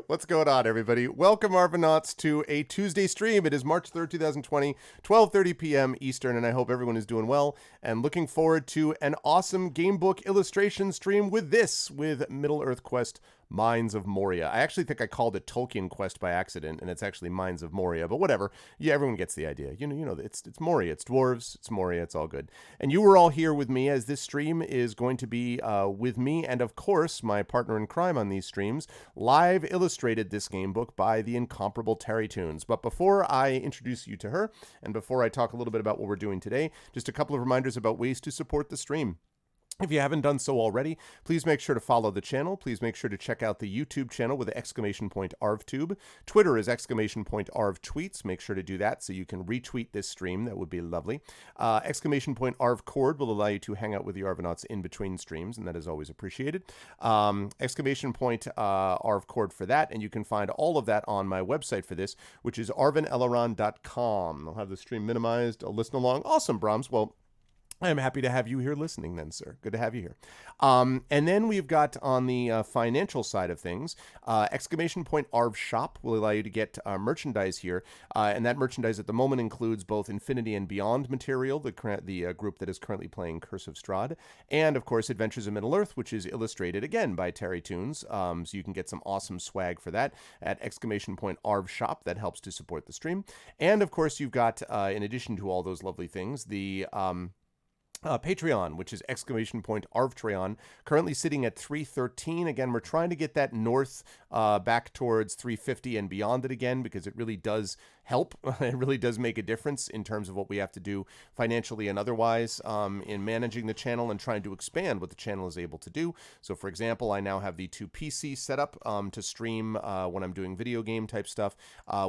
What's going on, everybody? Welcome, Arvanauts, to a Tuesday stream. It is March 3rd, 2020, 12:30 p.m. Eastern, and I hope everyone is doing well and looking forward to an awesome gamebook illustration stream with Middle-earth Quest Mines of Moria. I actually think I called it Tolkien Quest by accident, and it's actually Mines of Moria, but whatever. Yeah, everyone gets the idea. It's Moria, it's dwarves, it's Moria, it's all good. And you were all here with me as this stream is going to be with me, and of course, my partner in crime on these streams, live illustrated this game book by the incomparable TariToons. But before I introduce you to her, and before I talk a little bit about what we're doing today, just a couple of reminders about ways to support the stream. If you haven't done so already, please make sure to follow the channel. Please make sure to check out the YouTube channel with the !ArvTube. Twitter is !ArvTweets. Make sure to do that so you can retweet this stream. That would be lovely. !ArvCord will allow you to hang out with the Arvanauts in between streams, and that is always appreciated. !ArvCord for that, and you can find all of that on my website for this, which is arvaneleron.com. I'll have the stream minimized. I'll listen along. Awesome, Brahms. Well, I'm happy to have you here listening then, sir. Good to have you here. And then we've got on the financial side of things, !Arv Shop will allow you to get merchandise here. And that merchandise at the moment includes both Infinity and Beyond material, the group that is currently playing Curse of Strahd, and of course Adventures of Middle-earth, which is illustrated again by TariToons. So you can get some awesome swag for that at !Arv Shop. That helps to support the stream. And of course you've got, in addition to all those lovely things, the Patreon, which is !Arvtreon, currently sitting at 313. Again, we're trying to get that north back towards 350 and beyond it again, because it really does help. It really does make a difference in terms of what we have to do financially and otherwise in managing the channel and trying to expand what the channel is able to do. So, for example, I now have the 2 PCs set up to stream when I'm doing video game type stuff,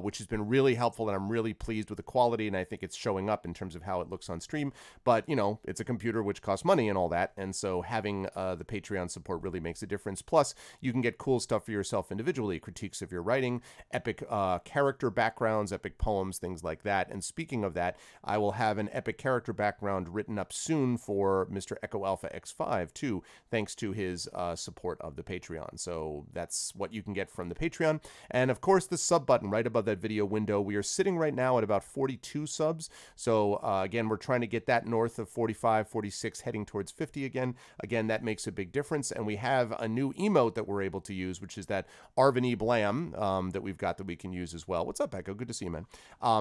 which has been really helpful, and I'm really pleased with the quality, and I think it's showing up in terms of how it looks on stream. But, it's a computer which costs money and all that, and so having the Patreon support really makes a difference. Plus, you can get cool stuff for yourself individually, critiques of your writing, epic character backgrounds, epic poems, things like that. And speaking of that, I will have an epic character background written up soon for Mr. Echo Alpha X5 too, thanks to his support of the Patreon. So that's what you can get from the Patreon. And of course, the sub button right above that video window. We are sitting right now at about 42 subs. So again, we're trying to get that north of 45, 46, heading towards 50 again. Again, that makes a big difference. And we have a new emote that we're able to use, which is that Arvany Blam that we've got that we can use as well. What's up, Echo? Good to see you, man.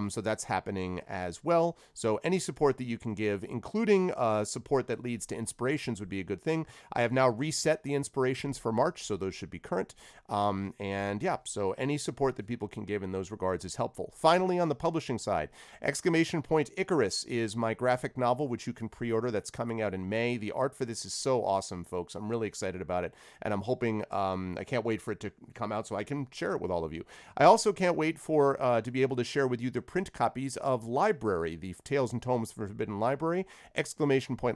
So that's happening as well. So any support that you can give, including support that leads to inspirations, would be a good thing. I have now reset the inspirations for March, so those should be current. And yeah, so any support that people can give in those regards is helpful. Finally, on the publishing side, Icarus is my graphic novel, which you can pre-order. That's coming out in May. The art for this is so awesome, folks. I'm really excited about it, and I'm hoping, I can't wait for it to come out so I can share it with all of you. I also can't wait for to be able to share with you the print copies of Library, the Tales and Tomes for Forbidden Library.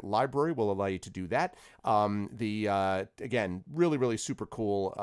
Library will allow you to do that. Again, really super cool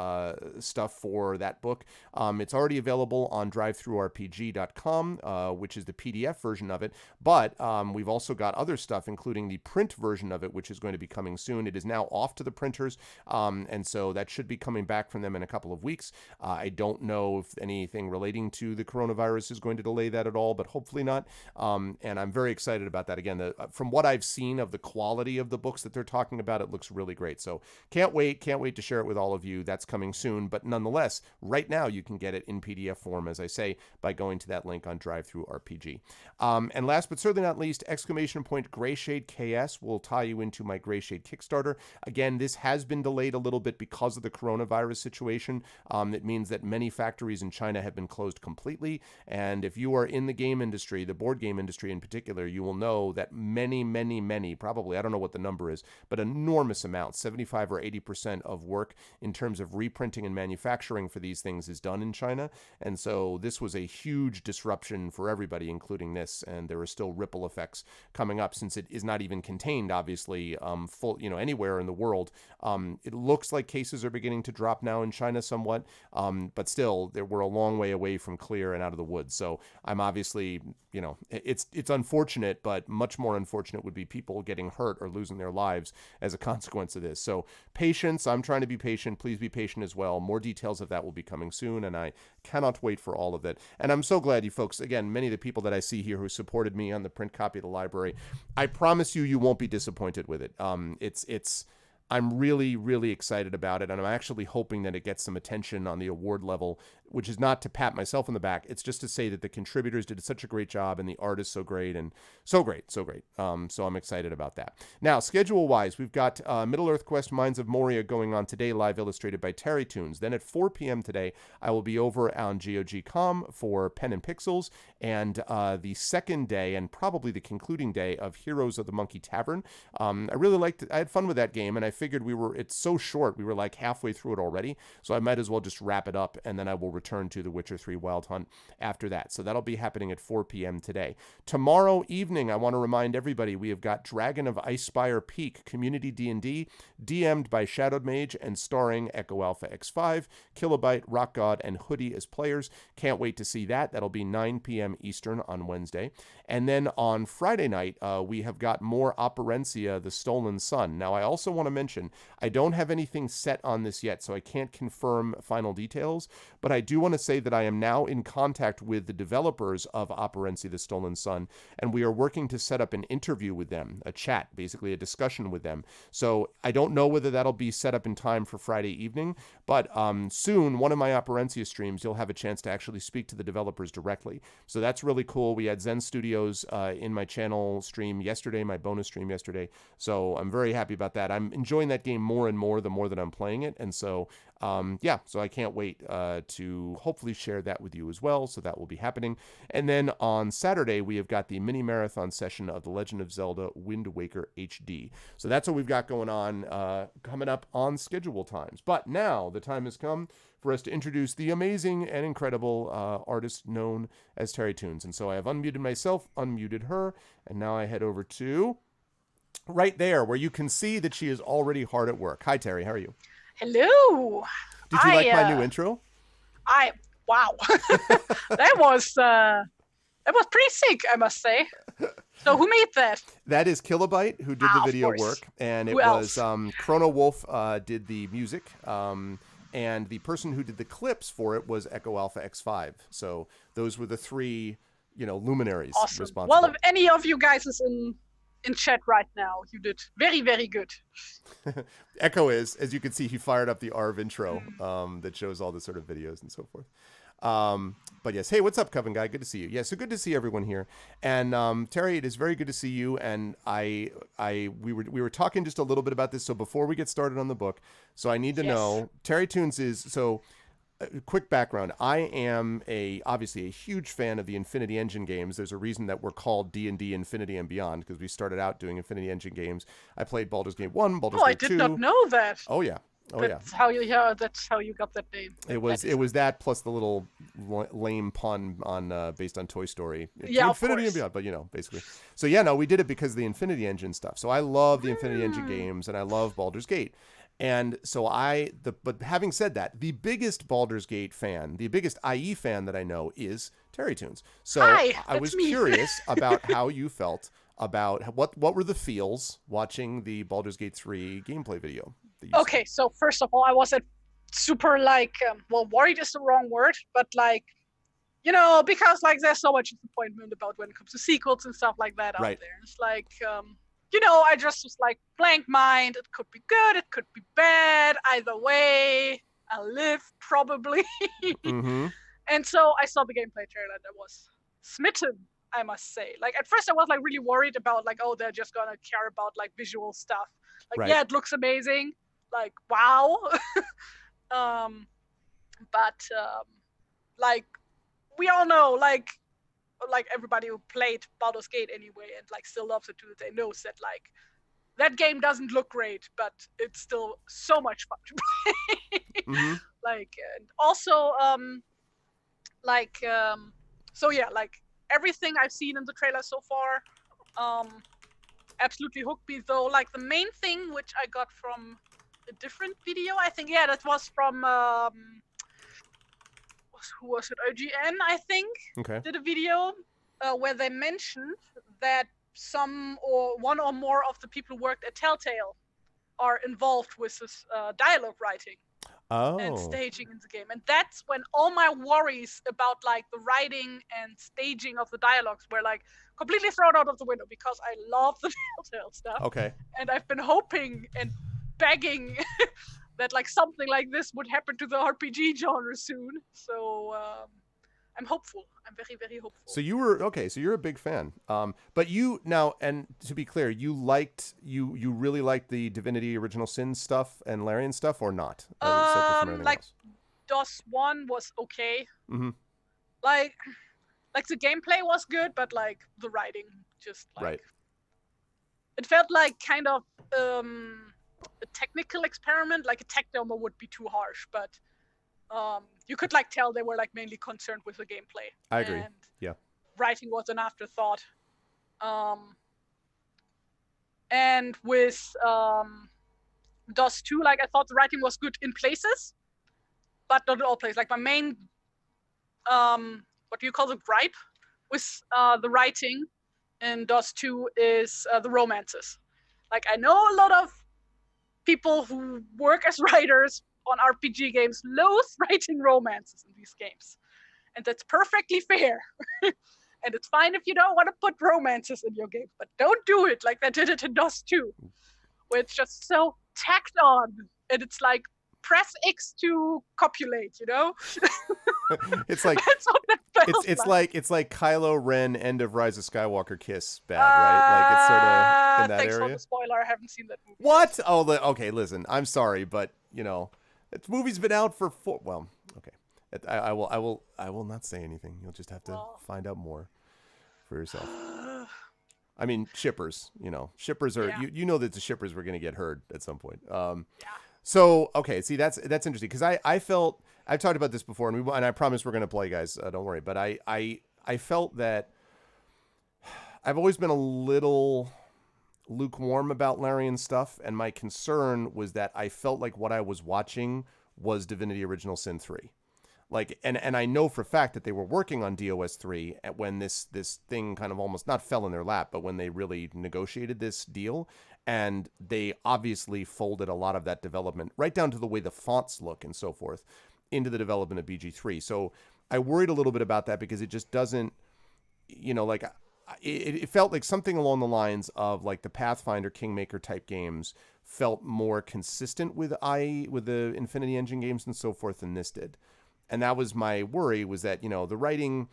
stuff for that book. It's already available on drivethrurpg.com, which is the PDF version of it, but we've also got other stuff, including the print version of it, which is going to be coming soon. It is now off to the printers, and so that should be coming back from them in a couple of weeks. I don't know if anything relating to the coronavirus is going to delay that at all, but hopefully not. And I'm very excited about that. Again, from what I've seen of the quality of the books that they're talking about, it looks really great. So can't wait to share it with all of you. That's coming soon, but nonetheless, right now you can get it in PDF form, as I say, by going to that link on DriveThruRPG. And last but certainly not least, Greyshade KS will tie you into my Greyshade Kickstarter. Again, this has been delayed a little bit because of the coronavirus situation. It means that many factories in China have been closed completely, and if you are in the game industry, the board game industry in particular, you will know that many, probably, I don't know what the number is, but enormous amounts, 75 or 80% of work in terms of reprinting and manufacturing for these things is done in China. And so this was a huge disruption for everybody, including this, and there are still ripple effects coming up since it is not even contained, obviously, full, anywhere in the world. It looks like cases are beginning to drop now in China somewhat, but still, we're a long way away from clear and out of the woods. So I'm obviously, it's unfortunate, but much more unfortunate would be people getting hurt or losing their lives as a consequence of this. So patience, I'm trying to be patient. Please be patient as well. More details of that will be coming soon, and I cannot wait for all of that. And I'm so glad you folks, again, many of the people that I see here who supported me on the print copy of the library, I promise you won't be disappointed with it. I'm really, really excited about it, and I'm actually hoping that it gets some attention on the award level, which is not to pat myself on the back. It's just to say that the contributors did such a great job, and the art is so great, and so great. So I'm excited about that. Now, schedule-wise, we've got Middle-earth Quest Mines of Moria going on today, live illustrated by TariToons. Then at 4 p.m. today, I will be over on GOG.com for Pen and Pixels, and the second day, and probably the concluding day, of Heroes of the Monkey Tavern. I really liked it. I had fun with that game, and I figured it's so short. We were like halfway through it already, so I might as well just wrap it up, and then I will return to The Witcher 3 Wild Hunt after that. So that'll be happening at 4 p.m. today. Tomorrow evening, I want to remind everybody, we have got Dragon of Icespire Peak Community D&D, DM'd by Shadowed Mage and starring Echo Alpha X5, Kilobyte, Rock God, and Hoodie as players. Can't wait to see that. That'll be 9 p.m. Eastern on Wednesday. And then on Friday night, we have got more Operencia, The Stolen Sun. Now, I also want to mention, I don't have anything set on this yet, so I can't confirm final details, but I do want to say that I am now in contact with the developers of Operencia, The Stolen Sun, and we are working to set up an interview with them, a chat, basically a discussion with them. So I don't know whether that'll be set up in time for Friday evening, but soon, one of my Operencia streams, you'll have a chance to actually speak to the developers directly. So that's really cool. We had Zen Studios in my channel stream yesterday, my bonus stream yesterday, so I'm very happy about that. I'm enjoying that game more and more the more that I'm playing it, and so so I can't wait to hopefully share that with you as well. So that will be happening. And then on Saturday, we have got the mini marathon session of The Legend of Zelda Wind Waker HD. So that's what we've got going on coming up on schedule times. But now the time has come for us to introduce the amazing and incredible artist known as TariToons. And so I have unmuted myself, unmuted her, and now I head over to right there where you can see that she is already hard at work. Hi, Terry. How are you? Hello. Did you like my new intro? Wow. that was pretty sick, I must say. So who made that? That is Kilobyte, who did the video work, and it was Chrono Wolf did the music, and the person who did the clips for it was Echo Alpha X5. So those were the three, luminaries responsible. Well, if any of you guys is in chat right now, you did very, very good. Echo is, as you can see, he fired up the ARV intro that shows all the sort of videos and so forth. But yes, hey, what's up, Coven Guy? Good to see you. Yeah, so good to see everyone here. And Terry, it is very good to see you. And we were talking just a little bit about this. So before we get started on the book, so I need to know, TariToons is so. Quick background. I am obviously a huge fan of the Infinity Engine games. There's a reason that we're called D&D Infinity and Beyond, because we started out doing Infinity Engine games. I played Baldur's Gate 1, Baldur's Gate 2. I did not know that. Oh, yeah. That's how you got that name. It was that plus the little lame pun on based on Toy Story. Infinity and Beyond, but basically. So yeah, no, we did it because of the Infinity Engine stuff. So I love the Infinity Engine games, and I love Baldur's Gate. And so but having said that, the biggest Baldur's Gate fan, the biggest IE fan that I know is TariToons. So I was curious about how you felt about what were the feels watching the Baldur's Gate 3 gameplay video. Okay, so first of all, I wasn't super worried is the wrong word, but because there's so much disappointment about when it comes to sequels and stuff like that out there. It's I just was blank mind. It could be good, it could be bad. Either way, I'll live probably. Mm-hmm. And so I saw the gameplay trailer and I was smitten, I must say. At first I was really worried about they're just gonna care about visual stuff. Yeah, it looks amazing. Wow. But we all know, everybody who played Baldur's Gate anyway and still loves it to they knows that that game doesn't look great, but it's still so much fun to play. Mm-hmm. And also so yeah, everything I've seen in the trailer so far, absolutely hooked me, though. Like, the main thing, which I got from a different video, I think, yeah, that was from, who was it? OGN, I think, did a video where they mentioned that some or one or more of the people who worked at Telltale are involved with this dialogue writing and staging in the game. And that's when all my worries about like the writing and staging of the dialogues were like completely thrown out of the window, because I love the Telltale stuff. Okay. And I've been hoping and begging that like something like this would happen to the RPG genre soon. So I'm hopeful. I'm very, very hopeful. So you were okay. So you're a big fan. But you now, and to be clear, you really liked the Divinity Original Sin stuff and Larian stuff, or not? Like else? DOS 1 was okay. Mm-hmm. Like the gameplay was good, but like the writing just like right. It felt like kind of a technical experiment. Like a tech demo would be too harsh, but you could like tell they were like mainly concerned with the gameplay. I agree. And yeah. Writing was an afterthought. And with DOS 2, like I thought the writing was good in places, but not in all places. Like my main, what do you call the gripe with the writing in DOS 2 is the romances. Like I know a lot of people who work as writers on RPG games loathe writing romances in these games. And that's perfectly fair. And it's fine if you don't want to put romances in your game, but don't do it like they did it in DOS 2, where it's just so tacked on. And it's like, press X to copulate, you know? It's like that's what that felt it's like Kylo Ren end of Rise of Skywalker kiss bad, right? Like it's sort of in that thanks area. For the spoiler, I haven't seen that movie. What? Oh, okay. Listen, I'm sorry, but you know, that movie's been out for 4. Well, okay. I will not say anything. You'll just have to find out more for yourself. I mean, shippers. You know, shippers are. Yeah. You know that the shippers were going to get heard at some point. Yeah. So okay, see that's interesting, because I felt, I've talked about this before, and I promise we're gonna play, guys. Don't worry. But I felt that I've always been a little lukewarm about Larian stuff, and my concern was that I felt like what I was watching was Divinity Original Sin 3. Like, and I know for a fact that they were working on DOS 3 when this thing kind of almost not fell in their lap, but when they really negotiated this deal. And they obviously folded a lot of that development, right down to the way the fonts look and so forth, into the development of BG3. So I worried a little bit about that, because it just doesn't, you know, like it felt like something along the lines of like the Pathfinder Kingmaker type games felt more consistent with the Infinity Engine games and so forth than this did. And that was my worry, was that, you know, the writing,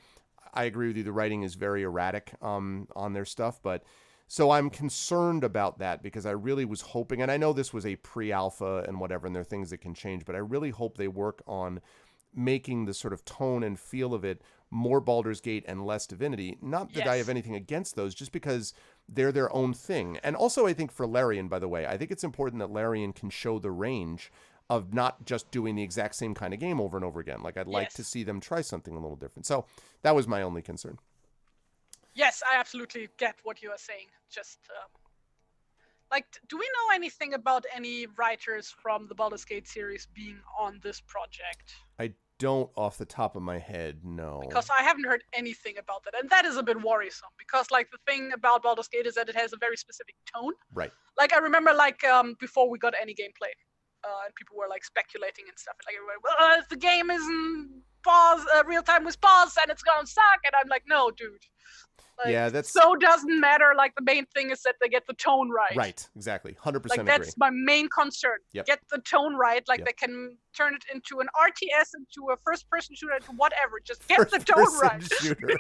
I agree with you, the writing is very erratic on their stuff, but so I'm concerned about that, because I really was hoping, and I know this was a pre-alpha and whatever, and there are things that can change, but I really hope they work on making the sort of tone and feel of it more Baldur's Gate and less Divinity. Not that I have anything against those, just because they're their own thing. And also, I think for Larian, by the way, I think it's important that Larian can show the range of not just doing the exact same kind of game over and over again. Like, I'd like to see them try something a little different. So that was my only concern. Yes, I absolutely get what you are saying. Just, like, do we know anything about any writers from the Baldur's Gate series being on this project? I don't off the top of my head, no. Because I haven't heard anything about that. And that is a bit worrisome, because, like, the thing about Baldur's Gate is that it has a very specific tone. Right. Like, I remember, like, before we got any gameplay, and people were, like, speculating and stuff. Like, everybody, well, if the game isn't real time with pause, then it's gonna suck. And I'm like, no, dude. Like, yeah, that's so doesn't matter. Like, the main thing is that they get the tone right. Right, exactly, 100% like, that's my main concern. Yep. Get the tone right. Like, they can turn it into an RTS, into a first-person shooter, into whatever. Just get the tone right. Shooter.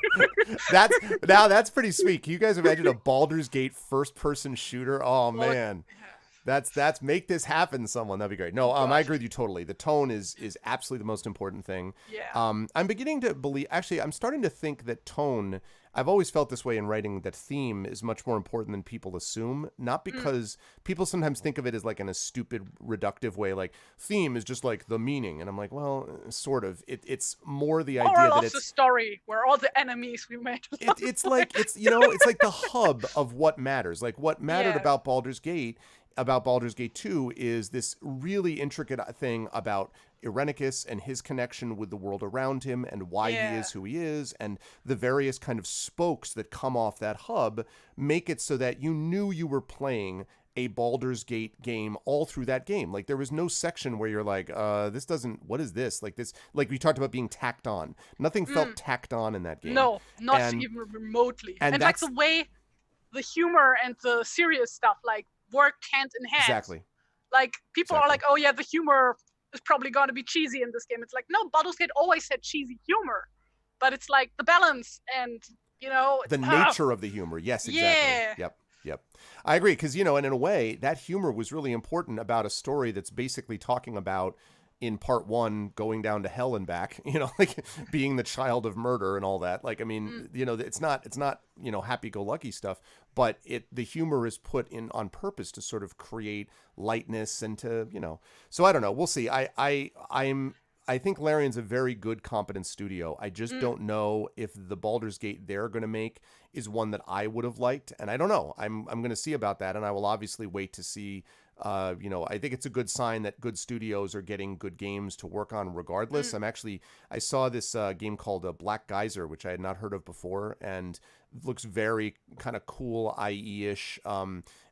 That's pretty sweet. Can you guys imagine a Baldur's Gate first-person shooter? Oh man. That's make this happen, someone. That'd be great. No, I agree with you totally. The tone is absolutely the most important thing. Yeah. I'm beginning to believe. Actually, I'm starting to think that tone. I've always felt this way in writing, that theme is much more important than people assume. Not because people sometimes think of it as like in a stupid, reductive way, like theme is just like the meaning, and I'm like, well, sort of. It's more the idea that it's the story where all the enemies we made. it's like it's like the hub of what matters. Like what mattered Yeah. about Baldur's Gate. About Baldur's Gate 2 is this really intricate thing about Irenicus and his connection with the world around him and why he is who he is, and the various kind of spokes that come off that hub make it so that you knew you were playing a Baldur's Gate game all through that game. Like there was no section where you're like, this doesn't, what is this? Like this, like we talked about being tacked on. Nothing felt tacked on in that game. No, not even remotely. And like the way the humor and the serious stuff like worked hand in hand. Exactly. Like people are like, oh yeah, the humor is probably going to be cheesy in this game. It's like, no, Baldur's Gate always had cheesy humor, but it's like the balance and the nature of the humor. Yes, exactly. Yeah. Yep. I agree, because and in a way that humor was really important about a story that's basically talking about, in part 1, going down to hell and back, like being the child of murder and all that. Like, I mean, it's not happy-go-lucky stuff, but the humor is put in on purpose to sort of create lightness and to, so I don't know. We'll see. I think Larian's a very good, competent studio. I just don't know if the Baldur's Gate they're going to make is one that I would have liked. And I don't know. I'm going to see about that. And I will obviously wait to see. I think it's a good sign that good studios are getting good games to work on regardless. I saw this game called Black Geyser, which I had not heard of before, and looks very kind of cool, IE-ish.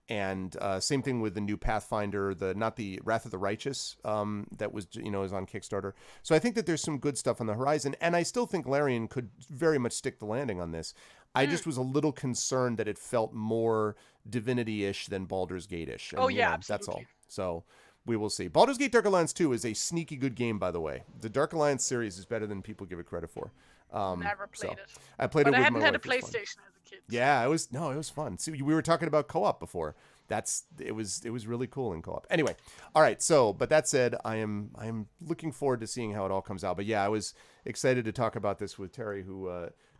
And same thing with the new Pathfinder, not the Wrath of the Righteous, that was is on Kickstarter. So I think that there's some good stuff on the horizon, and I still think Larian could very much stick the landing on this. I just was a little concerned that it felt more Divinity-ish than Baldur's Gate-ish. And, absolutely. That's all. So we will see. Baldur's Gate Dark Alliance 2 is a sneaky good game, by the way. The Dark Alliance series is better than people give it credit for. Never played it. I played it with my wife. I hadn't had a PlayStation as a kid. Yeah, it was fun. See, we were talking about co-op before. It was really cool in co-op. Anyway, all right. So, but that said, I am looking forward to seeing how it all comes out. But yeah, I was excited to talk about this with Terry, who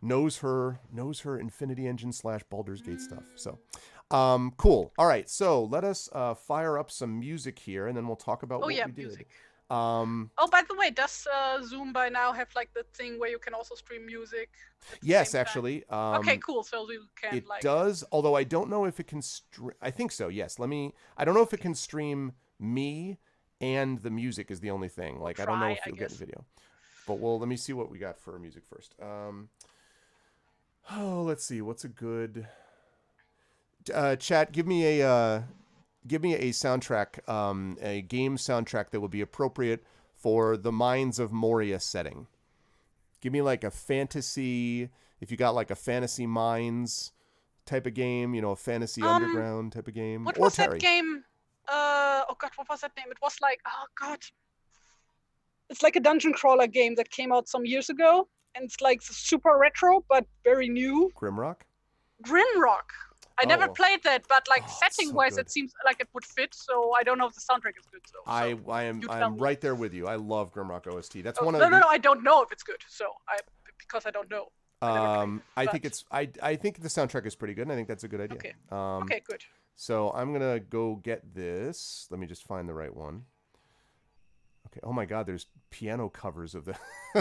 knows her Infinity Engine / Baldur's Gate stuff. So, cool. All right. So let us fire up some music here, and then we'll talk about what we did. Music. By the way, does Zoom by now have like the thing where you can also stream music? Yes, actually. Okay, cool. So you can it does, although I don't know if it can I think so, yes. I don't know if it can stream me and the music is the only thing. Like, I don't know if you'll get the video. But let me see what we got for music first. Let's see. What's a good... chat, give me a soundtrack, a game soundtrack that would be appropriate for the Mines of Moria setting. Give me like a fantasy, if you got like a fantasy Mines type of game, a fantasy underground type of game. What was that game? What was that name? It was like, it's like a dungeon crawler game that came out some years ago, and it's like super retro but very new. Grimrock. I never played that, but like setting-wise, it seems like it would fit. So I don't know if the soundtrack is good. So I'm right there with you. I love Grimrock OST. That's one of no. I don't know if it's good. So because I don't know. I think the soundtrack is pretty good, and I think that's a good idea. Okay. Okay, good. So I'm gonna go get this. Let me just find the right one. Okay. Oh my God, there's piano covers of the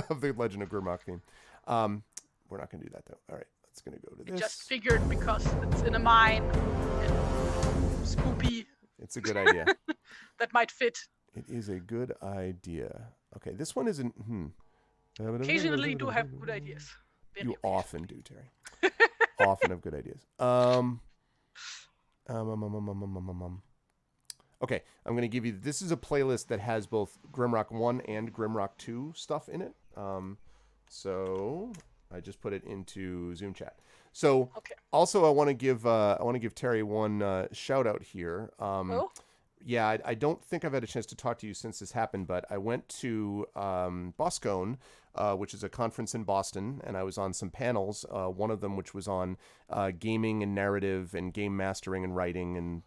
of the Legend of Grimrock theme. We're not gonna do that though. All right. It's going to go to this. I just figured because it's in a mine and spoopy. It's a good idea. That might fit. It is a good idea. Okay, this one isn't... Occasionally you do have good ideas. You often do, Terry. Often have good ideas. Okay, I'm going to give you... This is a playlist that has both Grimrock 1 and Grimrock 2 stuff in it. So... I just put it into Zoom chat. So also I want to give Terry one shout out here. Yeah, I don't think I've had a chance to talk to you since this happened, but I went to Boscone which is a conference in Boston, and I was on some panels. One of them, which was on gaming and narrative and game mastering and writing, and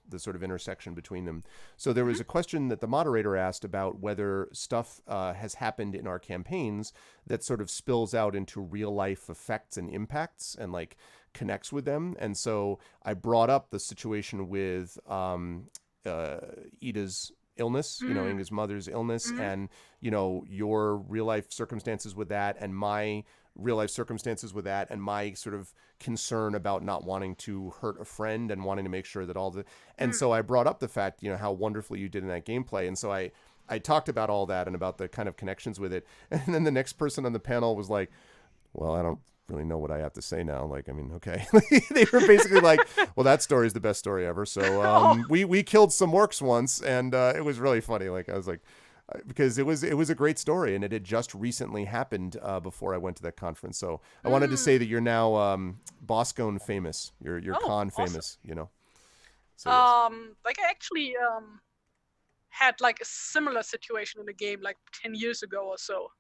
the sort of intersection between them. So there was a question that the moderator asked about whether stuff has happened in our campaigns that sort of spills out into real life effects and impacts and like connects with them. And so I brought up the situation with Ida's illness, Inga's mother's illness, and your real life circumstances with that, and my real life circumstances with that, and my sort of concern about not wanting to hurt a friend and wanting to make sure that all the and so I brought up the fact how wonderfully you did in that gameplay, and so I talked about all that and about the kind of connections with it, and then the next person on the panel was like, well, I don't really know what I have to say now. Like, I mean, okay. They were basically like, well, that story is the best story ever. So we killed some orcs once, and it was really funny. Like, I was like, because it was a great story, and it had just recently happened before I went to that conference. So I wanted to say that you're now Boscone famous. You're con famous, awesome. So, yes. Like I actually had like a similar situation in the game like 10 years ago or so,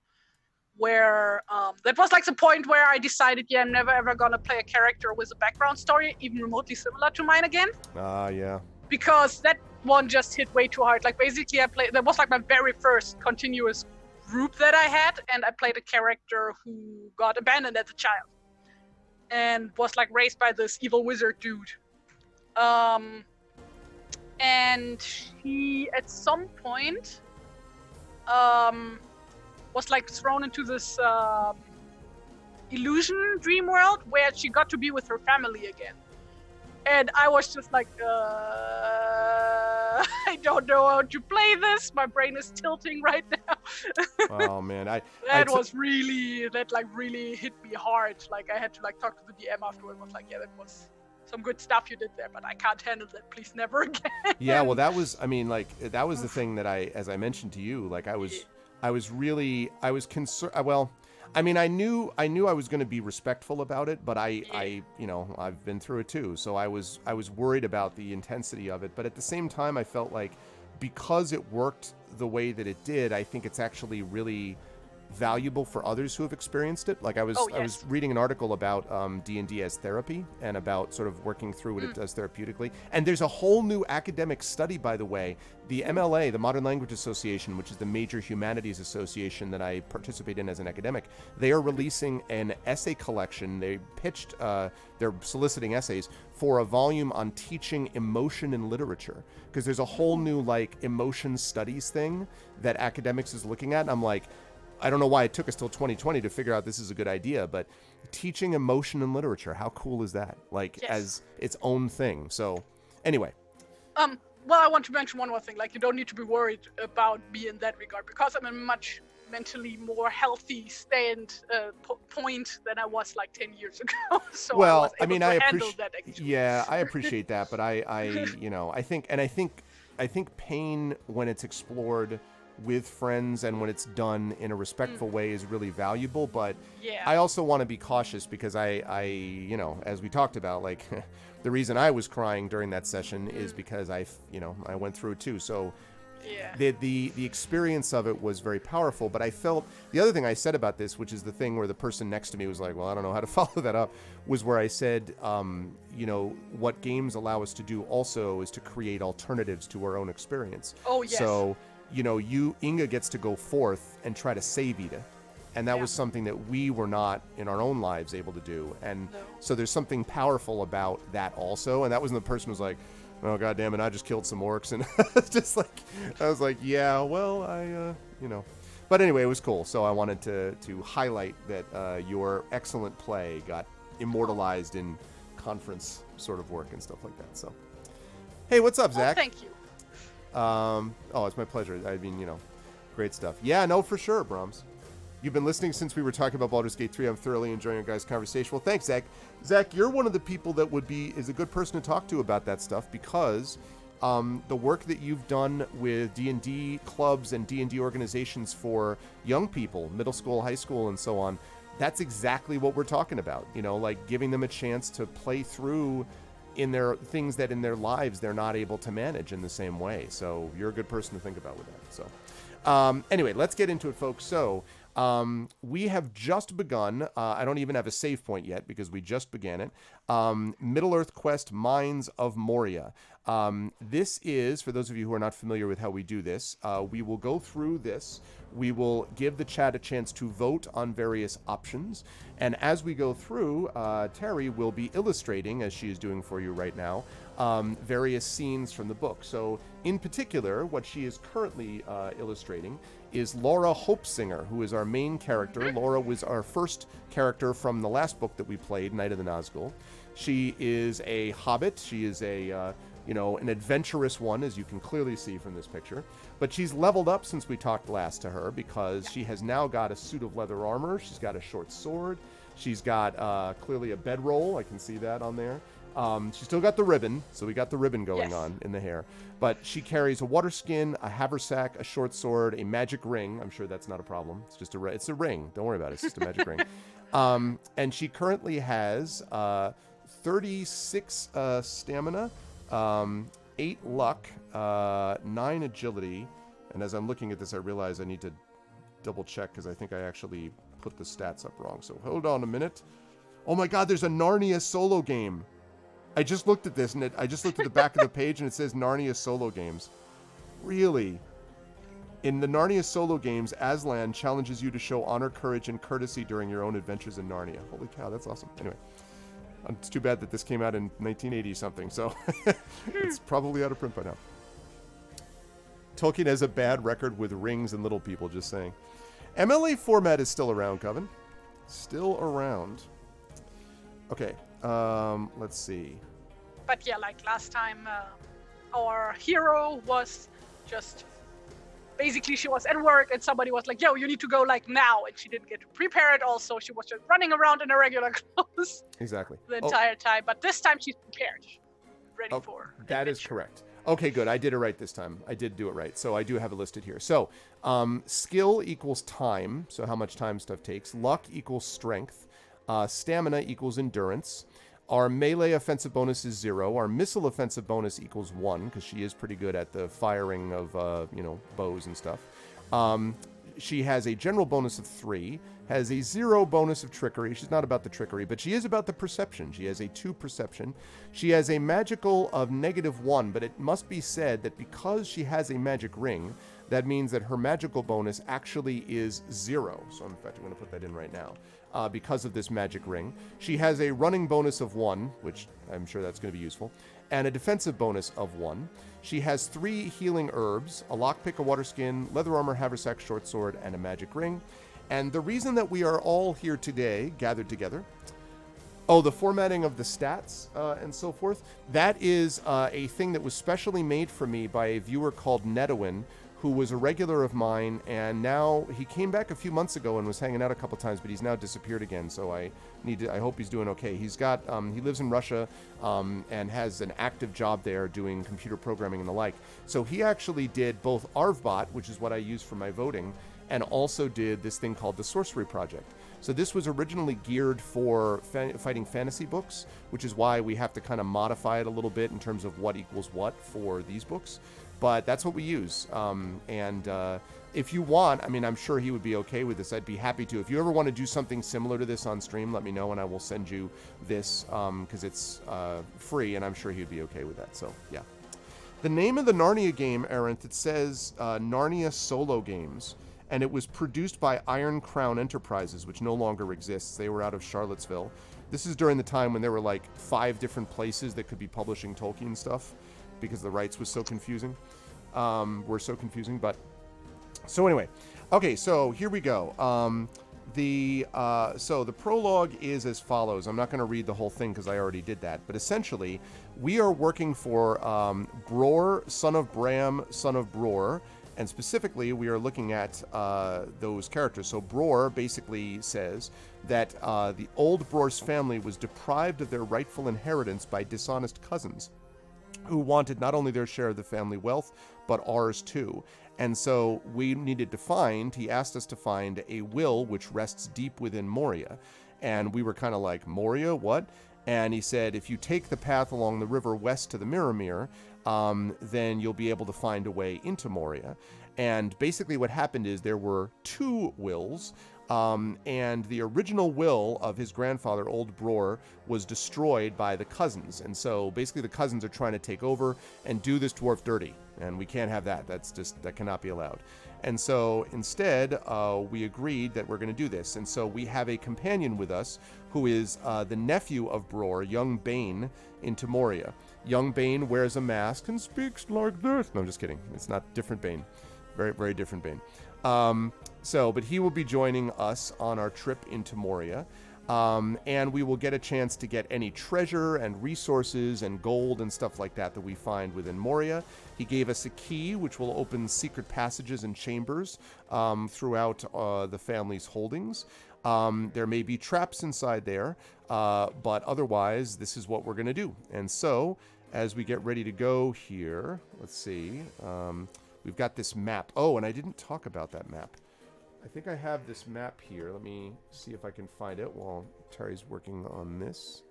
where that was like the point where I decided, I'm never ever gonna play a character with a background story even remotely similar to mine again. Yeah. Because that one just hit way too hard. Like basically that was like my very first continuous group that I had, and I played a character who got abandoned as a child and was like raised by this evil wizard dude. And he at some point was like thrown into this illusion dream world where she got to be with her family again. And I was just like, I don't know how to play this. My brain is tilting right now. Oh man, that really hit me hard. Like I had to like talk to the DM afterward. Was like, that was some good stuff you did there, but I can't handle that. Please never again. Yeah, well, that was the thing that as I mentioned to you, like I was concerned. Well, I mean, I knew I was going to be respectful about it, but I've been through it too. So I was worried about the intensity of it, but at the same time, I felt like because it worked the way that it did, I think it's actually really valuable for others who have experienced it. Like I was reading an article about D&D as therapy and about sort of working through what it does therapeutically. And there's a whole new academic study, by the way. The MLA, the Modern Language Association, which is the major humanities association that I participate in as an academic, they are releasing an essay collection. They pitched, they're soliciting essays for a volume on teaching emotion in literature, because there's a whole new like emotion studies thing that academics is looking at. And I'm like, I don't know why it took us till 2020 to figure out this is a good idea, but teaching emotion in literature, how cool is that? Like as its own thing. So anyway. Well, I want to mention one more thing. Like you don't need to be worried about me in that regard, because I'm in a much mentally more healthy point than I was like 10 years ago. So well, I appreciate that, but I think pain when it's explored with friends and when it's done in a respectful way is really valuable, but I also want to be cautious because I as we talked about, like the reason I was crying during that session is because I went through it too. So the experience of it was very powerful, but I felt the other thing I said about this, which is the thing where the person next to me was like, well, I don't know how to follow that up, was where I said, what games allow us to do also is to create alternatives to our own experience. Oh, yes. So Inga gets to go forth and try to save Ida. And that was something that we were not in our own lives able to do. And so there's something powerful about that also. And that was when the person was like, oh, God damn it, I just killed some orcs. And just like, I was like, yeah, well, But anyway, it was cool. So I wanted to highlight that your excellent play got immortalized in conference sort of work and stuff like that. So, hey, what's up, Zach? Thank you. It's my pleasure. I mean, great stuff. Yeah, no, for sure, Brahms. You've been listening since we were talking about Baldur's Gate 3. I'm thoroughly enjoying our guys' conversation. Well, thanks, Zach. Zach, you're one of the people that is a good person to talk to about that stuff, because the work that you've done with D&D clubs and D&D organizations for young people, middle school, high school, and so on, that's exactly what we're talking about. Like giving them a chance to play through in their things that in their lives they're not able to manage in the same way. So you're a good person to think about with that. So anyway, let's get into it, folks. So We have just begun. I don't even have a save point yet because we just began it. Middle-earth quest Mines of Moria. This is, for those of you who are not familiar with how we do this, we will go through this. We will give the chat a chance to vote on various options. And as we go through, Tari will be illustrating, as she is doing for you right now, various scenes from the book. So in particular, what she is currently illustrating is Laura Hopesinger, who is our main character. Laura was our first character from the last book that we played, Night of the Nazgul. She is a hobbit. She is a an adventurous one, as you can clearly see from this picture. But she's leveled up since we talked last to her because she has now got a suit of leather armor. She's got a short sword. She's got clearly a bedroll. I can see that on there. She's still got the ribbon, so we got the ribbon going on in the hair. But she carries a water skin, a haversack, a short sword, a magic ring. I'm sure that's not a problem. It's just it's a ring. Don't worry about it. It's just a magic ring. And she currently has 36 stamina, 8 luck, 9 agility. And as I'm looking at this, I realize I need to double check because I think I actually put the stats up wrong. So hold on a minute. Oh my God, there's a Narnia solo game. I just looked at this, and I just looked at the back of the page, and it says Narnia solo games. Really? In the Narnia solo games, Aslan challenges you to show honor, courage, and courtesy during your own adventures in Narnia. Holy cow, that's awesome. Anyway, it's too bad that this came out in 1980-something, so it's probably out of print by now. Tolkien has a bad record with rings and little people, just saying. MLA format is still around, Coven. Still around. Okay, let's see. But yeah, like last time, our hero was just... Basically, she was at work and somebody was like, yo, you need to go like now. And she didn't get to prepare it. Also, she was just running around in her regular clothes. Exactly. The entire time. But this time she's prepared. Ready for that adventure. Is correct. Okay, good. I did it right this time. I did do it right. So I do have it listed here. So skill equals time. So how much time stuff takes. Luck equals strength. Stamina equals endurance. Our melee offensive bonus is 0. Our missile offensive bonus equals 1, because she is pretty good at the firing of, bows and stuff. She has a general bonus of 3, has a 0 bonus of trickery. She's not about the trickery, but she is about the perception. She has a 2 perception. She has a magical of -1, but it must be said that because she has a magic ring, that means that her magical bonus actually is 0. So in fact, I'm going to put that in right now. Because of this magic ring. She has a running bonus of 1, which I'm sure that's going to be useful, and a defensive bonus of 1. She has 3 healing herbs, a lockpick, a water skin, leather armor, haversack, short sword, and a magic ring. And the reason that we are all here today, gathered together, the formatting of the stats and so forth, that is a thing that was specially made for me by a viewer called Nedowin, who was a regular of mine, and now he came back a few months ago and was hanging out a couple times, but he's now disappeared again. So I hope he's doing okay. He's got he lives in Russia and has an active job there doing computer programming and the like. So he actually did both Arvbot, which is what I use for my voting, and also did this thing called the Sorcery Project. So this was originally geared for fighting fantasy books, which is why we have to kind of modify it a little bit in terms of what equals what for these books. But that's what we use. If you want, I mean, I'm sure he would be okay with this. I'd be happy to. If you ever want to do something similar to this on stream, let me know, and I will send you this because it's free, and I'm sure he'd be okay with that. So, yeah. The name of the Narnia game, Arendt, it says Narnia Solo Games, and it was produced by Iron Crown Enterprises, which no longer exists. They were out of Charlottesville. This is during the time when there were like 5 different places that could be publishing Tolkien stuff, because the rights were so confusing, but so anyway, okay, so here we go. So the prologue is as follows. I'm not going to read the whole thing because I already did that, but essentially we are working for Bror, son of Bram, son of Bror, and specifically we are looking at those characters. So Bror basically says that the old Bror's family was deprived of their rightful inheritance by dishonest cousins, who wanted not only their share of the family wealth, but ours too. And so he asked us to find a will which rests deep within Moria. And we were kind of like, Moria, what? And he said, if you take the path along the river west to the Mirror, then you'll be able to find a way into Moria. And basically what happened is there were 2 wills, and the original will of his grandfather, Old Bror, was destroyed by the cousins. And so basically the cousins are trying to take over and do this dwarf dirty. And we can't have that. That cannot be allowed. And so instead, we agreed that we're going to do this. And so we have a companion with us who is the nephew of Bror, young Bane, into Moria. Young Bane wears a mask and speaks like this. No, I'm just kidding. It's not different Bane. Very, very different Bane. But he will be joining us on our trip into Moria. And we will get a chance to get any treasure and resources and gold and stuff like that we find within Moria. He gave us a key which will open secret passages and chambers throughout the family's holdings. There may be traps inside there, but otherwise this is what we're going to do. And so as we get ready to go here, let's see, we've got this map. Oh, and I didn't talk about that map. I think I have this map here. Let me see if I can find it while Tari's working on this.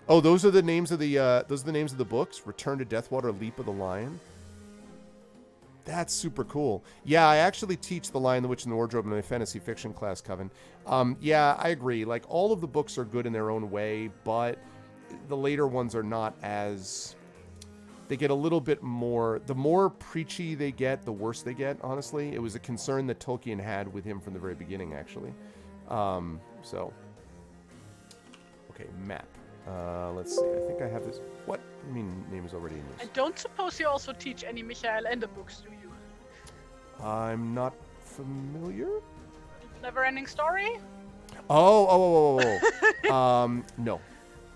Oh, those are the names of the books. Return to Deathwater, Leap of the Lion. That's super cool. Yeah, I actually teach The Lion, the Witch, and the Wardrobe in my fantasy fiction class, Coven. Yeah, I agree. Like, all of the books are good in their own way, but the later ones are not as... They get a little bit more... The more preachy they get, the worse they get, honestly. It was a concern that Tolkien had with him from the very beginning, actually. Okay, map. Let's see. I think I have this... What? I mean, name is already in use. I don't suppose you also teach any Michael Ende books, do you? I'm not familiar. Never-ending Story? Oh. No.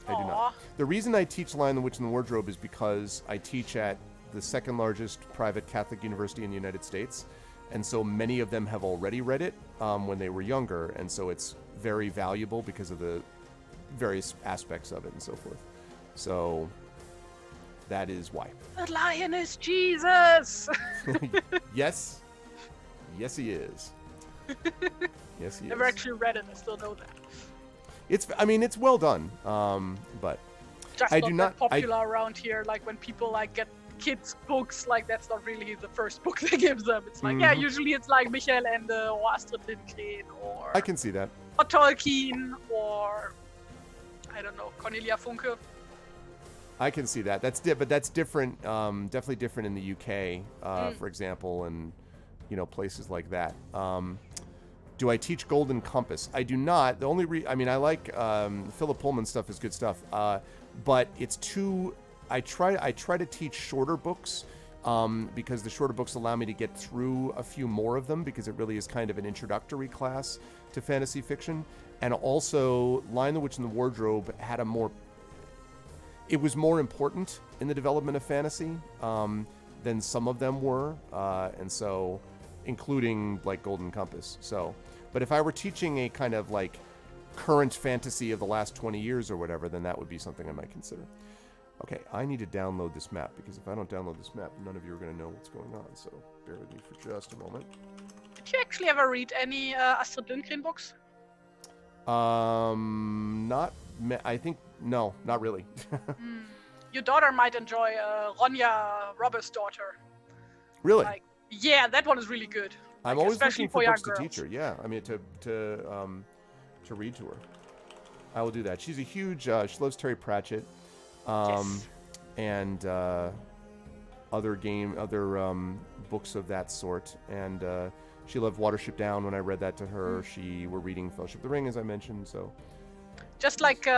I do Aw. not. The reason I teach Lion, the Witch, and the Wardrobe is because I teach at the second largest private Catholic university in the United States. And so many of them have already read it when they were younger. And so it's very valuable because of the various aspects of it and so forth. So that is why. The lion is Jesus! Yes. Yes, he is. Yes, he is. Never actually read it, I still know that. It's well done, but Just I not do that not popular around here. Like when people like get kids books, like that's not really the first book they give them. It's like yeah, usually it's like Michael Ende or Astrid Lindgren or I can see that. Or Tolkien or I don't know, Cornelia Funke. I can see that. But that's different. Definitely different in the UK, for example, and places like that. Do I teach Golden Compass? I do not. The only I like Philip Pullman stuff is good stuff, but it's too. I try to teach shorter books because the shorter books allow me to get through a few more of them because it really is kind of an introductory class to fantasy fiction, and also Lion, the Witch, and the Wardrobe had it was more important in the development of fantasy than some of them were, and so including like Golden Compass. So, but if I were teaching a kind of like current fantasy of the last 20 years or whatever, then that would be something I might consider. Okay, I need to download this map because if I don't download this map, none of you are going to know what's going on. So bear with me for just a moment. Did you actually ever read any Astrid Lindgren books? I think no, not really. Your daughter might enjoy Ronja Roberts' daughter. Really? Yeah, that one is really good. I'm always looking for books to girls. teach her. Yeah, I mean to read to her. I will do that. She's a huge. She loves Terry Pratchett, Yes. and other books of that sort. And she loved Watership Down when I read that to her. We're reading Fellowship of the Ring, as I mentioned. So, just like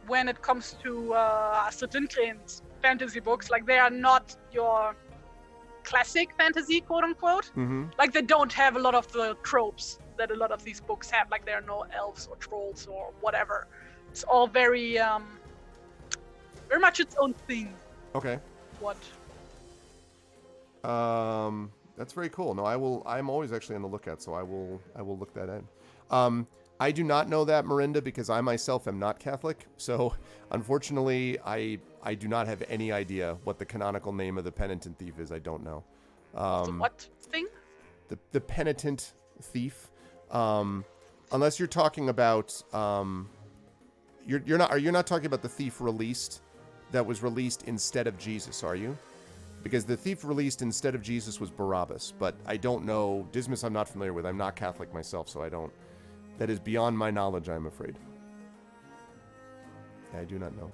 when it comes to Astrid Lindgren's fantasy books, like they are not your classic fantasy, quote unquote. Like they don't have a lot of the tropes that a lot of these books have. Like there are no elves or trolls or whatever. It's all very much its own thing. Okay. What? That's very cool. No, I'm always actually on the lookout, so I will look that in. I do not know that, Miranda, because I myself am not Catholic. So, unfortunately, I do not have any idea what the canonical name of the penitent thief is. I don't know. The what thing? The penitent thief. Unless you're talking about you're not talking about the thief that was released instead of Jesus, are you? Because the thief released instead of Jesus was Barabbas. But I don't know. Dismas I'm not familiar with. I'm not Catholic myself, so I don't. That is beyond my knowledge, I'm afraid. I do not know.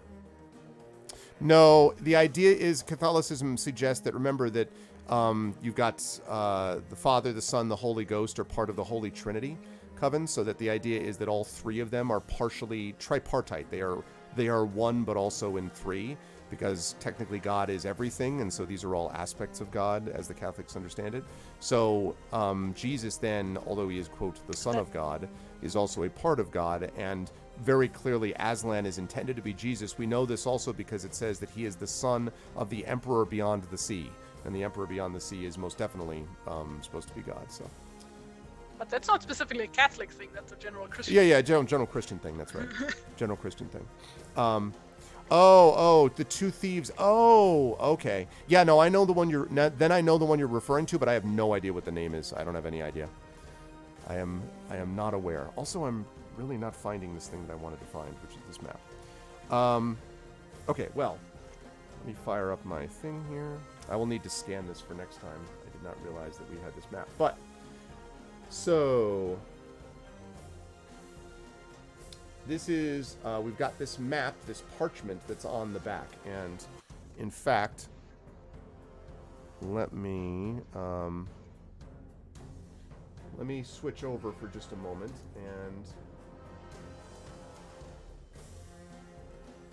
No, the idea is Catholicism suggests that, remember that you've got the Father, the Son, the Holy Ghost are part of the Holy Trinity coven, so that the idea is that all three of them are partially tripartite. They are one, but also in three, because technically God is everything, and so these are all aspects of God, as the Catholics understand it. So Jesus then, although he is, quote, the Son of God, is also a part of God, and very clearly Aslan is intended to be Jesus. We know this also because it says that he is the son of the Emperor beyond the sea, and the Emperor beyond the sea is most definitely supposed to be God. So, but that's not specifically a Catholic thing. That's a general Christian. Yeah, general Christian thing. That's right, general Christian thing. Oh, the two thieves. Oh, okay. Yeah, no, I know the one I know the one you're referring to, but I have no idea what the name is. I don't have any idea. I am not aware. Also, I'm really not finding this thing that I wanted to find, which is this map. Okay, well, let me fire up my thing here. I will need to scan this for next time. I did not realize that we had this map. But, so, this is, we've got this map, this parchment that's on the back. And, in fact, let me switch over for just a moment and...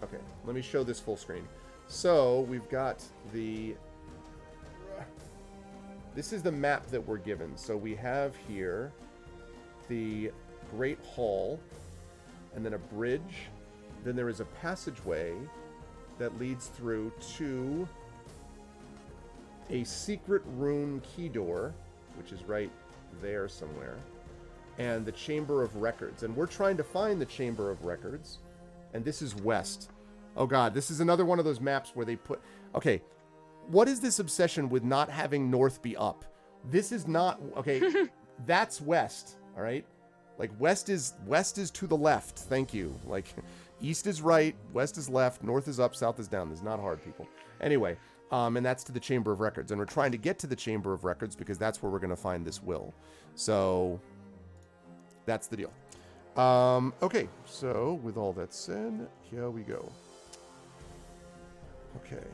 Okay, let me show this full screen. So, we've got this is the map that we're given. So we have here the Great Hall, and then a bridge. Then there is a passageway that leads through to a secret rune key door, which is right there somewhere, and the Chamber of Records. And we're trying to find the Chamber of Records, and this is west. Oh god, this is another one of those maps where they put... Okay, what is this obsession with not having north be up? This is not... Okay, that's west, all right? Like, west is to the left, thank you. Like, east is right, west is left, north is up, south is down. This is not hard, people. Anyway, and that's to the Chamber of Records. And we're trying to get to the Chamber of Records because that's where we're going to find this will. So, that's the deal. Okay, so with all that said, here we go. Okay,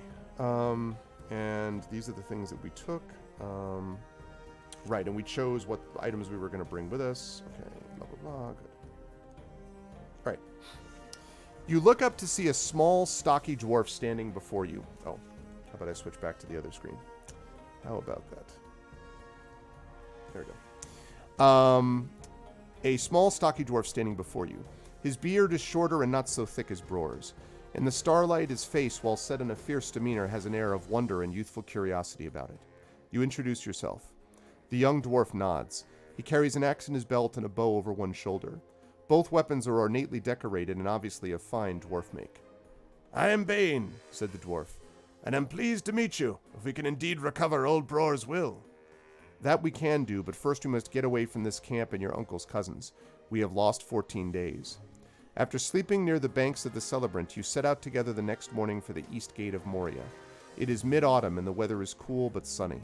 and these are the things that we took. Right, and we chose what items we were going to bring with us. Okay, blah, blah, blah, good. All right. You look up to see a small, stocky dwarf standing before you. Oh, how about I switch back to the other screen? How about that? There we go. A small, stocky dwarf standing before you. His beard is shorter and not so thick as Bror's. In the starlight, his face, while set in a fierce demeanor, has an air of wonder and youthful curiosity about it. You introduce yourself. The young dwarf nods. He carries an axe in his belt and a bow over one shoulder. Both weapons are ornately decorated and obviously of fine dwarf make. "I am Bane," said the dwarf, "and am pleased to meet you, if we can indeed recover old Bror's will." "That we can do, but first we must get away from this camp and your uncle's cousins. We have lost 14 days. After sleeping near the banks of the Celebrant, you set out together the next morning for the east gate of Moria. It is mid-autumn and the weather is cool but sunny.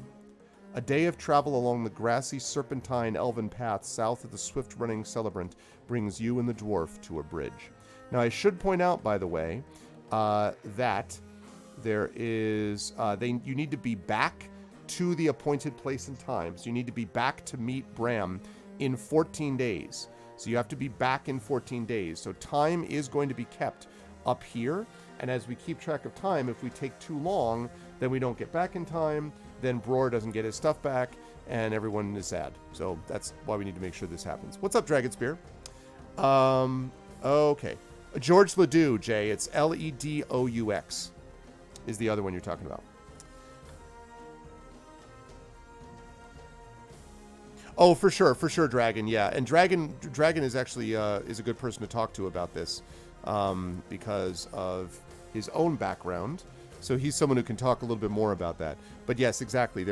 A day of travel along the grassy, serpentine, elven path south of the swift-running Celebrant brings you and the dwarf to a bridge. Now, I should point out, by the way, that there is... you need to be back to the appointed place and time. So you need to be back to meet Bram in 14 days. So you have to be back in 14 days. So time is going to be kept up here. And as we keep track of time, if we take too long, then we don't get back in time. Then Bror doesn't get his stuff back, and everyone is sad. So that's why we need to make sure this happens. What's up, Dragon Spear? Okay. George Ledoux, Jay. It's Ledous is the other one you're talking about. Oh, for sure, Dragon, yeah. And Dragon is actually is a good person to talk to about this because of his own background. So he's someone who can talk a little bit more about that. But yes, exactly.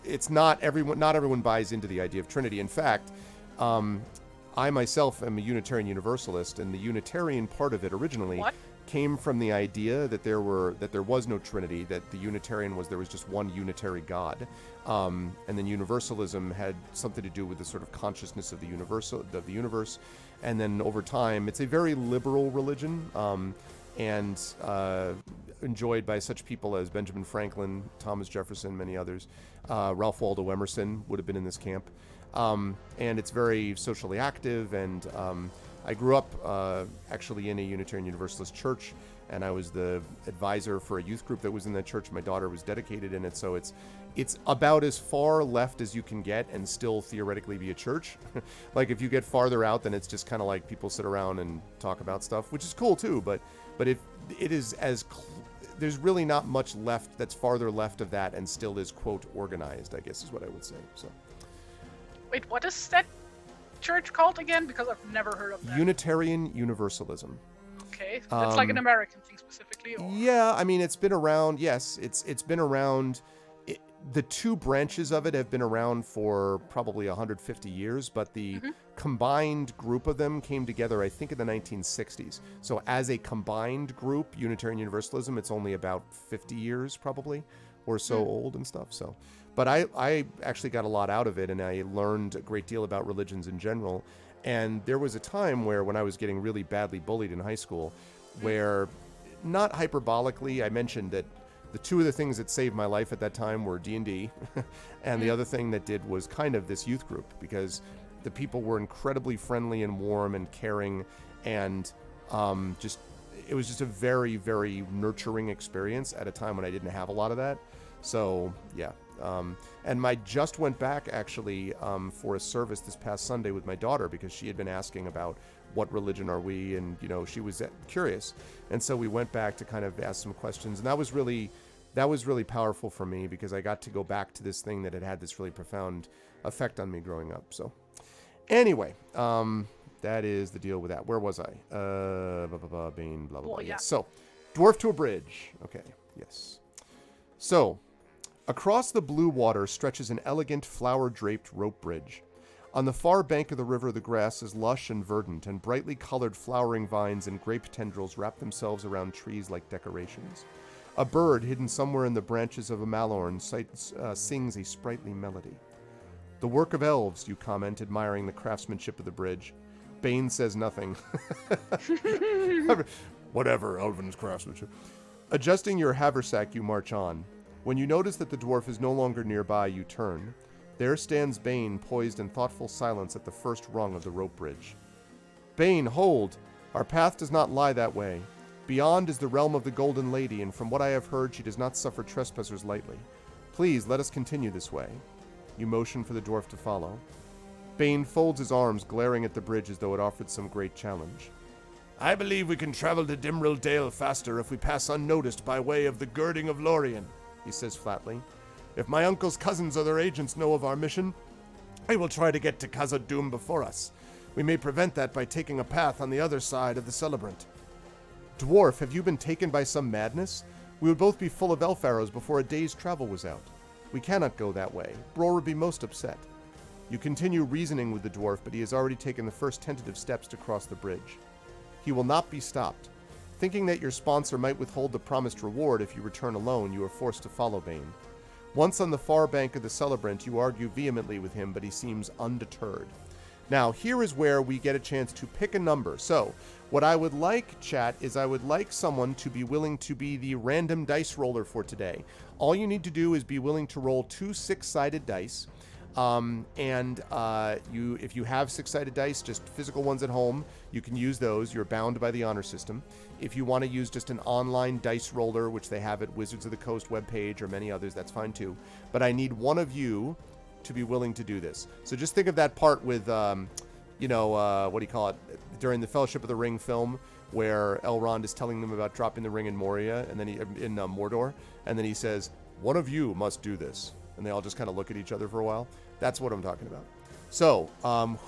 It's not everyone buys into the idea of Trinity. In fact, I myself am a Unitarian Universalist, and the Unitarian part of it originally came from the idea that there was no Trinity, that the Unitarian there was just one unitary God, and then Universalism had something to do with the sort of consciousness of the universe, and then over time, it's a very liberal religion, and enjoyed by such people as Benjamin Franklin, Thomas Jefferson, many others. Ralph Waldo Emerson would have been in this camp, and it's very socially active. And I grew up actually in a Unitarian Universalist church, and I was the advisor for a youth group that was in that church. My daughter was dedicated in it, so it's about as far left as you can get and still theoretically be a church. Like if you get farther out, then it's just kind of like people sit around and talk about stuff, which is cool too. But it is there's really not much left that's farther left of that and still is, quote, organized, I guess is what I would say. So. Wait, what is that church called again? Because I've never heard of that. Unitarian Universalism. Okay, that's like an American thing specifically? Or? Yeah, I mean, it's been around, yes, it's been around. The two branches of it have been around for probably 150 years, but the combined group of them came together, I think, in the 1960s. So as a combined group, Unitarian Universalism, it's only about 50 years probably or so old and stuff. So, but I actually got a lot out of it, and I learned a great deal about religions in general. And there was a time where, when I was getting really badly bullied in high school, where, not hyperbolically, I mentioned that the two of the things that saved my life at that time were D&D, and the other thing that did was kind of this youth group, because the people were incredibly friendly and warm and caring, and it was just a very, very nurturing experience at a time when I didn't have a lot of that. So, yeah. And I just went back, actually, for a service this past Sunday with my daughter, because she had been asking about what religion are we, and, she was curious. And so we went back to kind of ask some questions, and that was really powerful for me, because I got to go back to this thing that had this really profound effect on me growing up. So anyway, that is the deal with that. Where was I? Bane, blah, blah, blah. Yes. So, dwarf to a bridge. Okay, yes. So, across the blue water stretches an elegant flower-draped rope bridge. On the far bank of the river, the grass is lush and verdant, and brightly colored flowering vines and grape tendrils wrap themselves around trees like decorations. A bird hidden somewhere in the branches of a malorn sings a sprightly melody. The work of elves, you comment, admiring the craftsmanship of the bridge. Bane says nothing. Whatever, elven's craftsmanship. Adjusting your haversack, you march on. When you notice that the dwarf is no longer nearby, you turn. There stands Bane, poised in thoughtful silence at the first rung of the rope bridge. Bane, hold! Our path does not lie that way. Beyond is the realm of the Golden Lady, and from what I have heard, she does not suffer trespassers lightly. Please, let us continue this way. You motion for the dwarf to follow. Bane folds his arms, glaring at the bridge as though it offered some great challenge. I believe we can travel to Dimrill Dale faster if we pass unnoticed by way of the girding of Lorien, he says flatly. If my uncle's cousins or their agents know of our mission, they will try to get to Khazad-dûm before us. We may prevent that by taking a path on the other side of the celebrant. Dwarf, have you been taken by some madness? We would both be full of elf arrows before a day's travel was out. We cannot go that way. Bror would be most upset. You continue reasoning with the dwarf, but he has already taken the first tentative steps to cross the bridge. He will not be stopped. Thinking that your sponsor might withhold the promised reward if you return alone, you are forced to follow Bane. Once on the far bank of the celebrant, you argue vehemently with him, but he seems undeterred. Now, here is where we get a chance to pick a number. So, what I would like, chat, is I would like someone to be willing to be the random dice roller for today. All you need to do is be willing to roll 2 6-sided dice. If you have 6-sided dice, just physical ones at home, you can use those. You're bound by the honor system. If you want to use just an online dice roller, which they have at Wizards of the Coast webpage or many others, that's fine too. But I need one of you to be willing to do this. So just think of that part with, what do you call it, during the Fellowship of the Ring film, where Elrond is telling them about dropping the ring in Moria, and then in Mordor, and then he says, one of you must do this. And they all just kind of look at each other for a while. That's what I'm talking about. So,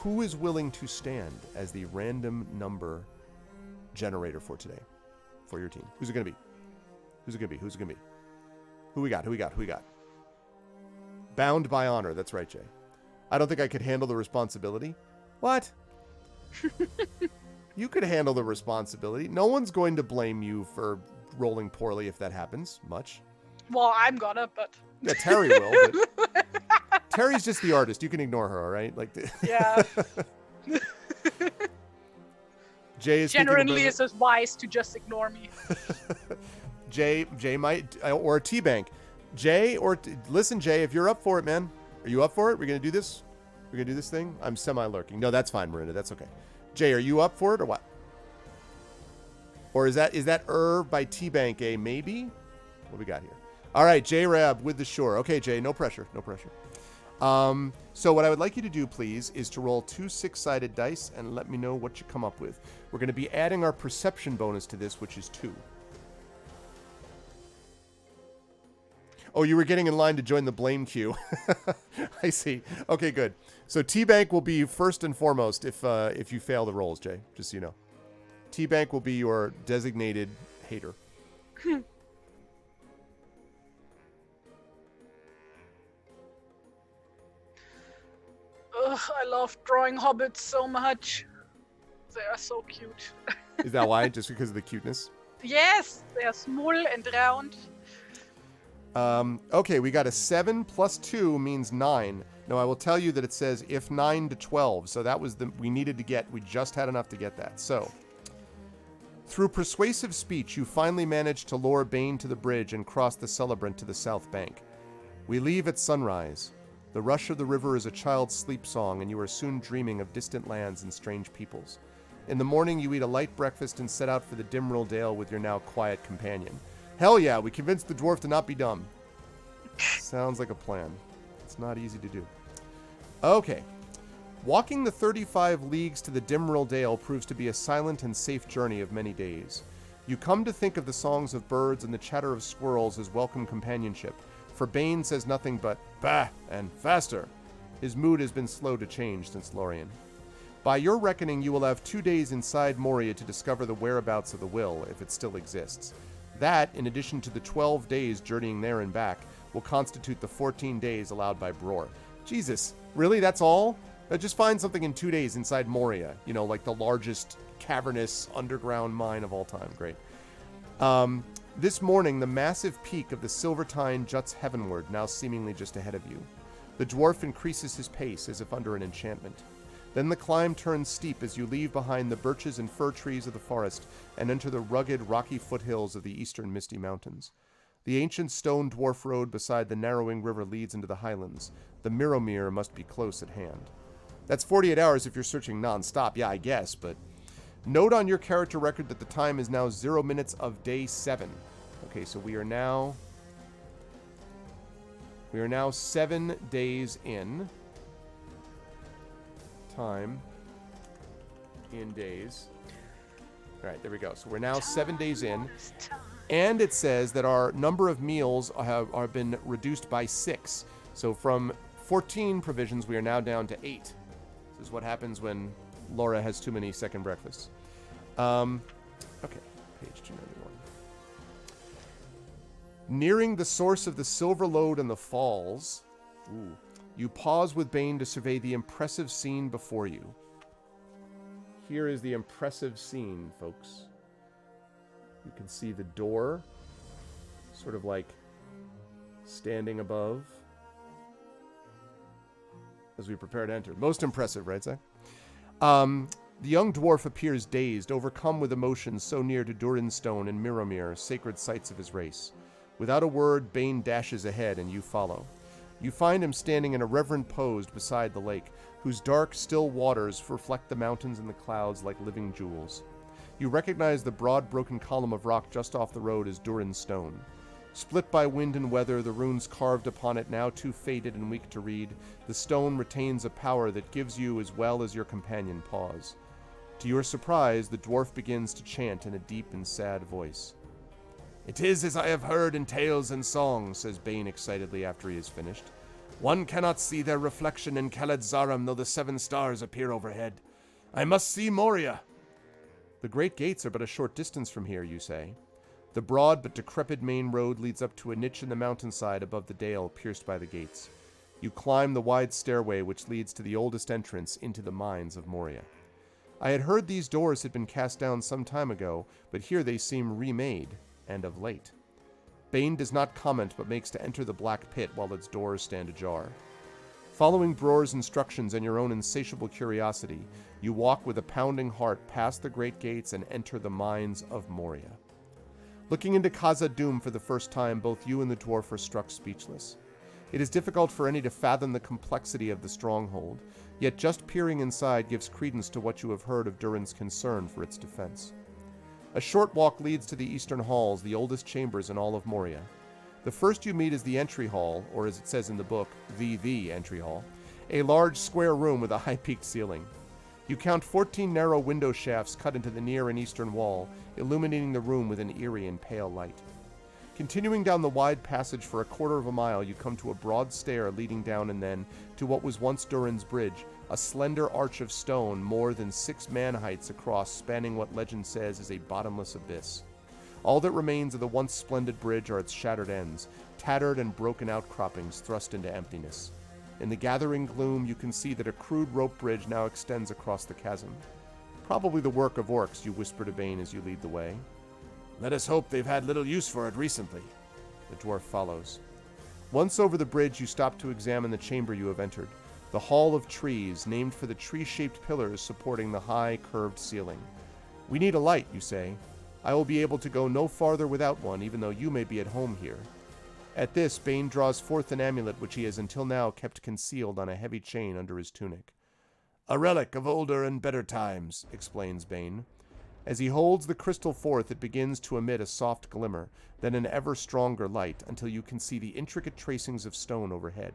who is willing to stand as the random number generator for today, for your team? Who's it going to be? Who's it going to be? Who's it going to be? Who we got? Who we got? Who we got? Bound by honor. That's right, Jay. I don't think I could handle the responsibility. What? You could handle the responsibility. No one's going to blame you for rolling poorly if that happens much. Well, I'm gonna, but... Yeah, Terry will, but... Terry's just the artist. You can ignore her, all right? Like, yeah. Jay is generally it's as wise to just ignore me. Jay might, or a T-Bank. Jay, listen, Jay, if you're up for it, man. Are you up for it? We're going to do this? We're going to do this thing? I'm semi-lurking. No, that's fine, Marina. That's okay. Jay, are you up for it or what? Or is that by T-Bank a maybe? What we got here? All right, Jay Rab with the shore. Okay, Jay, no pressure. No pressure. So what I would like you to do, please, is to roll 2 6-sided dice and let me know what you come up with. We're going to be adding our perception bonus to this, which is 2. Oh, you were getting in line to join the blame queue. I see. Okay, good. So T-Bank will be first and foremost if you fail the rolls, Jay, just so you know. T-Bank will be your designated hater. Ugh, I love drawing hobbits so much. They are so cute. Is that why? Just because of the cuteness? Yes, they are small and round. Okay, we got a 7 plus 2 means 9. Now, I will tell you that it says if 9 to 12. So that was we needed to get. We just had enough to get that. So, through persuasive speech, you finally managed to lure Bane to the bridge and cross the celebrant to the south bank. We leave at sunrise. The rush of the river is a child's sleep song, and you are soon dreaming of distant lands and strange peoples. In the morning, you eat a light breakfast and set out for the Dimrill Dale with your now quiet companion. Hell yeah, we convinced the dwarf to not be dumb. Sounds like a plan. It's not easy to do. Okay. Walking the 35 leagues to the Dimrill Dale proves to be a silent and safe journey of many days. You come to think of the songs of birds and the chatter of squirrels as welcome companionship, for Bane says nothing but bah and faster. His mood has been slow to change since Lorien. By your reckoning, you will have 2 days inside Moria to discover the whereabouts of the will, if it still exists. That, in addition to the 12 days journeying there and back, will constitute the 14 days allowed by Bror. Jesus, really? That's all? Just find something in 2 days inside Moria. You know, like the largest cavernous underground mine of all time. Great. This morning, the massive peak of the Silvertine juts heavenward, now seemingly just ahead of you. The dwarf increases his pace as if under an enchantment. Then the climb turns steep as you leave behind the birches and fir trees of the forest and enter the rugged, rocky foothills of the eastern Misty Mountains. The ancient stone dwarf road beside the narrowing river leads into the highlands. The Mirromere must be close at hand. That's 48 hours if you're searching non-stop, yeah, I guess, but... Note on your character record that the time is now 0 minutes of day 7. Okay, so we are now 7 days in. Time in days. All right, there we go. So we're now 7 days in. And it says that our number of meals have been reduced by 6. So from 14 provisions, we are now down to 8. This is what happens when Laura has too many second breakfasts. Okay, page 291. Nearing the source of the Silver Lode and the falls, you pause with Bane to survey the impressive scene before you. Here is the impressive scene, folks. You can see the door, sort of like standing above as we prepare to enter. Most impressive, right, Zach? The young dwarf appears dazed, overcome with emotions so near to Durinstone and Mirromere, sacred sites of his race. Without a word, Bane dashes ahead, and you follow. You find him standing in a reverent pose beside the lake, whose dark, still waters reflect the mountains and the clouds like living jewels. You recognize the broad, broken column of rock just off the road as Durinstone. Split by wind and weather, the runes carved upon it now too faded and weak to read, the stone retains a power that gives you as well as your companion pause. To your surprise, the dwarf begins to chant in a deep and sad voice. "It is as I have heard in tales and songs," says Bane excitedly after he is finished. "One cannot see their reflection in Khaledzaram though the 7 stars appear overhead. I must see Moria." "The great gates are but a short distance from here," you say. The broad but decrepit main road leads up to a niche in the mountainside above the dale pierced by the gates. You climb the wide stairway which leads to the oldest entrance into the mines of Moria. I had heard these doors had been cast down some time ago, but here they seem remade, and of late. Bane does not comment, but makes to enter the black pit while its doors stand ajar. Following Bror's instructions and your own insatiable curiosity, you walk with a pounding heart past the great gates and enter the mines of Moria. Looking into Khazad-dûm for the first time, both you and the dwarf are struck speechless. It is difficult for any to fathom the complexity of the stronghold, yet just peering inside gives credence to what you have heard of Durin's concern for its defense. A short walk leads to the eastern halls, the oldest chambers in all of Moria. The first you meet is the entry hall, or as it says in the book, the entry hall, a large square room with a high-peaked ceiling. You count 14 narrow window shafts cut into the near and eastern wall, illuminating the room with an eerie and pale light. Continuing down the wide passage for a quarter of a mile, you come to a broad stair leading down and then to what was once Durin's Bridge, a slender arch of stone more than 6 man-heights across, spanning what legend says is a bottomless abyss. All that remains of the once splendid bridge are its shattered ends, tattered and broken outcroppings thrust into emptiness. In the gathering gloom, you can see that a crude rope bridge now extends across the chasm. Probably the work of orcs, you whisper to Bane as you lead the way. Let us hope they've had little use for it recently. The dwarf follows. Once over the bridge, you stop to examine the chamber you have entered, the Hall of Trees, named for the tree-shaped pillars supporting the high, curved ceiling. We need a light, you say. I will be able to go no farther without one, even though you may be at home here. At this, Bane draws forth an amulet which he has until now kept concealed on a heavy chain under his tunic. A relic of older and better times, explains Bane. As he holds the crystal forth, it begins to emit a soft glimmer, then an ever stronger light, until you can see the intricate tracings of stone overhead.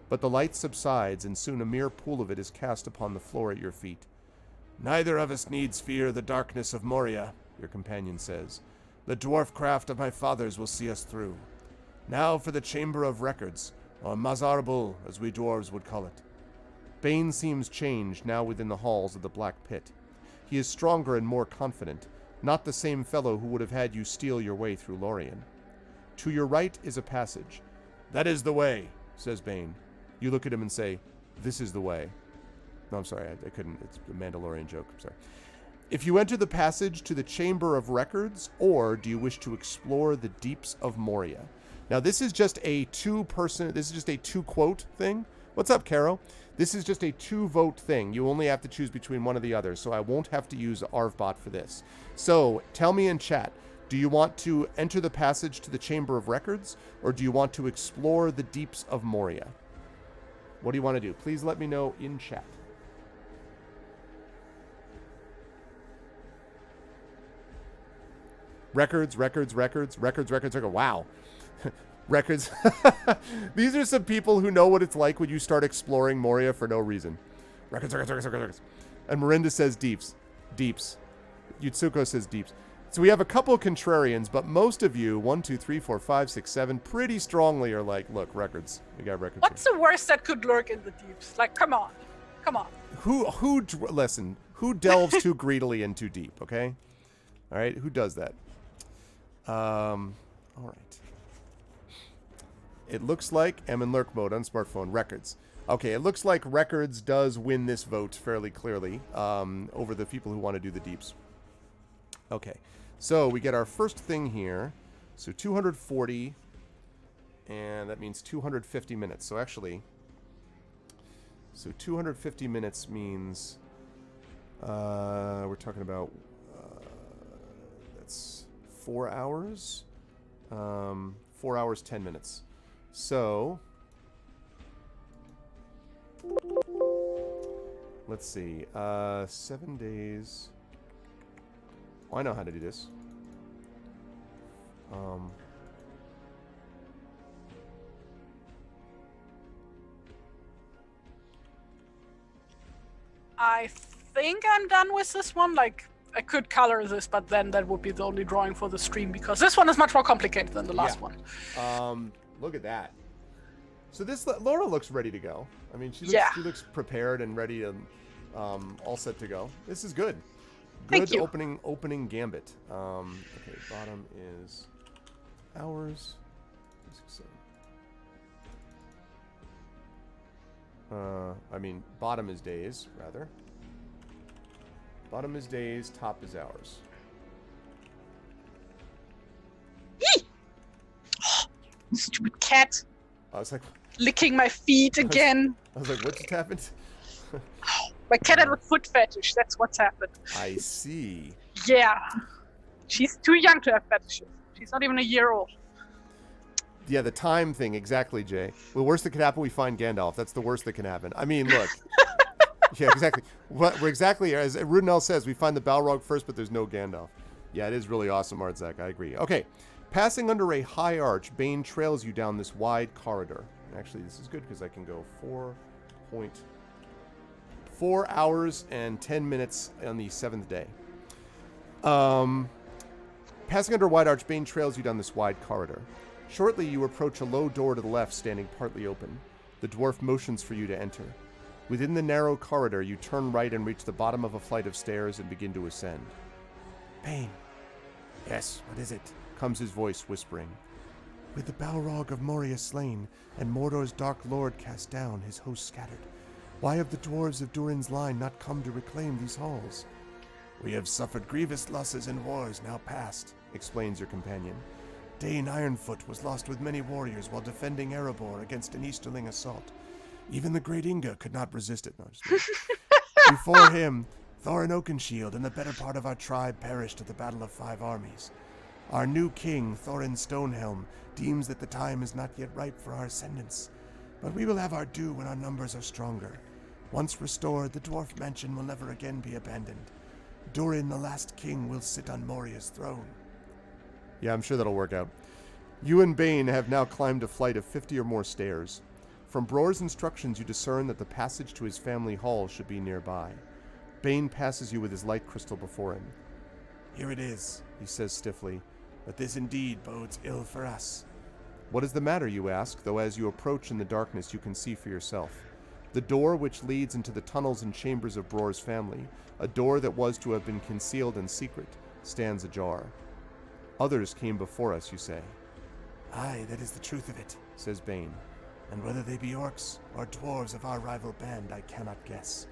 But the light subsides, and soon a mere pool of it is cast upon the floor at your feet. Neither of us needs fear the darkness of Moria, your companion says. The dwarf craft of my fathers will see us through. Now for the Chamber of Records, or Mazarbul, as we dwarves would call it. Bane seems changed now within the halls of the Black Pit. He is stronger and more confident, not the same fellow who would have had you steal your way through Lorien. To your right is a passage. That is the way, says Bane. You look at him and say, this is the way. No, I'm sorry, I couldn't. It's a Mandalorian joke. I'm sorry. If you enter the passage to the Chamber of Records, or do you wish to explore the deeps of Moria? Now, this is just a two-quote thing. What's up, Caro? This is just a 2-vote thing. You only have to choose between one or the other, so I won't have to use Arvbot for this. So, tell me in chat, do you want to enter the passage to the Chamber of Records, or do you want to explore the deeps of Moria? What do you want to do? Please let me know in chat. Records. Wow. Records. These are some people who know what it's like when you start exploring Moria for no reason. Records. And Mirinda says deeps. Yutsuko says deeps. So we have a couple of contrarians, but most of you, 1, 2, 3, 4, 5, 6, 7, pretty strongly are like, look, records. We got records. What's the worst that could lurk in the deeps? Like, come on. Listen, who delves too greedily and too deep, okay? All right, who does that? All right. It looks like M in lurk mode on smartphone records. Okay, it looks like records does win this vote fairly clearly over the people who want to do the deeps. Okay, so we get our first thing here. So 240, and that means 250 minutes. So actually, 250 minutes means we're talking about that's 4 hours. 4 hours, 10 minutes. So, let's see. 7 days. Oh, I know how to do this. I think I'm done with this one. Like, I could color this, but then that would be the only drawing for the stream because this one is much more complicated than the last one. Look at that. So this Laura looks ready to go. I mean, she looks prepared and ready and all set to go. This is good. Good opening gambit. Okay, bottom is hours. 6, 7. I mean, bottom is days rather. Bottom is days, top is hours. Stupid cat. I was like... Licking my feet again. I was like, what just happened? My cat had a foot fetish. That's what's happened. I see. Yeah. She's too young to have fetishes. She's not even a year old. Yeah, the time thing, exactly, Jay. The worst that can happen, we find Gandalf. That's the worst that can happen. I mean, look. Yeah, exactly. We're exactly, as Rudnell says, we find the Balrog first, but there's no Gandalf. Yeah, it is really awesome, Artzak. I agree. Okay. Passing under a high arch, Bane trails you down this wide corridor. Actually, this is good because I can go 4 hours and 10 minutes on the 7th day. Passing under a wide arch, Bane trails you down this wide corridor. Shortly, you approach a low door to the left, standing partly open. The dwarf motions for you to enter. Within the narrow corridor, you turn right and reach the bottom of a flight of stairs and begin to ascend. Bane. Yes, what is it? Comes his voice, whispering. With the Balrog of Moria slain, and Mordor's dark lord cast down, his host scattered, why have the dwarves of Durin's line not come to reclaim these halls? We have suffered grievous losses in wars now past, explains your companion. Dane Ironfoot was lost with many warriors while defending Erebor against an Easterling assault. Even the great Inga could not resist it. No, just before him, Thorin Oakenshield and the better part of our tribe perished at the Battle of Five Armies. Our new king, Thorin Stonehelm, deems that the time is not yet ripe for our ascendance, but we will have our due when our numbers are stronger. Once restored, the dwarf mansion will never again be abandoned. Durin, the last king, will sit on Moria's throne. Yeah, I'm sure that'll work out. You and Bane have now climbed a flight of 50 or more stairs. From Bror's instructions, you discern that the passage to his family hall should be nearby. Bane passes you with his light crystal before him. Here it is, he says stiffly, but this indeed bodes ill for us. What is the matter, you ask, though as you approach in the darkness you can see for yourself. The door which leads into the tunnels and chambers of Bror's family, a door that was to have been concealed in secret, stands ajar. Others came before us, you say. Aye, that is the truth of it, says Bane. And whether they be orcs or dwarves of our rival band, I cannot guess.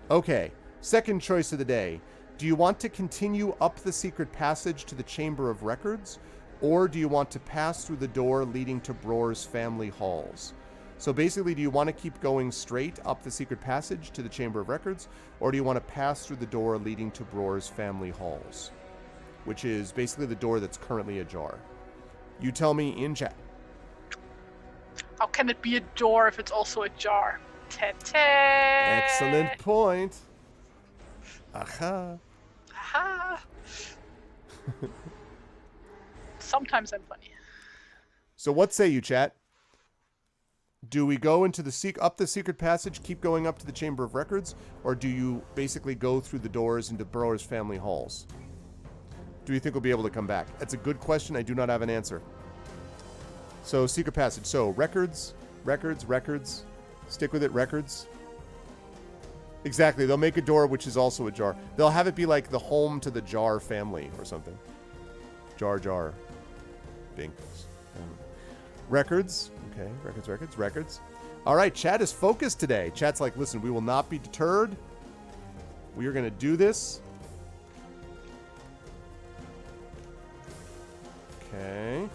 Okay, second choice of the day. Do you want to continue up the secret passage to the Chamber of Records, or do you want to pass through the door leading to Bror's family halls? So basically, do you want to keep going straight up the secret passage to the Chamber of Records, or do you want to pass through the door leading to Bror's family halls? Which is basically the door that's currently ajar. You tell me in chat. How can it be a door if it's also a jar? Ta-ta! Excellent point. Aha. Aha! Sometimes I'm funny. So what say you, chat? Do we go into up the secret passage, keep going up to the Chamber of Records, or do you basically go through the doors into Bror's family halls? Do you think we'll be able to come back? That's a good question. I do not have an answer. So, secret passage. So, records. Stick with it, records. Exactly. They'll make a door which is also a jar. They'll have it be like the home to the Jar family or something. Jar. Binks. Records. Okay, records. All right, chat is focused today. Chat's like, listen, we will not be deterred. We are going to do this. Okay.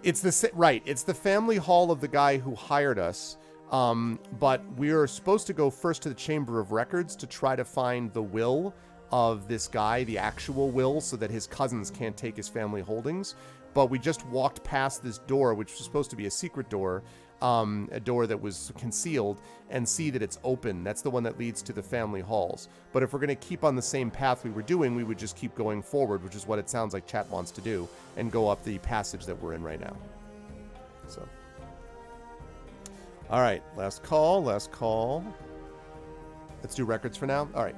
It's the family hall of the guy who hired us. But we're supposed to go first to the Chamber of Records to try to find the will of this guy, the actual will, so that his cousins can't take his family holdings. But we just walked past this door, which was supposed to be a secret door, a door that was concealed, and see that it's open. That's the one that leads to the family halls. But if we're going to keep on the same path we were doing, we would just keep going forward, which is what it sounds like chat wants to do, and go up the passage that we're in right now. So, all right, last call. Let's do records for now. All right.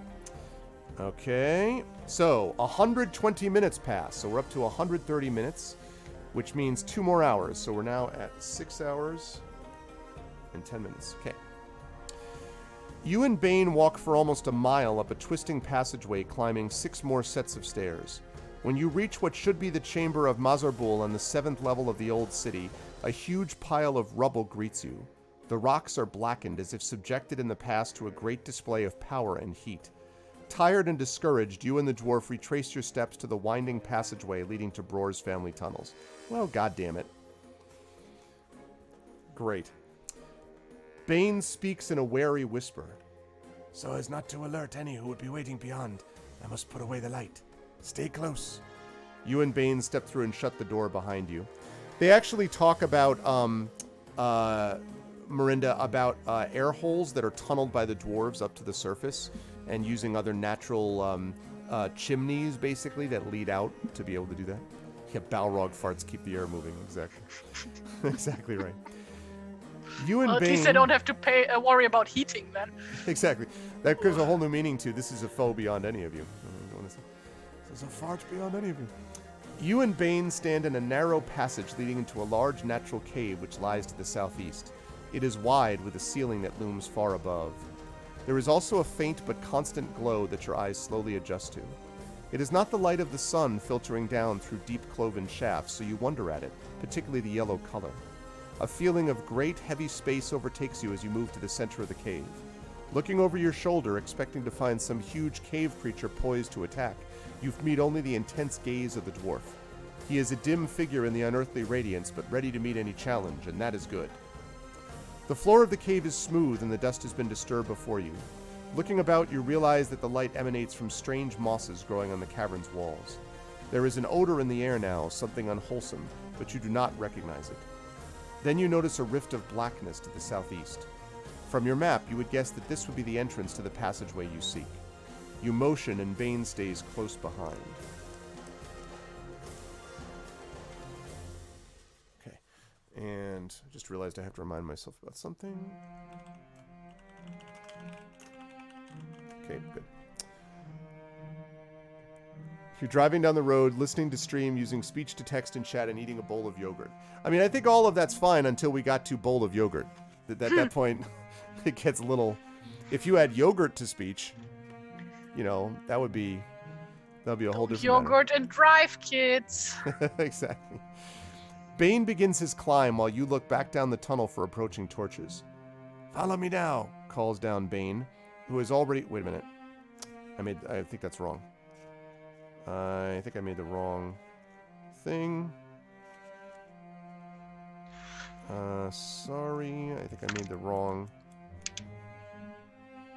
Okay, so 120 minutes pass. So we're up to 130 minutes, which means 2 more hours. So we're now at 6 hours and 10 minutes. Okay. You and Bane walk for almost a mile up a twisting passageway, climbing 6 more sets of stairs. When you reach what should be the chamber of Mazarbul on the 7th level of the old city, a huge pile of rubble greets you. The rocks are blackened as if subjected in the past to a great display of power and heat. Tired and discouraged, you and the dwarf retrace your steps to the winding passageway leading to Bror's family tunnels. Well, goddammit. Great. Bane speaks in a wary whisper. So as not to alert any who would be waiting beyond, I must put away the light. Stay close. You and Bane step through and shut the door behind you. They actually talk about, Mirinda, about air holes that are tunneled by the dwarves up to the surface and using other natural chimneys, basically, that lead out to be able to do that. Yeah, Balrog farts keep the air moving. Exactly. Exactly right. You and well, at Bane... least I don't have to worry about heating then. Exactly. That gives a whole new meaning to this is a foe beyond any of you. This is a fart beyond any of you. You and Bane stand in a narrow passage leading into a large natural cave which lies to the southeast. It is wide with a ceiling that looms far above. There is also a faint but constant glow that your eyes slowly adjust to. It is not the light of the sun filtering down through deep cloven shafts, so you wonder at it, particularly the yellow color. A feeling of great, heavy space overtakes you as you move to the center of the cave. Looking over your shoulder, expecting to find some huge cave creature poised to attack, you meet only the intense gaze of the dwarf. He is a dim figure in the unearthly radiance, but ready to meet any challenge, and that is good. The floor of the cave is smooth, and the dust has been disturbed before you. Looking about, you realize that the light emanates from strange mosses growing on the cavern's walls. There is an odor in the air now, something unwholesome, but you do not recognize it. Then you notice a rift of blackness to the southeast. From your map, you would guess that this would be the entrance to the passageway you seek. You motion, and Bane stays close behind. Okay, and I just realized I have to remind myself about something. Okay, good. You're driving down the road, listening to stream, using speech to text and chat, and eating a bowl of yogurt. I mean, I think all of that's fine until we got to bowl of yogurt. At that point, it gets a little... If you add yogurt to speech, you know, that would be a whole different yogurt matter. And drive, kids. Exactly. Bane begins his climb while you look back down the tunnel for approaching torches. Follow me now, calls down Bane, who is already... Wait a minute. I think that's wrong. I think I made the wrong thing. Sorry. I think I made the wrong...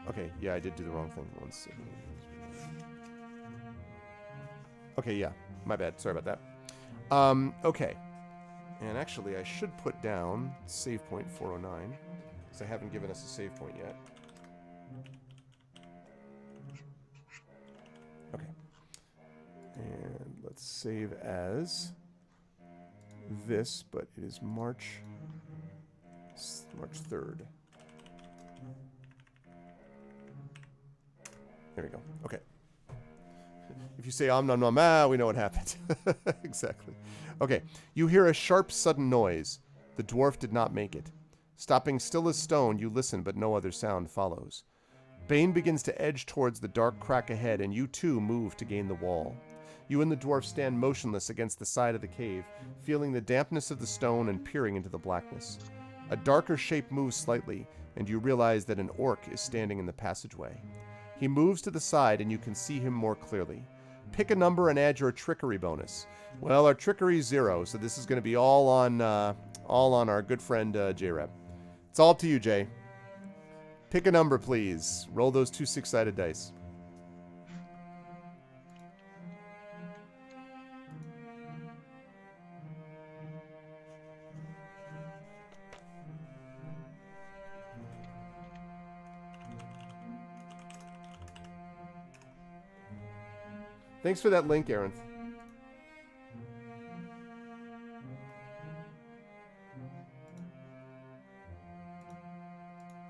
Okay, yeah, I did do the wrong thing. 1 second. Okay, yeah. My bad. Sorry about that. Okay. And actually, I should put down save point 409, because I haven't given us a save point yet. Okay. And let's save as this, but it is March 3rd. There we go. Okay. If you say om nom nom, we know what happened. Exactly. Okay. You hear a sharp, sudden noise. The dwarf did not make it. Stopping still as stone, you listen, but no other sound follows. Bane begins to edge towards the dark crack ahead, and you too move to gain the wall. You and the dwarf stand motionless against the side of the cave, feeling the dampness of the stone and peering into the blackness. A darker shape moves slightly, and you realize that an orc is standing in the passageway. He moves to the side, and you can see him more clearly. Pick a number and add your trickery bonus. Well, our trickery is 0, so this is going to be all on our good friend J-Reb. It's all up to you, Jay. Pick a number, please. Roll those 2 6-sided dice. Thanks for that link, Aaron.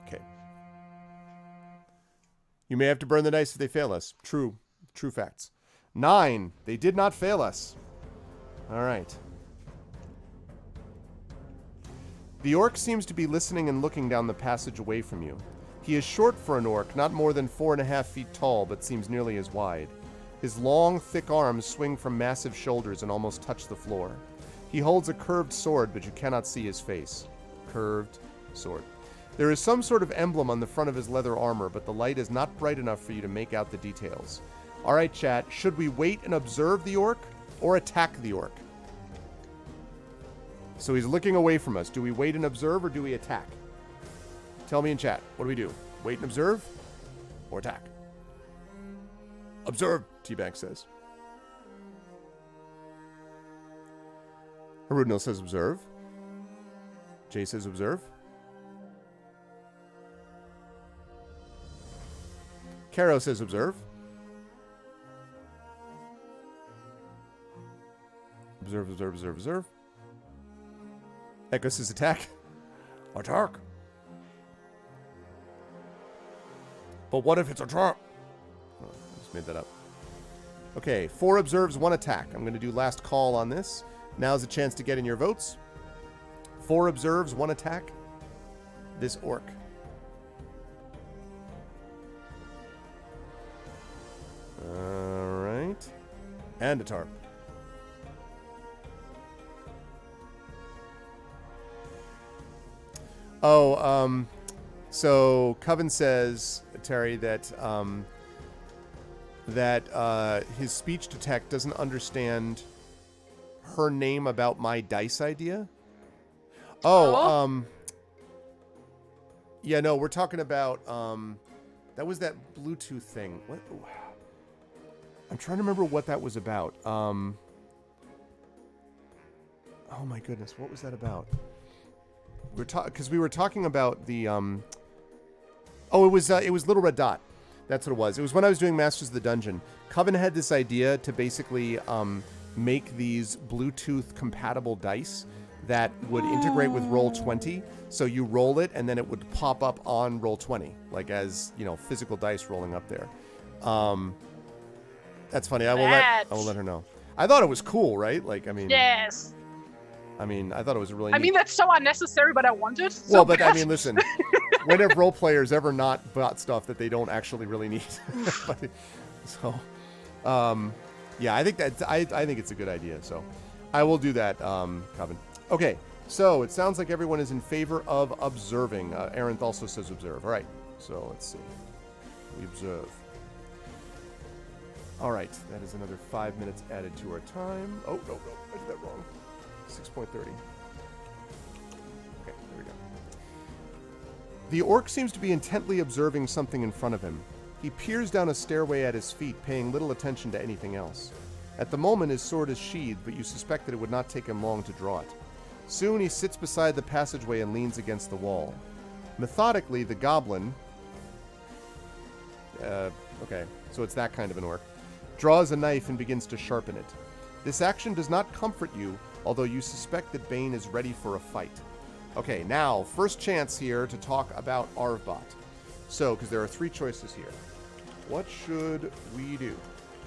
Okay. You may have to burn the dice if they fail us. True facts. 9. They did not fail us. All right. The orc seems to be listening and looking down the passage away from you. He is short for an orc, not more than 4.5 feet tall, but seems nearly as wide. His long, thick arms swing from massive shoulders and almost touch the floor. He holds a curved sword, but you cannot see his face. Curved sword. There is some sort of emblem on the front of his leather armor, but the light is not bright enough for you to make out the details. All right, chat. Should we wait and observe the orc or attack the orc? So he's looking away from us. Do we wait and observe or do we attack? Tell me in chat. What do we do? Wait and observe or attack? Observe, T-Bag says. Harudnil says observe. Jay says observe. Caro says observe. Observe, observe, observe, observe. Echo says attack. Attack. But what if it's attack? Oh, I just made that up. Okay, 4 observes, 1 attack. I'm going to do last call on this. Now's a chance to get in your votes. 4 observes, 1 attack. This orc. Alright. And a tarp. Oh, so Coven says, Terry, that his speech to tech doesn't understand her name about my dice idea. Yeah, no, we're talking about that was that Bluetooth thing. What? I'm trying to remember what that was about. Oh my goodness, what was that about? Because we were talking about the it was Little Red Dot. That's what it was. It was when I was doing Masters of the Dungeon. Coven had this idea to basically make these Bluetooth compatible dice that would integrate with Roll20. So you roll it and then it would pop up on Roll20, like as, you know, physical dice rolling up there. That's funny. I will let her know. I thought it was cool, right? Like, I mean, yes. I mean, I thought it was really neat. I mean, that's so unnecessary, but I want it. Well, but I mean, listen, when have role players ever not bought stuff that they don't actually really need? Yeah, I think I think it's a good idea. So I will do that, Coven. Okay, so it sounds like everyone is in favor of observing. Arenth also says observe. All right, so let's see. We observe. All right, that is another 5 minutes added to our time. Oh, no, I did that wrong. 6.30. Okay, there we go. The orc seems to be intently observing something in front of him. He peers down a stairway at his feet, paying little attention to anything else. At the moment, his sword is sheathed, but you suspect that it would not take him long to draw it. Soon, he sits beside the passageway and leans against the wall. Methodically, the goblin... okay, so it's that kind of an orc. Draws a knife and begins to sharpen it. This action does not comfort you, although you suspect that Bane is ready for a fight. Okay, now, first chance here to talk about Arvbot. So, because there are 3 choices here. What should we do?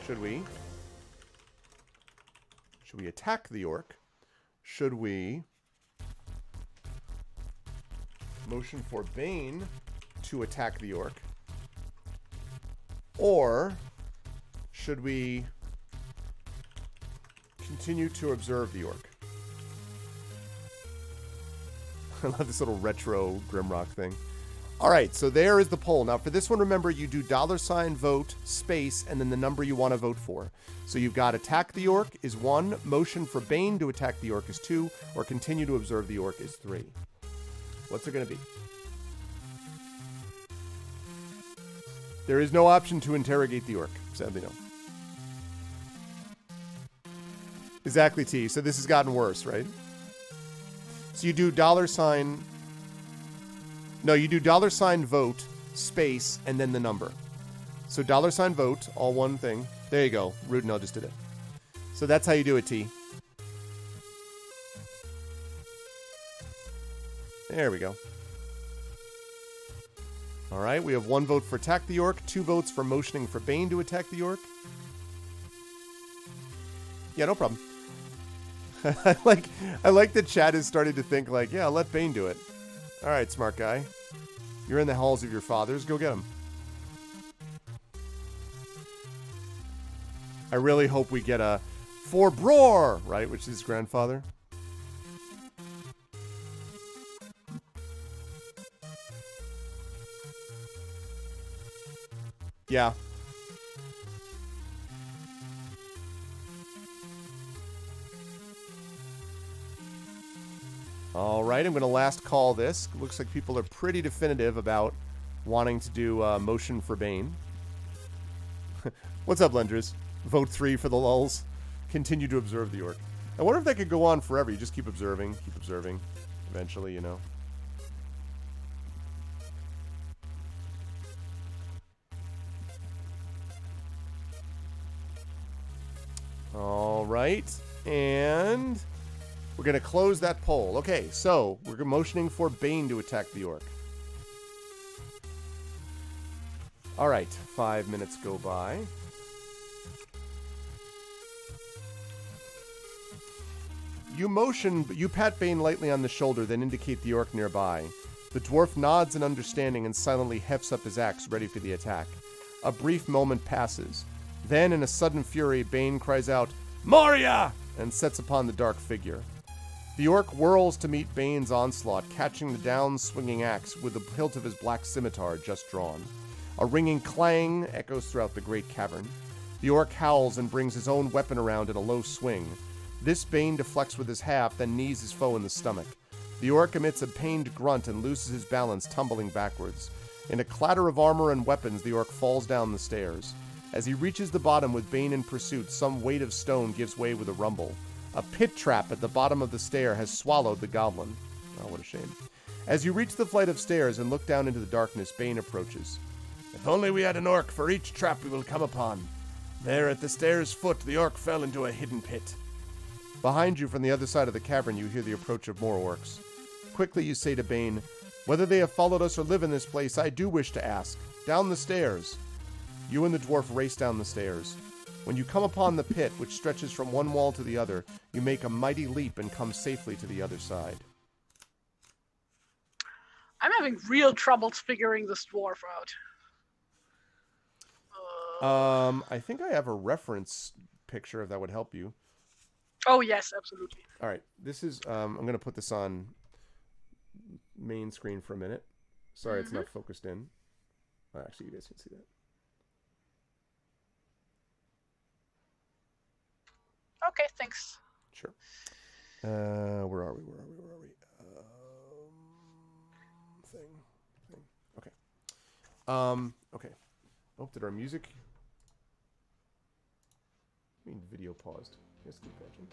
Should we attack the orc? Should we motion for Bane to attack the orc? Or should we continue to observe the orc? I love this little retro Grimrock thing. All right, so there is the poll. Now, for this one, remember, you do $ vote, space, and then the number you want to vote for. So you've got attack the orc is 1, motion for Bane to attack the orc is 2, or continue to observe the orc is 3. What's it going to be? There is no option to interrogate the orc. Sadly, no. Exactly, T. So this has gotten worse, right? So you do $. No, you do $ vote, space, and then the number. So $ vote, all one thing. There you go. Rudnell just did it. So that's how you do it, T. There we go. All right, we have 1 vote for attack the orc, 2 votes for motioning for Bane to attack the orc. Yeah, no problem. I like that chat is starting to think like, yeah, let Bane do it. All right, smart guy. You're in the halls of your fathers. Go get him. I really hope we get a for Bror, right, which is his grandfather. Yeah. All right, I'm going to last call this. Looks like people are pretty definitive about wanting to do motion for Bane. What's up, Lenders? Vote 3 for the lulls. Continue to observe the orc. I wonder if that could go on forever. You just keep observing. Eventually, you know. All right, and we're going to close that poll. Okay, so we're motioning for Bane to attack the orc. All right, 5 minutes go by. You pat Bane lightly on the shoulder, then indicate the orc nearby. The dwarf nods in understanding and silently hefts up his axe, ready for the attack. A brief moment passes. Then, in a sudden fury, Bane cries out, "Moria!" and sets upon the dark figure. The orc whirls to meet Bane's onslaught, catching the down-swinging axe with the hilt of his black scimitar just drawn. A ringing clang echoes throughout the great cavern. The orc howls and brings his own weapon around in a low swing. This Bane deflects with his half, then knees his foe in the stomach. The orc emits a pained grunt and loses his balance, tumbling backwards. In a clatter of armor and weapons, the orc falls down the stairs. As he reaches the bottom with Bane in pursuit, some weight of stone gives way with a rumble. A pit trap at the bottom of the stair has swallowed the goblin. Oh, what a shame. As you reach the flight of stairs and look down into the darkness, Bane approaches. "If only we had an orc for each trap we will come upon." There at the stairs' foot, the orc fell into a hidden pit. Behind you, from the other side of the cavern, you hear the approach of more orcs. Quickly you say to Bane, "Whether they have followed us or live in this place, I do wish to ask. Down the stairs." You and the dwarf race down the stairs. When you come upon the pit, which stretches from one wall to the other, you make a mighty leap and come safely to the other side. I'm having real troubles figuring this dwarf out. I think I have a reference picture if that would help you. Oh, yes, absolutely. All right, this is, I'm going to put this on main screen for a minute. Sorry, It's not focused in. Oh, actually, you guys can see that. Okay, thanks. Sure. Where are we? Thing. Okay. Okay. Oh, did our music? I mean, video paused. Let's keep watching.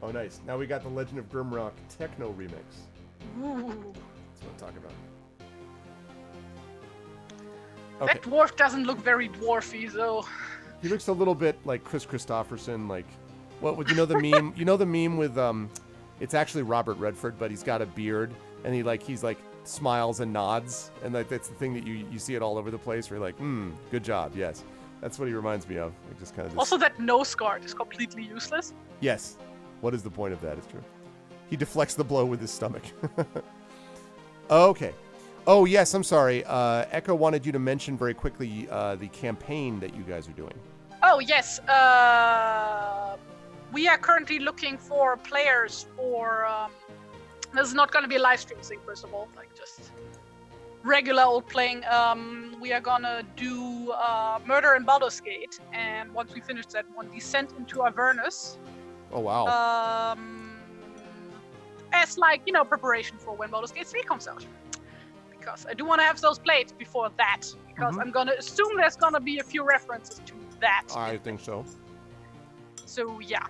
Oh, nice. Now we got the Legend of Grimrock Techno remix. Ooh. That's what I'm talking about. That dwarf doesn't look very dwarfy, though. He looks a little bit like Chris Christopherson, like, what would you know the meme? You know the meme with it's actually Robert Redford, but he's got a beard and he's like smiles and nods, and like that's the thing that you see it all over the place. Where you're like, good job, yes, that's what he reminds me of. Like just kind of. Also, that nose guard is completely useless. Yes, what is the point of that? It's true. He deflects the blow with his stomach. Okay. Oh, yes, I'm sorry. Echo wanted you to mention very quickly the campaign that you guys are doing. Oh, yes. We are currently looking for players for... this is not going to be a live stream thing, first of all. Like, just regular old playing. We are going to do Murder in Baldur's Gate. And once we finish that one, Descent into Avernus. Oh, wow. As, like, preparation for when Baldur's Gate 3 comes out. Because I do want to have those played before that. Because I'm going to assume there's going to be a few references to that. I think so. So, yeah.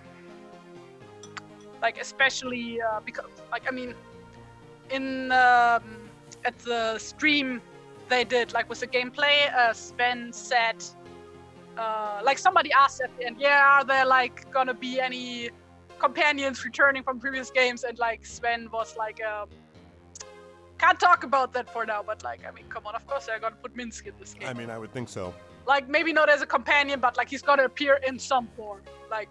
Like, especially because, like, I mean, in at the stream they did, like, with the gameplay, Sven said, like, somebody asked at the end, are there, like, going to be any companions returning from previous games? And, like, Sven was like, can't talk about that for now, but, like, I mean, come on, of course they're gonna put Minsk in this game. I mean, I would think so. Like, maybe not as a companion, but, like, he's gonna appear in some form. Like,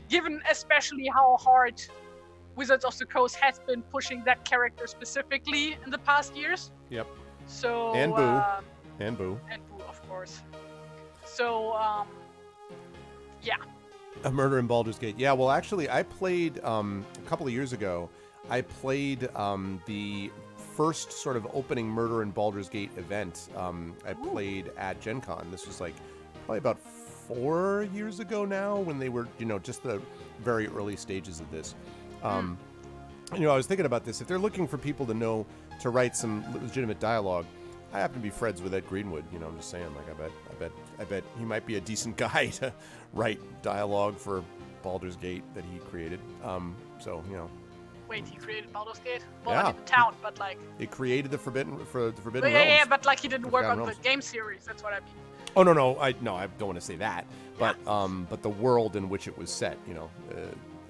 given especially how hard Wizards of the Coast has been pushing that character specifically in the past years. Yep. So... And Boo. And Boo. And Boo, of course. So, yeah. A Murder in Baldur's Gate. Yeah, well, actually, I played, a couple of years ago, I played the first sort of opening Murder in Baldur's Gate event I played at Gen Con. This was like probably about 4 years ago now, when they were, just the very early stages of this. I was thinking about this. If they're looking for people to write some legitimate dialogue, I happen to be friends with Ed Greenwood. I'm just saying, like, I bet he might be a decent guy to write dialogue for Baldur's Gate that he created. Wait, he created Baldur's Gate? Well, Yeah. I mean, the town, but like... He created the Forbidden Realms. Yeah, but like he didn't work on Realms. the game series, that's what I mean. Oh, no, I don't want to say that. But but the world in which it was set,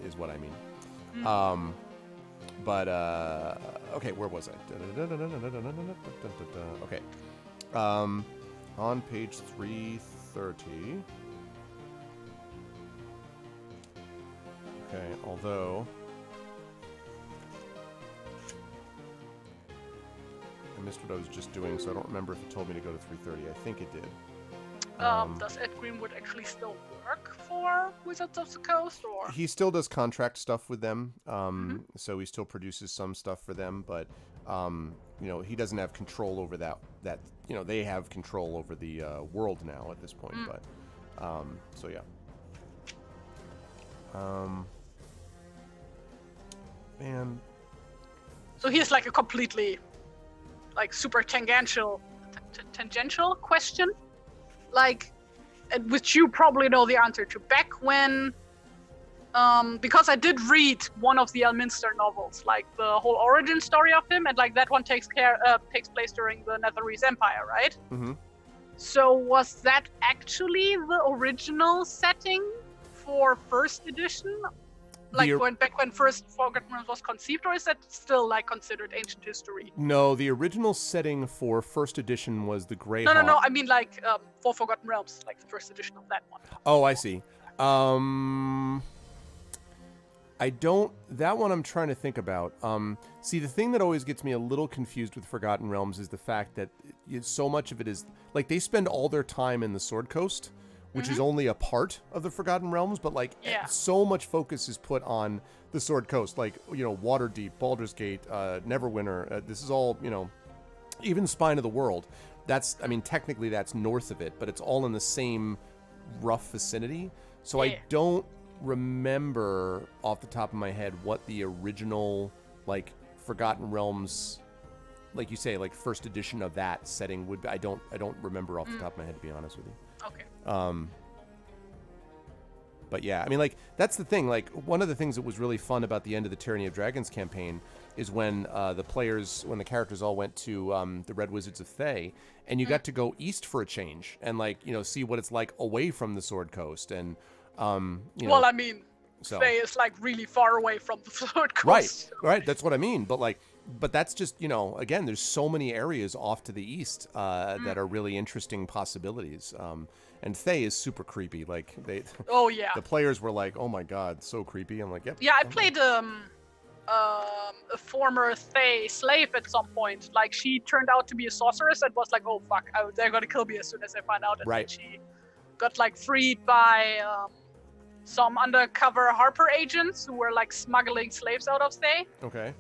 is what I mean. Okay, where was I? Okay. On page 330. Okay, although I missed what I was just doing, so I don't remember if it told me to go to 330. I think it did. Does Ed Greenwood actually still work for Wizards of the Coast, or? He still does contract stuff with them, so he still produces some stuff for them, but he doesn't have control over that. They have control over the world now at this point, but so yeah. Man. So here's like a completely, like, super tangential question, like, and which you probably know the answer to. Back when, because I did read one of the Elminster novels, like the whole origin story of him, and like that one takes place during the Netherese Empire, right? Mm-hmm. So was that actually the original setting for first edition? Like back when first Forgotten Realms was conceived, or is that still like considered ancient history? No, the original setting for first edition was the Greyhawk. No. I mean like for Forgotten Realms, like the first edition of that one. Oh, I see. That one I'm trying to think about. See, the thing that always gets me a little confused with Forgotten Realms is the fact that so much of it is, like, they spend all their time in the Sword Coast, which is only a part of the Forgotten Realms, but like so much focus is put on the Sword Coast, like, Waterdeep, Baldur's Gate, Neverwinter. This is all, even Spine of the World. Technically that's north of it, but it's all in the same rough vicinity. So I don't remember off the top of my head what the original, like, Forgotten Realms, like you say, like first edition of that setting would be. I don't remember off the top of my head, to be honest with you. Okay. But yeah, like, that's the thing. Like, one of the things that was really fun about the end of the Tyranny of Dragons campaign is when the characters all went to the Red Wizards of Thay, and you got to go east for a change and, like, see what it's like away from the Sword Coast. And well, I mean, Thay is like really far away from the Sword Coast. Right. That's what I mean. But that's just, again, there's so many areas off to the east that are really interesting possibilities. And Thay is super creepy. Like, oh yeah, the players were like, oh my god, so creepy. I'm like, yep. Yeah, I played a former Thay slave at some point. Like, she turned out to be a sorceress and was like, oh fuck, they're gonna kill me as soon as I find out. And then she got like freed by some undercover Harper agents who were like smuggling slaves out of Thay. Okay.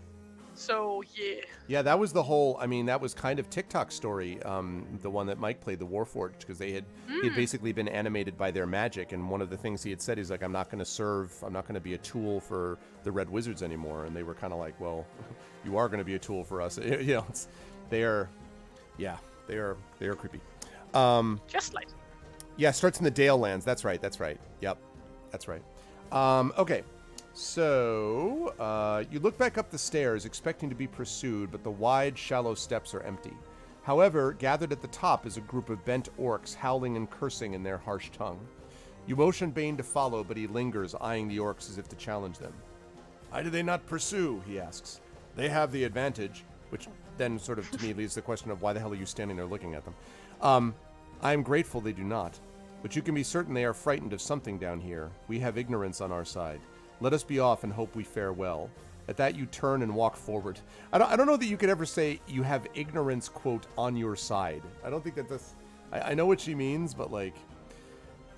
So yeah. Yeah, that was the whole. That was kind of TikTok's story. The one that Mike played, the Warforged, because he had basically been animated by their magic, and one of the things he had said is like, I'm not going to be a tool for the Red Wizards anymore, and they were kind of like, well, you are going to be a tool for us. They are creepy. Just like. Yeah, starts in the Dale Lands. That's right. Yep, that's right. Okay. So, you look back up the stairs, expecting to be pursued, but the wide, shallow steps are empty. However, gathered at the top is a group of bent orcs, howling and cursing in their harsh tongue. You motion Bane to follow, but he lingers, eyeing the orcs as if to challenge them. Why do they not pursue? He asks. They have the advantage, which then sort of, to me, leads to the question of why the hell are you standing there looking at them? I am grateful they do not, but you can be certain they are frightened of something down here. We have ignorance on our side. Let us be off and hope we fare well. At that, you turn and walk forward. I don't know that you could ever say you have ignorance, quote, on your side. I don't think that's... I know what she means, but, like...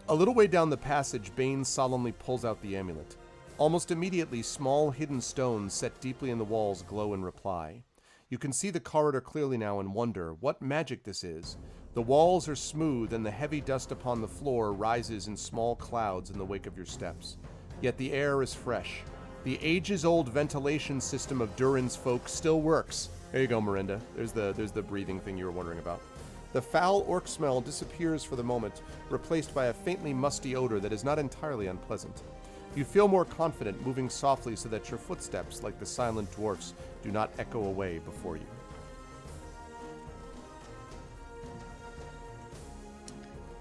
A little way down the passage, Bane solemnly pulls out the amulet. Almost immediately, small hidden stones set deeply in the walls glow in reply. You can see the corridor clearly now and wonder what magic this is. The walls are smooth and the heavy dust upon the floor rises in small clouds in the wake of your steps. Yet the air is fresh. The ages-old ventilation system of Durin's folk still works. There you go, Miranda. There's the breathing thing you were wondering about. The foul orc smell disappears for the moment, replaced by a faintly musty odor that is not entirely unpleasant. You feel more confident, moving softly so that your footsteps, like the silent dwarfs, do not echo away before you.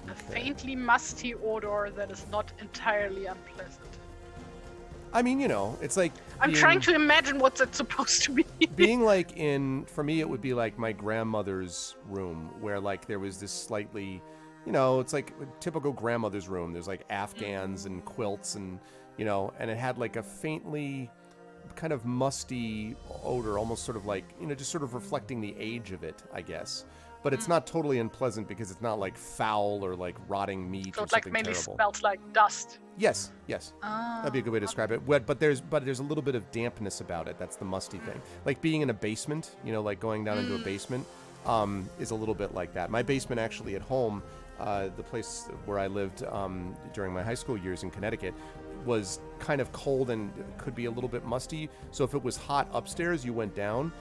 A faintly musty odor that is not entirely unpleasant. I mean, you know, it's like... I'm trying to imagine what that's supposed to be. Being like for me, it would be like my grandmother's room, where like there was this slightly, you know, it's like a typical grandmother's room. There's like Afghans and quilts and, you know, and it had like a faintly kind of musty odor, almost sort of like, you know, just sort of reflecting the age of it, I guess. But it's not totally unpleasant because it's not like foul or like rotting meat so or it something like mainly terrible. smells like dust. Yes. That'd be a good way to describe it. But there's a little bit of dampness about it. That's the musty thing. Like being in a basement, you know, like going down into a basement, is a little bit like that. My basement actually at home, the place where I lived during my high school years in Connecticut, was kind of cold and could be a little bit musty. So if it was hot upstairs, you went down.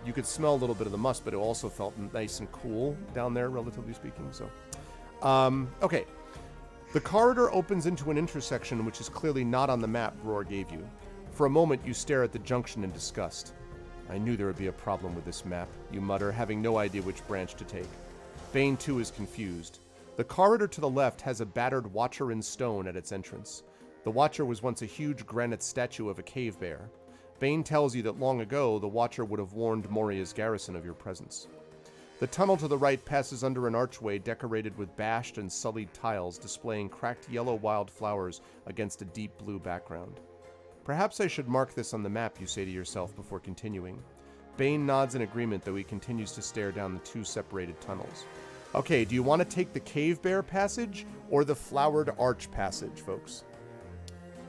You could smell a little bit of the must, but it also felt nice and cool down there, relatively speaking. So, okay. The corridor opens into an intersection which is clearly not on the map Roar gave you. For a moment, you stare at the junction in disgust. I knew there would be a problem with this map, you mutter, having no idea which branch to take. Bane, too, is confused. The corridor to the left has a battered Watcher in stone at its entrance. The Watcher was once a huge granite statue of a cave bear. Bane tells you that long ago, the Watcher would have warned Moria's garrison of your presence. The tunnel to the right passes under an archway decorated with bashed and sullied tiles displaying cracked yellow wild flowers against a deep blue background. Perhaps I should mark this on the map, you say to yourself before continuing. Bane nods in agreement, though he continues to stare down the two separated tunnels. Okay, do you want to take the Cave Bear passage or the Flowered Arch passage, folks?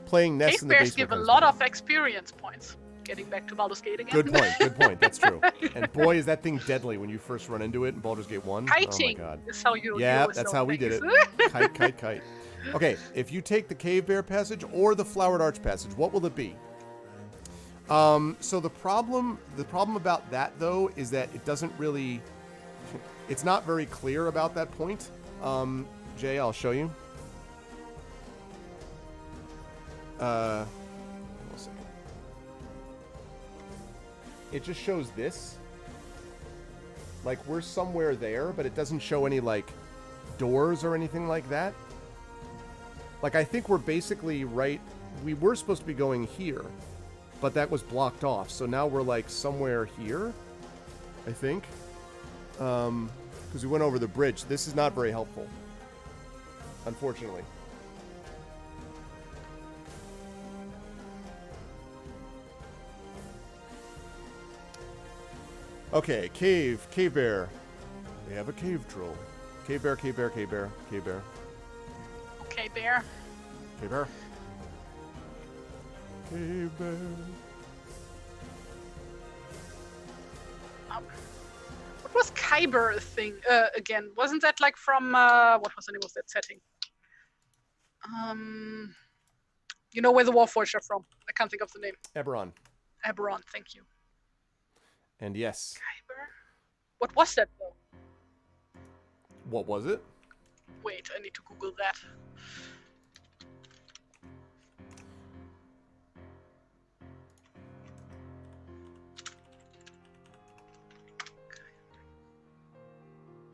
Playing Nest in the Cave bears basement. give a lot of experience points. Getting back to Baldur's Gate again. Good point. That's true. And boy, is that thing deadly when you first run into it in Baldur's Gate 1. Kiting oh my god. is how you Yeah, with that's those how we did things. it. Kite. Okay, if you take the Cave Bear passage or the Flowered Arch passage, what will it be? So the problem about that, though, is that it doesn't really... It's not very clear about that point. Jay, I'll show you. One second. It just shows this. Like, we're somewhere there, but it doesn't show any, like, doors or anything like that. Like, I think we're basically right... We were supposed to be going here, but that was blocked off. So now we're, like, somewhere here, I think. Because we went over the bridge. This is not very helpful, unfortunately. Okay, cave bear. We have a cave troll. Cave bear. Okay, bear. Cave bear. Cave bear. What was Kyber thing again? Wasn't that like from what was the name of that setting? You know where the Warforged are from? I can't think of the name. Eberron. Eberron, thank you. And yes. Kyber? What was that though? What was it? Wait, I need to Google that.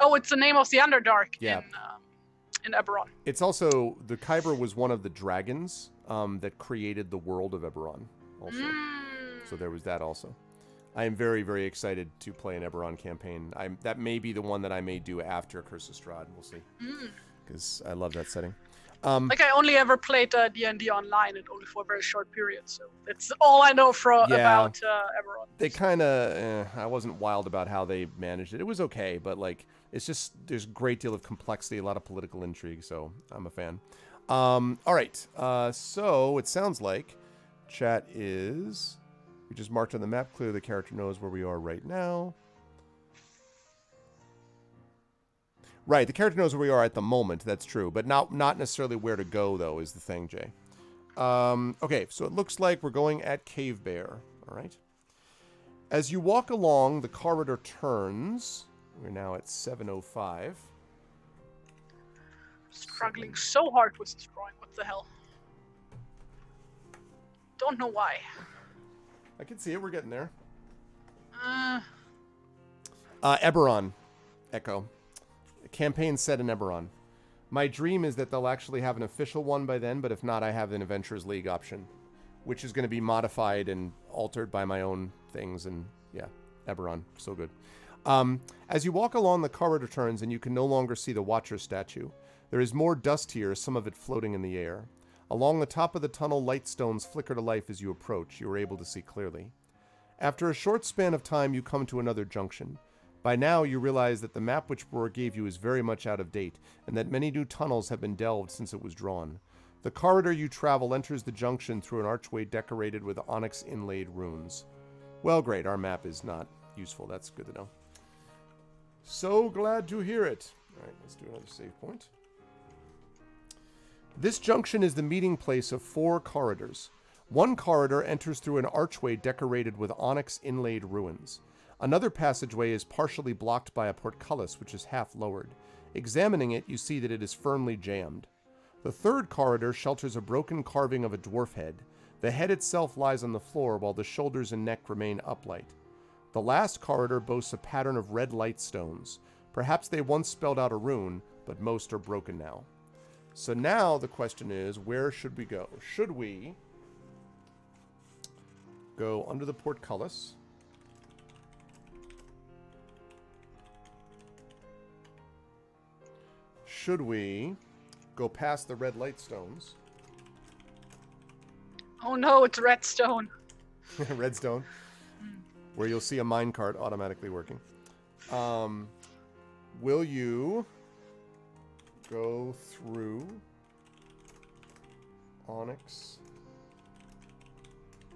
Oh, it's the name of the Underdark in Eberron. It's also, the Kyber was one of the dragons that created the world of Eberron also. So there was that also. I am very, very excited to play an Eberron campaign. That may be the one that I may do after Curse of Strahd. We'll see. Because I love that setting. Like, I only ever played D&D online, and only for a very short period, so that's all I know about Eberron. They kind of... I wasn't wild about how they managed it. It was okay, but, like, it's just... There's a great deal of complexity, a lot of political intrigue, so I'm a fan. All right. So, it sounds like chat is We just marked on the map. Clearly the character knows where we are right now. Right, the character knows where we are at the moment. That's true. But not necessarily where to go, though, is the thing, Jay. Okay, so it looks like we're going at Cave Bear. All right. As you walk along, the corridor turns. We're now at 7:05. Struggling so hard with this drawing. What the hell? Don't know why. I can see it. We're getting there. Eberron. Echo. Campaign set in Eberron. My dream is that they'll actually have an official one by then, but if not, I have an Adventurers League option, which is going to be modified and altered by my own things. And yeah, Eberron. So good. As you walk along, the corridor turns and you can no longer see the Watcher statue. There is more dust here, some of it floating in the air. Along the top of the tunnel, light stones flicker to life as you approach. You are able to see clearly. After a short span of time, you come to another junction. By now, you realize that the map which Bror gave you is very much out of date, and that many new tunnels have been delved since it was drawn. The corridor you travel enters the junction through an archway decorated with onyx inlaid runes. Well, great. Our map is not useful. That's good to know. So glad to hear it. All right, let's do another save point. This junction is the meeting place of 4 corridors. One corridor enters through an archway decorated with onyx inlaid ruins. Another passageway is partially blocked by a portcullis which is half lowered. Examining it, you see that it is firmly jammed. The third corridor shelters a broken carving of a dwarf head. The head itself lies on the floor while the shoulders and neck remain upright. The last corridor boasts a pattern of red light stones. Perhaps they once spelled out a rune, but most are broken now. So now the question is, where should we go? Should we go under the portcullis? Should we go past the red light stones? Oh no, it's redstone. Redstone, where you'll see a minecart automatically working. Will you go through Onyx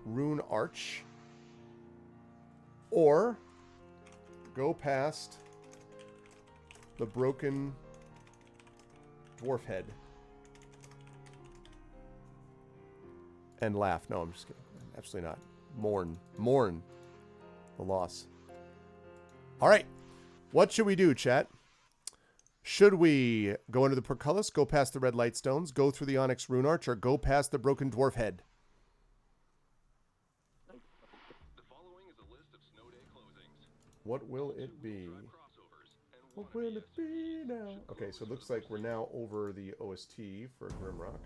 Rune Arch, or go past the broken dwarf head and laugh? No, I'm just kidding. Absolutely not. Mourn the loss. All right. What should we do, chat? Should we go under the portcullis, go past the red light stones, go through the onyx rune arch, or go past the broken dwarf head? The following is a list of snow day closings. What will it be? What will it be now? Okay, so it looks like we're now over the OST for Grimrock.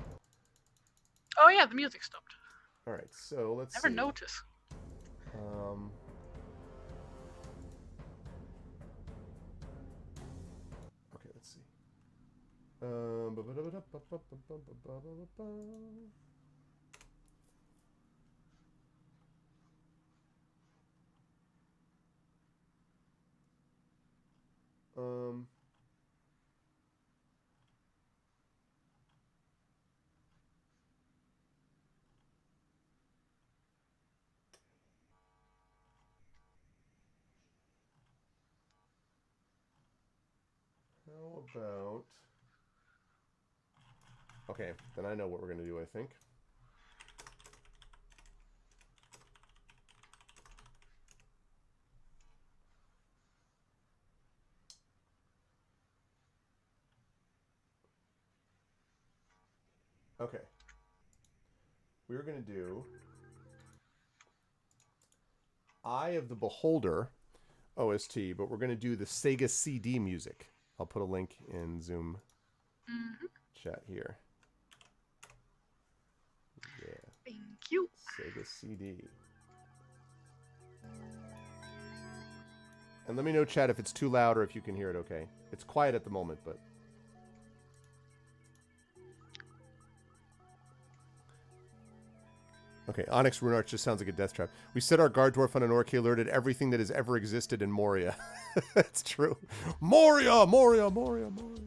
Oh yeah, the music stopped. All right, so let's Never see. noticed. Okay, let's see. How about... Okay, then I know what we're going to do, I think. Okay. We're going to do Eye of the Beholder OST, but we're going to do the Sega CD music. I'll put a link in Zoom chat here. Yeah. Thank you. Sega CD. And let me know, chat, if it's too loud or if you can hear it okay. It's quiet at the moment, but... Okay, Onyx Rune Arch just sounds like a death trap. We set our guard dwarf on an orc. He alerted everything that has ever existed in Moria. That's true. Moria! Moria! Moria! Moria!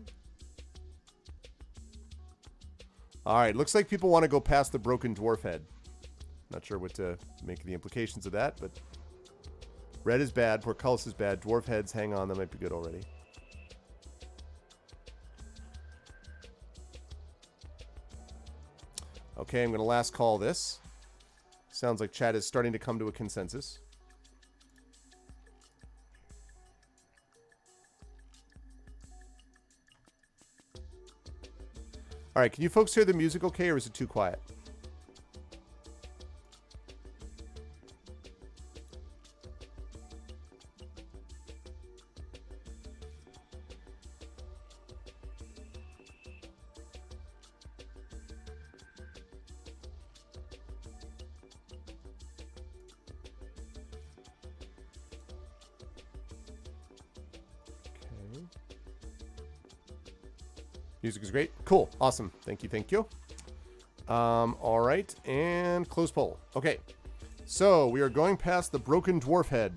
Alright, looks like people want to go past the broken dwarf head. Not sure what to make the implications of that, but red is bad, portcullis is bad, dwarf heads, hang on, that might be good already. Okay, I'm going to last call this. Sounds like chat is starting to come to a consensus. All right, can you folks hear the music okay, or is it too quiet? Music is great. Cool. Awesome. Thank you. Thank you. All right. And close poll. Okay. So we are going past the broken dwarf head.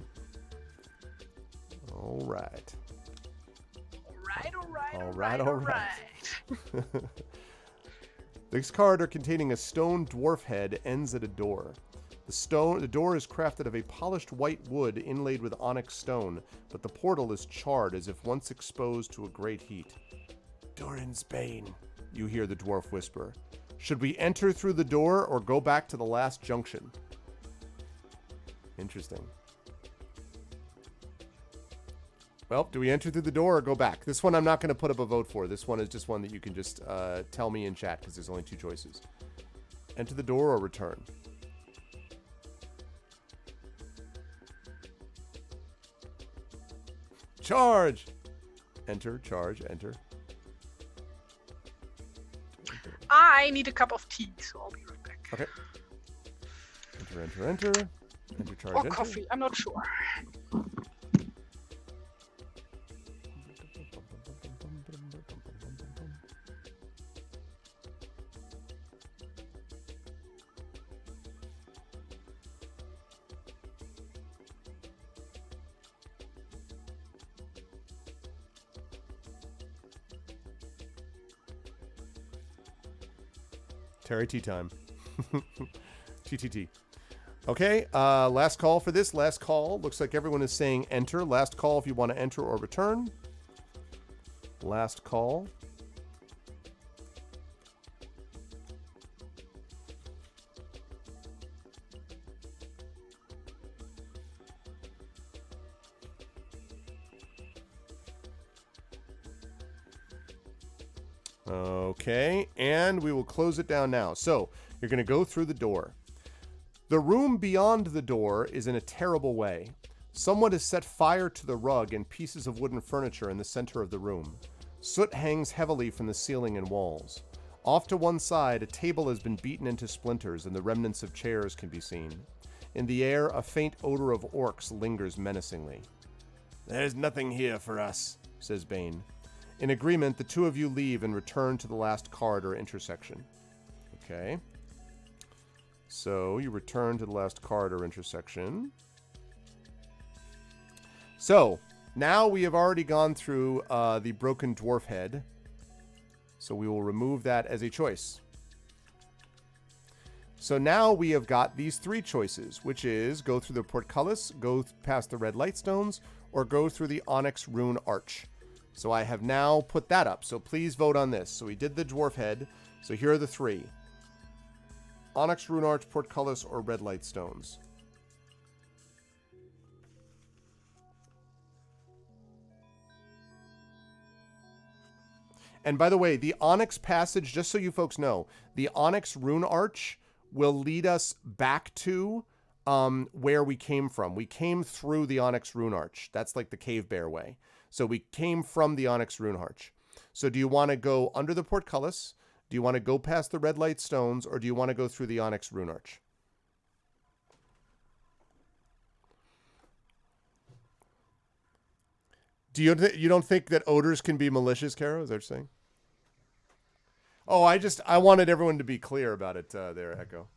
All right. All right. This corridor containing a stone dwarf head ends at a door. The door is crafted of a polished white wood inlaid with onyx stone, but the portal is charred as if once exposed to a great heat. Durin's Bane, you hear the dwarf whisper. Should we enter through the door or go back to the last junction? Interesting. Well, do we enter through the door or go back? This one I'm not going to put up a vote for. This one is just one that you can just tell me in chat because there's only two choices. Enter the door or return. Charge! Enter, charge, enter. I need a cup of tea, so I'll be right back. Okay. Enter, enter, enter. Enter, charge, Or enter. coffee, I'm not sure. Terry tea time. TTT. Okay, last call for this. Last call. Looks like everyone is saying enter. Last call if you want to enter or return. Last call. Okay, and we will close it down now. So, you're going to go through the door. The room beyond the door is in a terrible way. Someone has set fire to the rug and pieces of wooden furniture in the center of the room. Soot hangs heavily from the ceiling and walls. Off to one side, a table has been beaten into splinters and the remnants of chairs can be seen. In the air, a faint odor of orcs lingers menacingly. There's nothing here for us, says Bane. In agreement, the two of you leave and return to the last corridor intersection. Okay. So, you return to the last corridor intersection. So, now we have already gone through the broken dwarf head. So, we will remove that as a choice. So, now we have got these three choices, which is go through the portcullis, go past the red lightstones, or go through the onyx rune arch. So I have now put that up. So please vote on this. So we did the dwarf head. So here are the three. Onyx, Rune Arch, Portcullis, or Red Light Stones. And by the way, the Onyx passage, just so you folks know, the Onyx Rune Arch will lead us back to where we came from. We came through the Onyx Rune Arch. That's like the Cave Bear way. So we came from the Onyx Rune Arch. So do you want to go under the Portcullis? Do you want to go past the Red Light Stones? Or do you want to go through the Onyx Rune Arch? Do you don't think that odors can be malicious, Caro? Is that what you're saying? Oh, I wanted everyone to be clear about it there, Echo.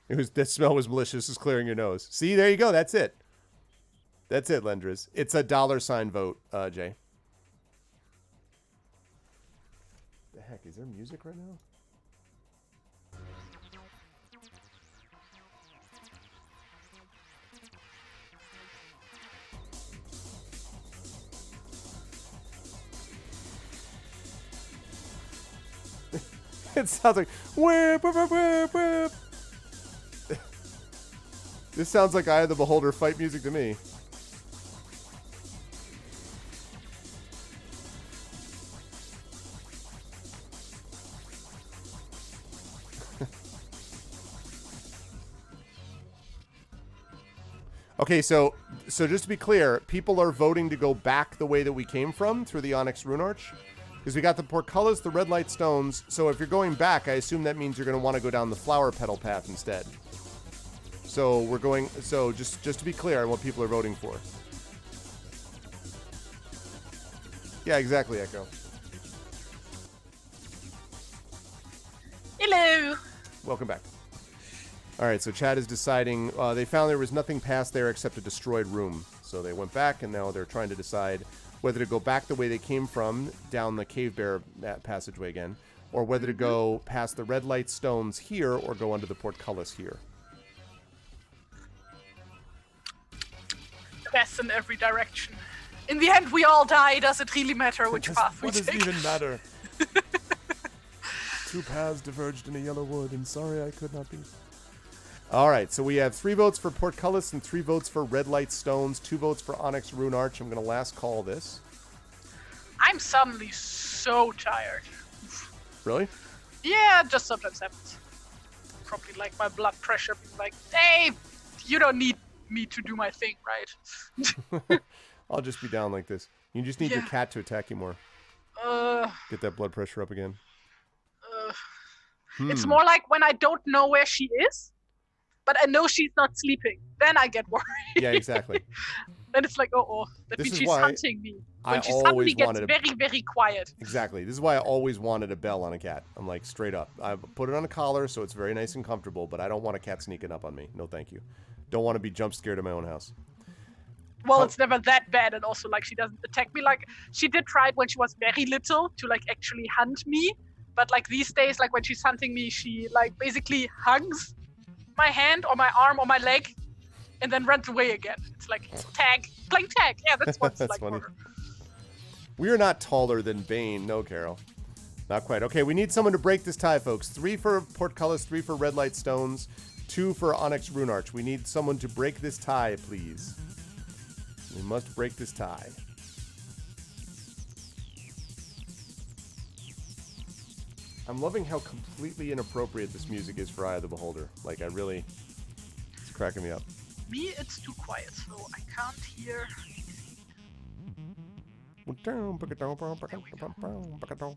The smell was malicious. Is clearing your nose. See, there you go. That's it. That's it, Lendris. It's a $ vote, Jay. The heck is there music right now? It sounds like whip, whip, whip, whip, whip. This sounds like Eye of the Beholder fight music to me. Okay, so just to be clear, people are voting to go back the way that we came from through the Onyx Rune Arch. Because we got the portcullis, the red light stones. So if you're going back, I assume that means you're going to want to go down the flower petal path instead. So we're going. So just to be clear on what people are voting for. Yeah, exactly, Echo. Hello. Welcome back. All right, so Chad is deciding. They found there was nothing past there except a destroyed room. So they went back, and now they're trying to decide whether to go back the way they came from, down the cave bear passageway again, or whether to go past the red light stones here or go under the portcullis here. Best in every direction. In the end, we all die. Does it really matter which path we What does take? it even matter? Two paths diverged in a yellow wood, and sorry I could not be. All right, so we have 3 votes for portcullis and 3 votes for red light stones, 2 votes for Onyx Rune Arch. I'm going to last call this. I'm suddenly so tired. Really? Yeah, just sometimes happens. Probably like my blood pressure being like, hey, you don't need me to do my thing, right? I'll just be down like this. You just need your cat to attack you more. Get that blood pressure up again. It's more like when I don't know where she is, but I know she's not sleeping. Then I get worried. Yeah, exactly. Then it's like, that This means is she's why hunting me. When I she always suddenly gets wanted a- very, very quiet. Exactly. This is why I always wanted a bell on a cat. I'm like, straight up. I put it on a collar so it's very nice and comfortable, but I don't want a cat sneaking up on me. No, thank you. Don't want to be jump scared in my own house. Well, it's never that bad, and also, like, she doesn't attack me. Like, she did try it when she was very little to, like, actually hunt me. But, like, these days, like, when she's hunting me, she, like, basically hugs my hand or my arm or my leg and then runs away again. It's like, tag, playing tag. Yeah, that's what's That's like funny. for her. We are not taller than Bane. No, Carol. Not quite. Okay, we need someone to break this tie, folks. 3 for portcullis, 3 for red light stones, 2 for Onyx Rune Arch. We need someone to break this tie, please. We must break this tie. I'm loving how completely inappropriate this music is for Eye of the Beholder. Like, it's cracking me up. Me, it's too quiet, so I can't hear.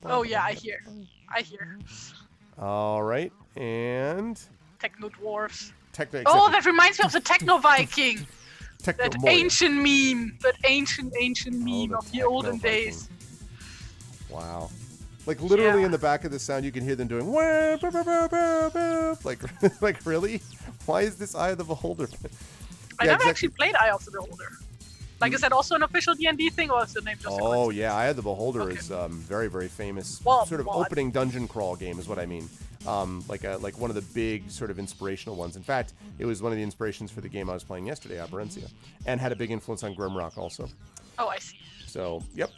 Oh yeah, I hear. All right, and Techno dwarves. Techno. Oh, that reminds me of the Techno Viking. Techno That Moria. ancient meme. That ancient meme the of the olden Techno days. Viking. Wow. Like literally Yeah. in the back of the sound, you can hear them doing "Wah, bah, bah, bah, bah, bah." like really? Why is this Eye of the Beholder? I Yeah, never exactly. actually played Eye of the Beholder. Like, is that also an official D&D thing, or is the name just a Oh coincidence? yeah, Eye of the Beholder Okay. is very very famous. Well, sort of well, opening dungeon crawl game is what I mean. Like one of the big sort of inspirational ones. In fact, it was one of the inspirations for the game I was playing yesterday, Aberrancia, and had a big influence on Grimrock also. Oh, I see. So yep.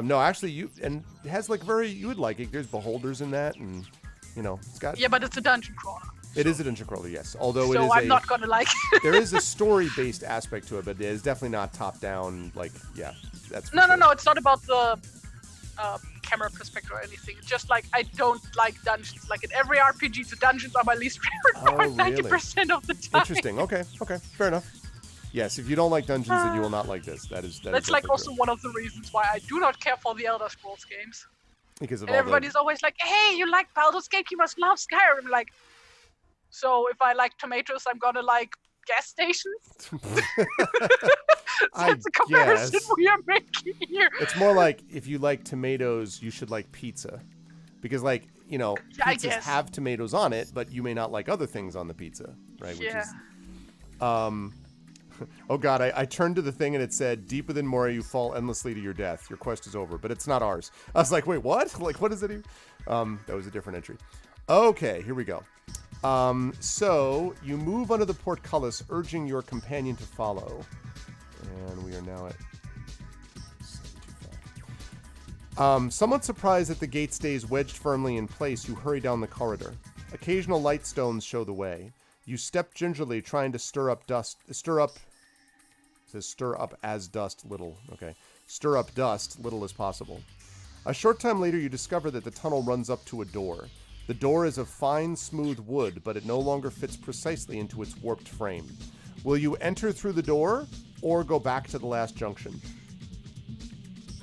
No, actually, it has like you would like it. There's beholders in that, and it's got. Yeah, but it's a dungeon crawler. It is a dungeon crawler, yes. Although it So is I'm not gonna like it. there is a story-based aspect to it, but it is definitely not top-down. Like, yeah, that's for No, sure. it's not about the camera perspective or anything. It's just like I don't like dungeons. Like in every RPG, the dungeons are my least favorite part Oh, really? 90% of the time. Interesting. Okay, fair enough. Yes, if you don't like dungeons, then you will not like this. That is That's like definitely also true. one of the reasons why I do not care for the Elder Scrolls games. Because of And all everybody's always like, "Hey, you like Baldur's Gate? You must love Skyrim." Like, so if I like tomatoes, I'm gonna like gas stations. I That's a comparison guess. we are making here. It's more like if you like tomatoes, you should like pizza, because like you know, Yeah, I pizzas guess. have tomatoes on it, but you may not like other things on the pizza, right? Which Yeah. is, oh God, I turned to the thing and it said, "Deep within Moria, you fall endlessly to your death. Your quest is over," but it's not ours. I was like, wait, what? Like, what is it even? That was a different entry. Okay, here we go. So you move under the portcullis, urging your companion to follow. And we are now at 725. Somewhat surprised that the gate stays wedged firmly in place, you hurry down the corridor. Occasional light stones show the way. You step gingerly, trying to stir up as dust little. Okay. Stir up dust little as possible. A short time later, you discover that the tunnel runs up to a door. The door is of fine, smooth wood, but it no longer fits precisely into its warped frame. Will you enter through the door or go back to the last junction?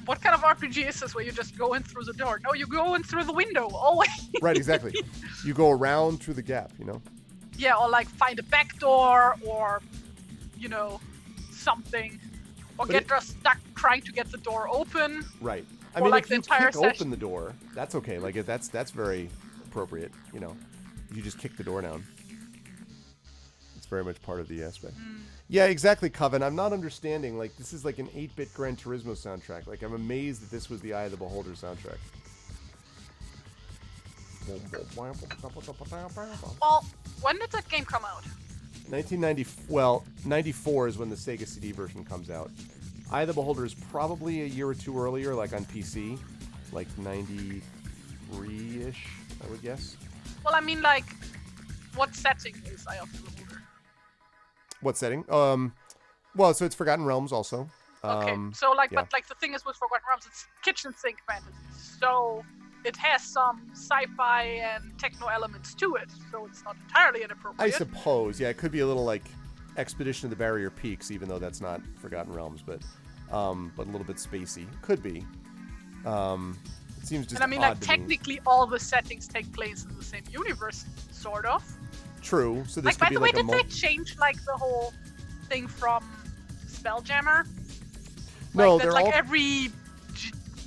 What kind of RPG is this where you just go in through the door? No, you go in through the window, always. Right, exactly. You go around through the gap, you know? Yeah, or like find a back door, or, you know, something. Or But get just stuck trying to get the door open. Right. I Or mean, like if the you entire kick open session. the door, that's okay. Like, if that's very appropriate, you know? You just kick the door down. It's very much part of the aspect. Yeah, exactly, Coven. I'm not understanding. Like, this is like an 8-bit Gran Turismo soundtrack. Like, I'm amazed that this was the Eye of the Beholder soundtrack. Well, when did that game come out? 94 is when the Sega CD version comes out. Eye of the Beholder is probably a year or two earlier, like on PC. Like 93-ish, I would guess. Well, I mean, like, what setting is Eye of the Beholder? What setting? Well, so it's Forgotten Realms also. Okay, so like, yeah. but like the thing is with Forgotten Realms, it's kitchen sink fantasy, so it has some sci-fi and techno elements to it, so it's not entirely inappropriate. I suppose, yeah, it could be a little like Expedition of the Barrier Peaks, even though that's not Forgotten Realms, but a little bit spacey. Could be. It seems just. And I mean, odd like, to me. technically, all the settings take place in the same universe, sort of. True. So this Like, by could be the way, like a did they change like the whole thing from Spelljammer? No, Like, they're that, like all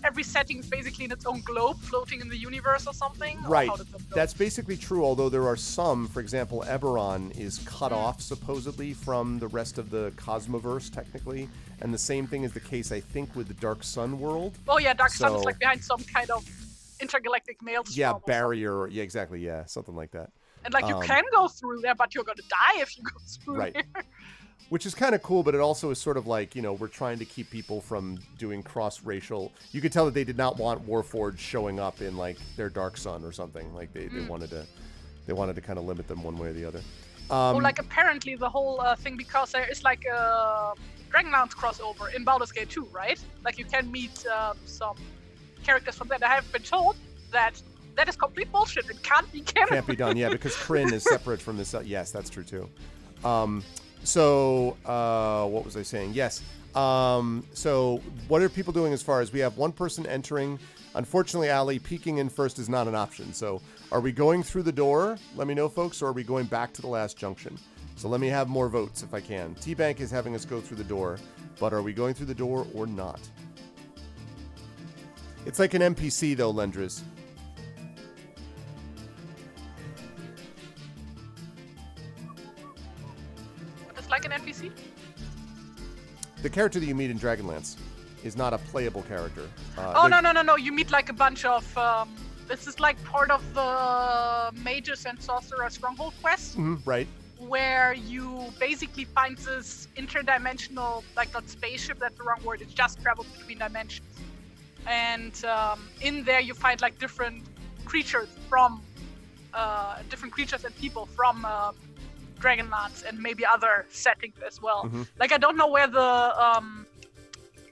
every setting is basically in its own globe floating in the universe or something? Or right. how did that go? That's basically true. Although there are some, for example, Eberron is cut Hmm. off supposedly from the rest of the Cosmoverse, technically, and the same thing is the case, I think, with the Dark Sun world. Oh yeah, Dark Sun is So- like behind some kind of intergalactic maelstrom. Yeah, or something. barrier. Yeah, exactly. Yeah, something like that. And like you um, can go through there, but you're gonna die if you go through Right. there. Which is kind of cool, but it also is sort of like, you know, we're trying to keep people from doing cross-racial. You could tell that they did not want Warforged showing up in like their Dark Sun or something. Like they wanted to kind of limit them one way or the other. Or like apparently the whole thing, because there is like a Dragonlance crossover in Baldur's Gate 2, right? Like you can meet some characters from that. I have been told that that is complete bullshit. It can't be canon. Can't be done, yeah, because Kryn is separate from this. Yes, that's true too. So what was I saying? Yes. So what are people doing as far as we have one person entering? Unfortunately, Ali, peeking in first is not an option. So are we going through the door? Let me know, folks, or are we going back to the last junction? So let me have more votes if I can. T-Bank is having us go through the door, but are we going through the door or not? It's like an NPC, though, Lendris. It's like an NPC. The character that you meet in Dragonlance is not a playable character. Oh no! You meet like a bunch of. This is like part of the Mages and Sorcerer Stronghold quest, Right. where you basically find this interdimensional, like not spaceship. That's the wrong word. It's just travel between dimensions, and in there you find like different creatures and people from Dragonlance and maybe other settings as well. Like I don't know where the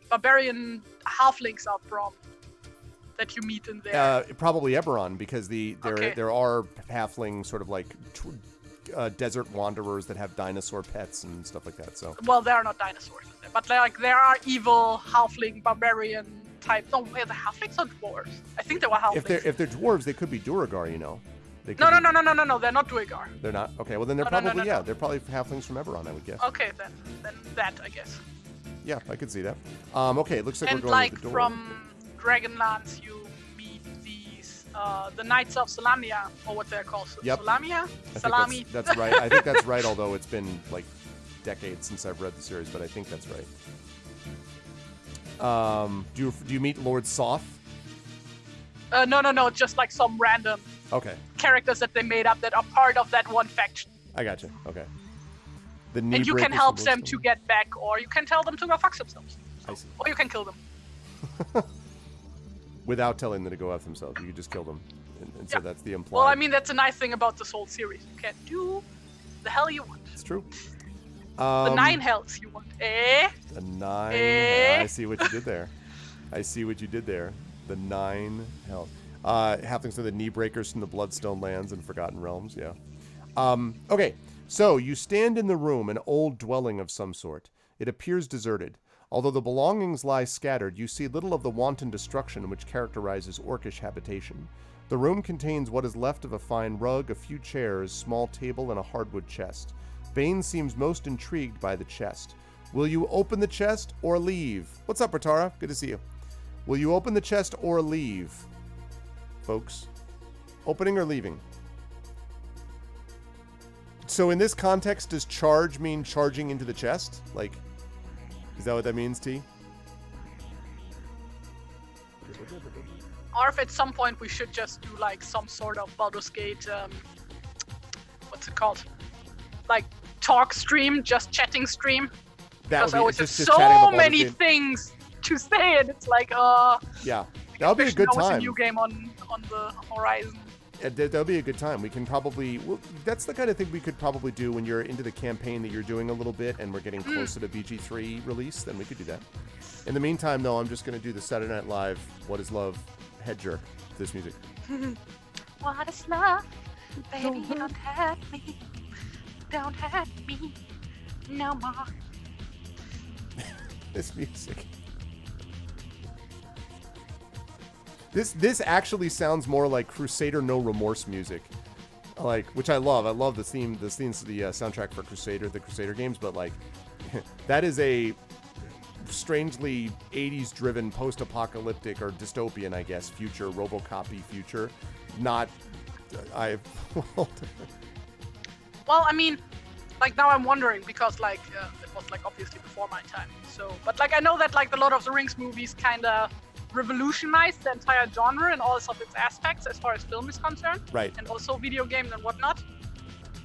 barbarian halflings are from that you meet in there. Probably Eberron, because Okay. there are halfling sort of like desert wanderers that have dinosaur pets and stuff like that. So Well, there are not dinosaurs in there, but like there are evil halfling barbarian type. No, were the halflings or dwarves? I think they were halflings. if they're dwarves, they could be Duragar, you know. They could No, be- they're not Duergar. They're not. Okay, well then they're No, probably no. they're probably halflings from Eberron, I would guess. Okay, then that I guess. Yeah, I could see that. Okay, it looks like And we're going like with the door. from Dragonlance, you meet these the Knights of Salamia, or what they're called. Yep. Salamia? I think Salami? that's right. I think that's right, although it's been like decades since I've read the series, but I think that's right. Do you meet Lord Soth? No, just like some random Okay, characters that they made up that are part of that one faction. I gotcha. Okay. The And you can help them to get back, or you can tell them to go fuck themselves. I see. Or you can kill them. Without telling them to go F themselves, you could just kill them. And so Yeah. that's the implied. Well, I mean, that's a nice thing about this whole series. You can do the hell you want. It's true. The 9 hells you want. Eh? The 9. Eh? I see what you did there. I see what you did there. The 9 hell. Halflings are the knee breakers from the Bloodstone lands and Forgotten Realms. Yeah. Okay. So you stand in the room, an old dwelling of some sort. It appears deserted. Although the belongings lie scattered, you see little of the wanton destruction which characterizes orcish habitation. The room contains what is left of a fine rug, a few chairs, small table, and a hardwood chest. Bane seems most intrigued by the chest. Will you open the chest or leave? What's up, Ratara? Good to see you. Will you open the chest or leave? Folks, opening or leaving? So in this context, does charge mean charging into the chest? Like, is that what that means, T? Or if at some point we should just do like some sort of Baldur's Gate, what's it called? Like talk stream, just chatting stream. That Because I always have just chatting about so Baldur's many Gate. things to say, and it's like, Yeah, that'll be a good There's a time. new game on the horizon. That'll be a good time. We can probably... Well, that's the kind of thing we could probably do when you're into the campaign that you're doing a little bit and we're getting closer to BG3 release, then we could do that. In the meantime, though, I'm just going to do the Saturday Night Live What is Love head jerk to this music. What is love? Baby, don't hurt me. Don't hurt me no more. This music. This actually sounds more like Crusader No Remorse music, like, which I love. I love the theme. The soundtrack for Crusader, the Crusader games. But like, that is a strangely 80s driven post-apocalyptic or dystopian, I guess, future, RoboCop-y future. Not, Well, I mean, like now I'm wondering because like it was like obviously before my time. So, but like I know that like the Lord of the Rings movies kind of revolutionized the entire genre and all of its aspects as far as film is concerned. Right. And also video games and whatnot.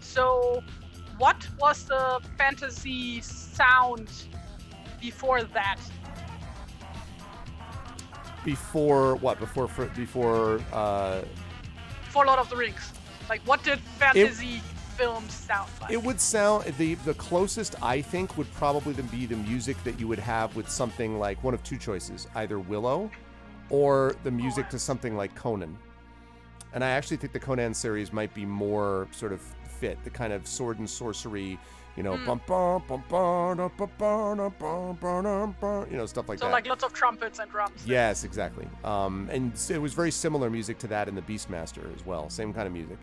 So, what was the fantasy sound before that? Before what? Before For Lord of the Rings, like what did fantasy films sound like? it would sound the closest I think would probably be the music that you would have with something like one of two choices, either Willow or the music to something like Conan. And I actually think the Conan series might be more sort of fit, the kind of sword and sorcery, you know, bum, bum, bum, bum, bum, bum, bum, bum, bum, bum, you know, stuff like So that. like lots of trumpets and drums. Yes, exactly. And it was very similar music to that in the Beastmaster as well. Same kind of music.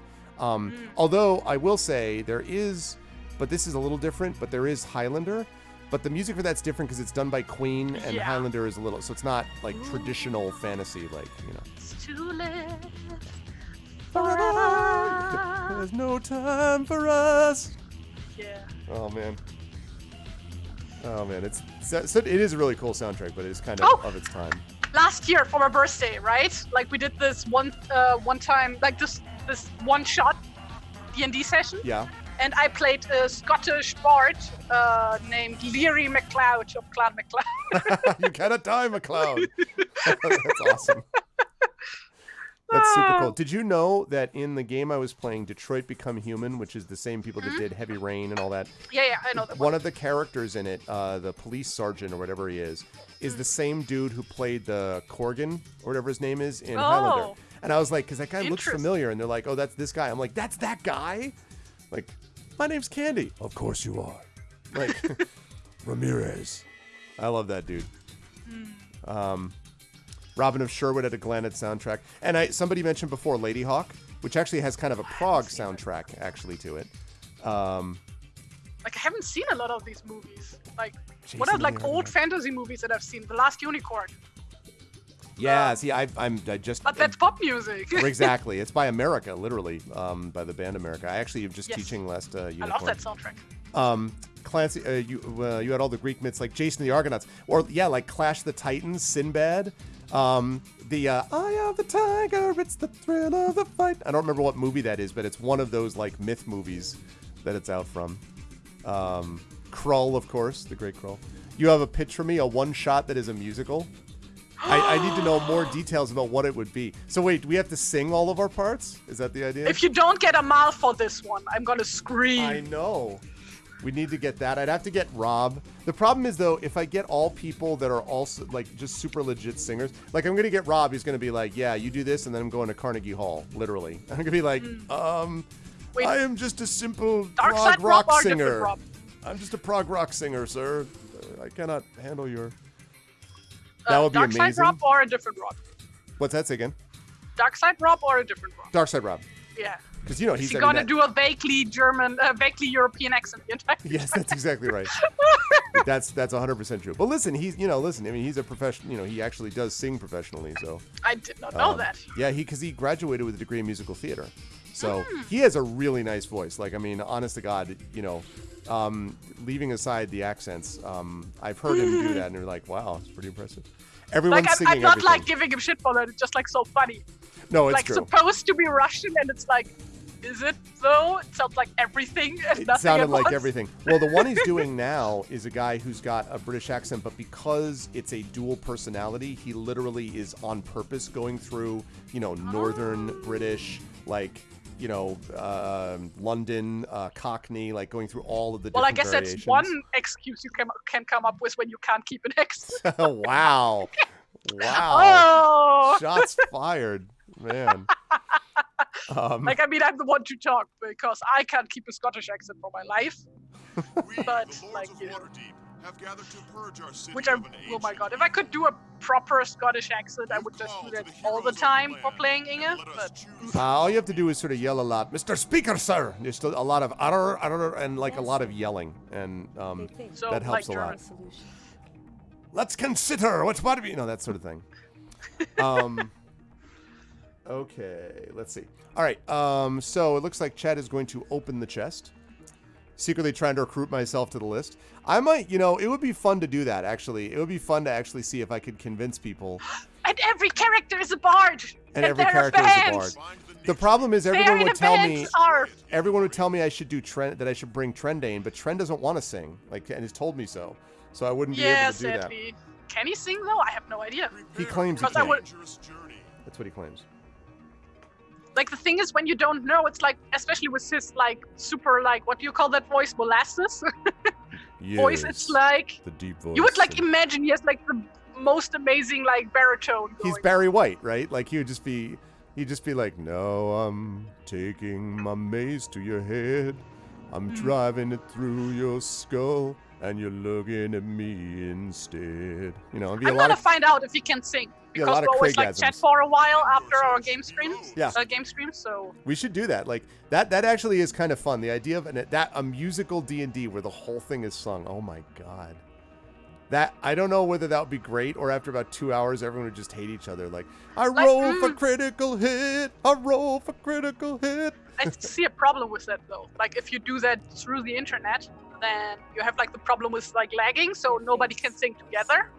Although I will say there is, but this is a little different, but there is Highlander. But the music for that's different because it's done by Queen, and Yeah. Highlander is a little, so it's not like traditional fantasy, like, you know. It's too late forever. There's no time for us. Yeah. Oh man. It's so it is a really cool soundtrack, but it is kind of its time. Last year for my birthday, right? Like we did this one time, like this one shot D&D session. Yeah. And I played a Scottish bard named Leary MacLeod of Clan MacLeod. You gotta die, McLeod. That's awesome. That's super cool. Did you know that in the game I was playing, Detroit Become Human, which is the same people that did Heavy Rain and all that? Yeah, I know that One of the characters in it, the police sergeant or whatever he is the same dude who played the Corgan or whatever his name is in Highlander. And I was like, because that guy looks Interesting. familiar, and they're like, oh, that's this guy. I'm like, that's that guy? Like, my name's Candy. Of course you are. Like, Ramirez. I love that dude. Robin of Sherwood had a Glennet soundtrack. And somebody mentioned before Lady Hawk, which actually has kind of a Prague soundtrack actually to it. Like I haven't seen a lot of these movies. Like what Jason are like Leon. old fantasy movies that I've seen? The Last Unicorn. Yeah, see, I just. But that's pop music. Exactly. It's by America, literally, by the band America. I actually am just Yes. teaching last Unicorn. I love that soundtrack. Clancy, you had all the Greek myths like Jason the Argonauts, or like Clash the Titans, Sinbad. The Eye of the Tiger, it's the thrill of the fight. I don't remember what movie that is, but it's one of those like myth movies that it's out from. Krull, of course, the great Krull. You have a pitch for me, a one shot that is a musical. I need to know more details about what it would be. So wait, do we have to sing all of our parts? Is that the idea? If you don't get a mouth for this one, I'm gonna scream. I know. We need to get that. I'd have to get Rob. The problem is, though, if I get all people that are also, like, just super legit singers, like, I'm going to get Rob. He's going to be like, yeah, you do this, and then I'm going to Carnegie Hall, literally. I'm going to be like, Wait, I am just a simple Dark prog Side rock Rob or singer. different Rob? I'm just a prog rock singer, sir. I cannot handle your... That would be Dark amazing. Side Rob or a different Rob? What's that say again? Dark Side Rob or a different Rob? Dark Side Rob. Yeah. Because, you know, he's... Is he gonna do a vaguely German, vaguely European accent the entire time? Yes, that's exactly right. That's 100% true. But listen, I mean, he's a professional. He actually does sing professionally. So I did not know that. Yeah, because he graduated with a degree in musical theater, so he has a really nice voice. Like, I mean, honest to God, leaving aside the accents, I've heard him do that, and you're like, wow, it's pretty impressive. Everyone's Like, singing I'm not everything. like giving him shit for that. It's just like so funny. No, it's like true. supposed to be Russian, and it's like, is it though? It sounds like everything and It nothing sounded at like once. everything. Well, the one he's doing now is a guy who's got a British accent, but because it's a dual personality, he literally is on purpose going through, northern British, like, London, Cockney, like going through all of the Well, I different guess variations. that's one excuse you can come up with when you can't keep an accent. Wow. Oh! Shots fired. Man. Like, I mean, I'm the one to talk because I can't keep a Scottish accent for my life. But, like, which oh my god, if I could do a proper Scottish accent, I would just do that all the time for playing Inge. But all you have to do is sort of yell a lot, Mr. Speaker, sir. There's still a lot of utter, and like a lot of yelling, and so, that helps like a lot. German. Let's consider what's part of that sort of thing. Okay, let's see. All right, so it looks like Chad is going to open the chest. Secretly trying to recruit myself to the list. I might, it would be fun to do that, actually. It would be fun to actually see if I could convince people. And every character is a bard! And every character is a bard. The problem is everyone would tell me I should do that I should bring Trendane, but Trend doesn't want to sing, and has told me so. So I wouldn't be able to do sadly. That. Can he sing though? I have no idea. He claims he can. That's what he claims. Like, the thing is, when you don't know, it's like, especially with his, like, super, like, what do you call that voice? Molasses? Yes, voice, it's like... The deep voice. You would, like, imagine he has, like, the most amazing, like, baritone going He's Barry White, right? Like, he'd just be like, no, I'm taking my mace to your head. I'm driving it through your skull, and you're looking at me instead. It'd be I'm gonna find out if he can sing. Because we always like chat for a while after our game streams. Yeah. Game streams, so we should do that. Like that actually is kind of fun. The idea of a musical D&D where the whole thing is sung. Oh my god. That I don't know whether that would be great or after about 2 hours everyone would just hate each other. Like, I roll for critical hit. I roll for critical hit. I see a problem with that though. Like, if you do that through the internet, then you have like the problem with like lagging, so nobody can sing together.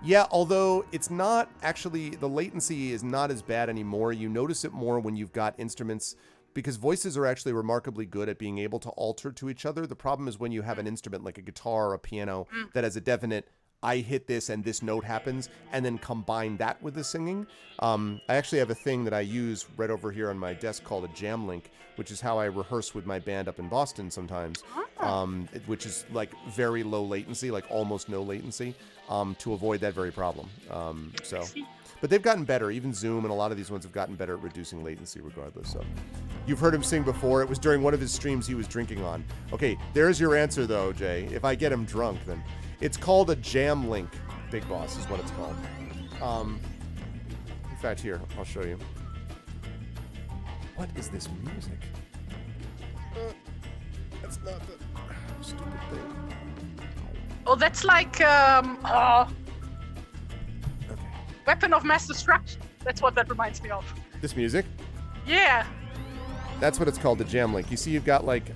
Yeah, although it's not actually, the latency is not as bad anymore. You notice it more when you've got instruments, because voices are actually remarkably good at being able to alter to each other. The problem is when you have an instrument like a guitar or a piano that has a definite, I hit this and this note happens, and then combine that with the singing. I actually have a thing that I use right over here on my desk called a jam link, which is how I rehearse with my band up in Boston sometimes, which is like very low latency, like almost no latency, to avoid that very problem. But they've gotten better. Even Zoom and a lot of these ones have gotten better at reducing latency regardless. So you've heard him sing before. It was during one of his streams he was drinking on. Okay, there's your answer though, Jay. If I get him drunk, then it's called a jam link. Big Boss is what it's called. In fact, here, I'll show you. What is this music? That's not the stupid thing. Oh, that's like Okay. weapon of mass destruction. That's what that reminds me of. This music? Yeah. That's what it's called, the Jam Link. You see, you've got like,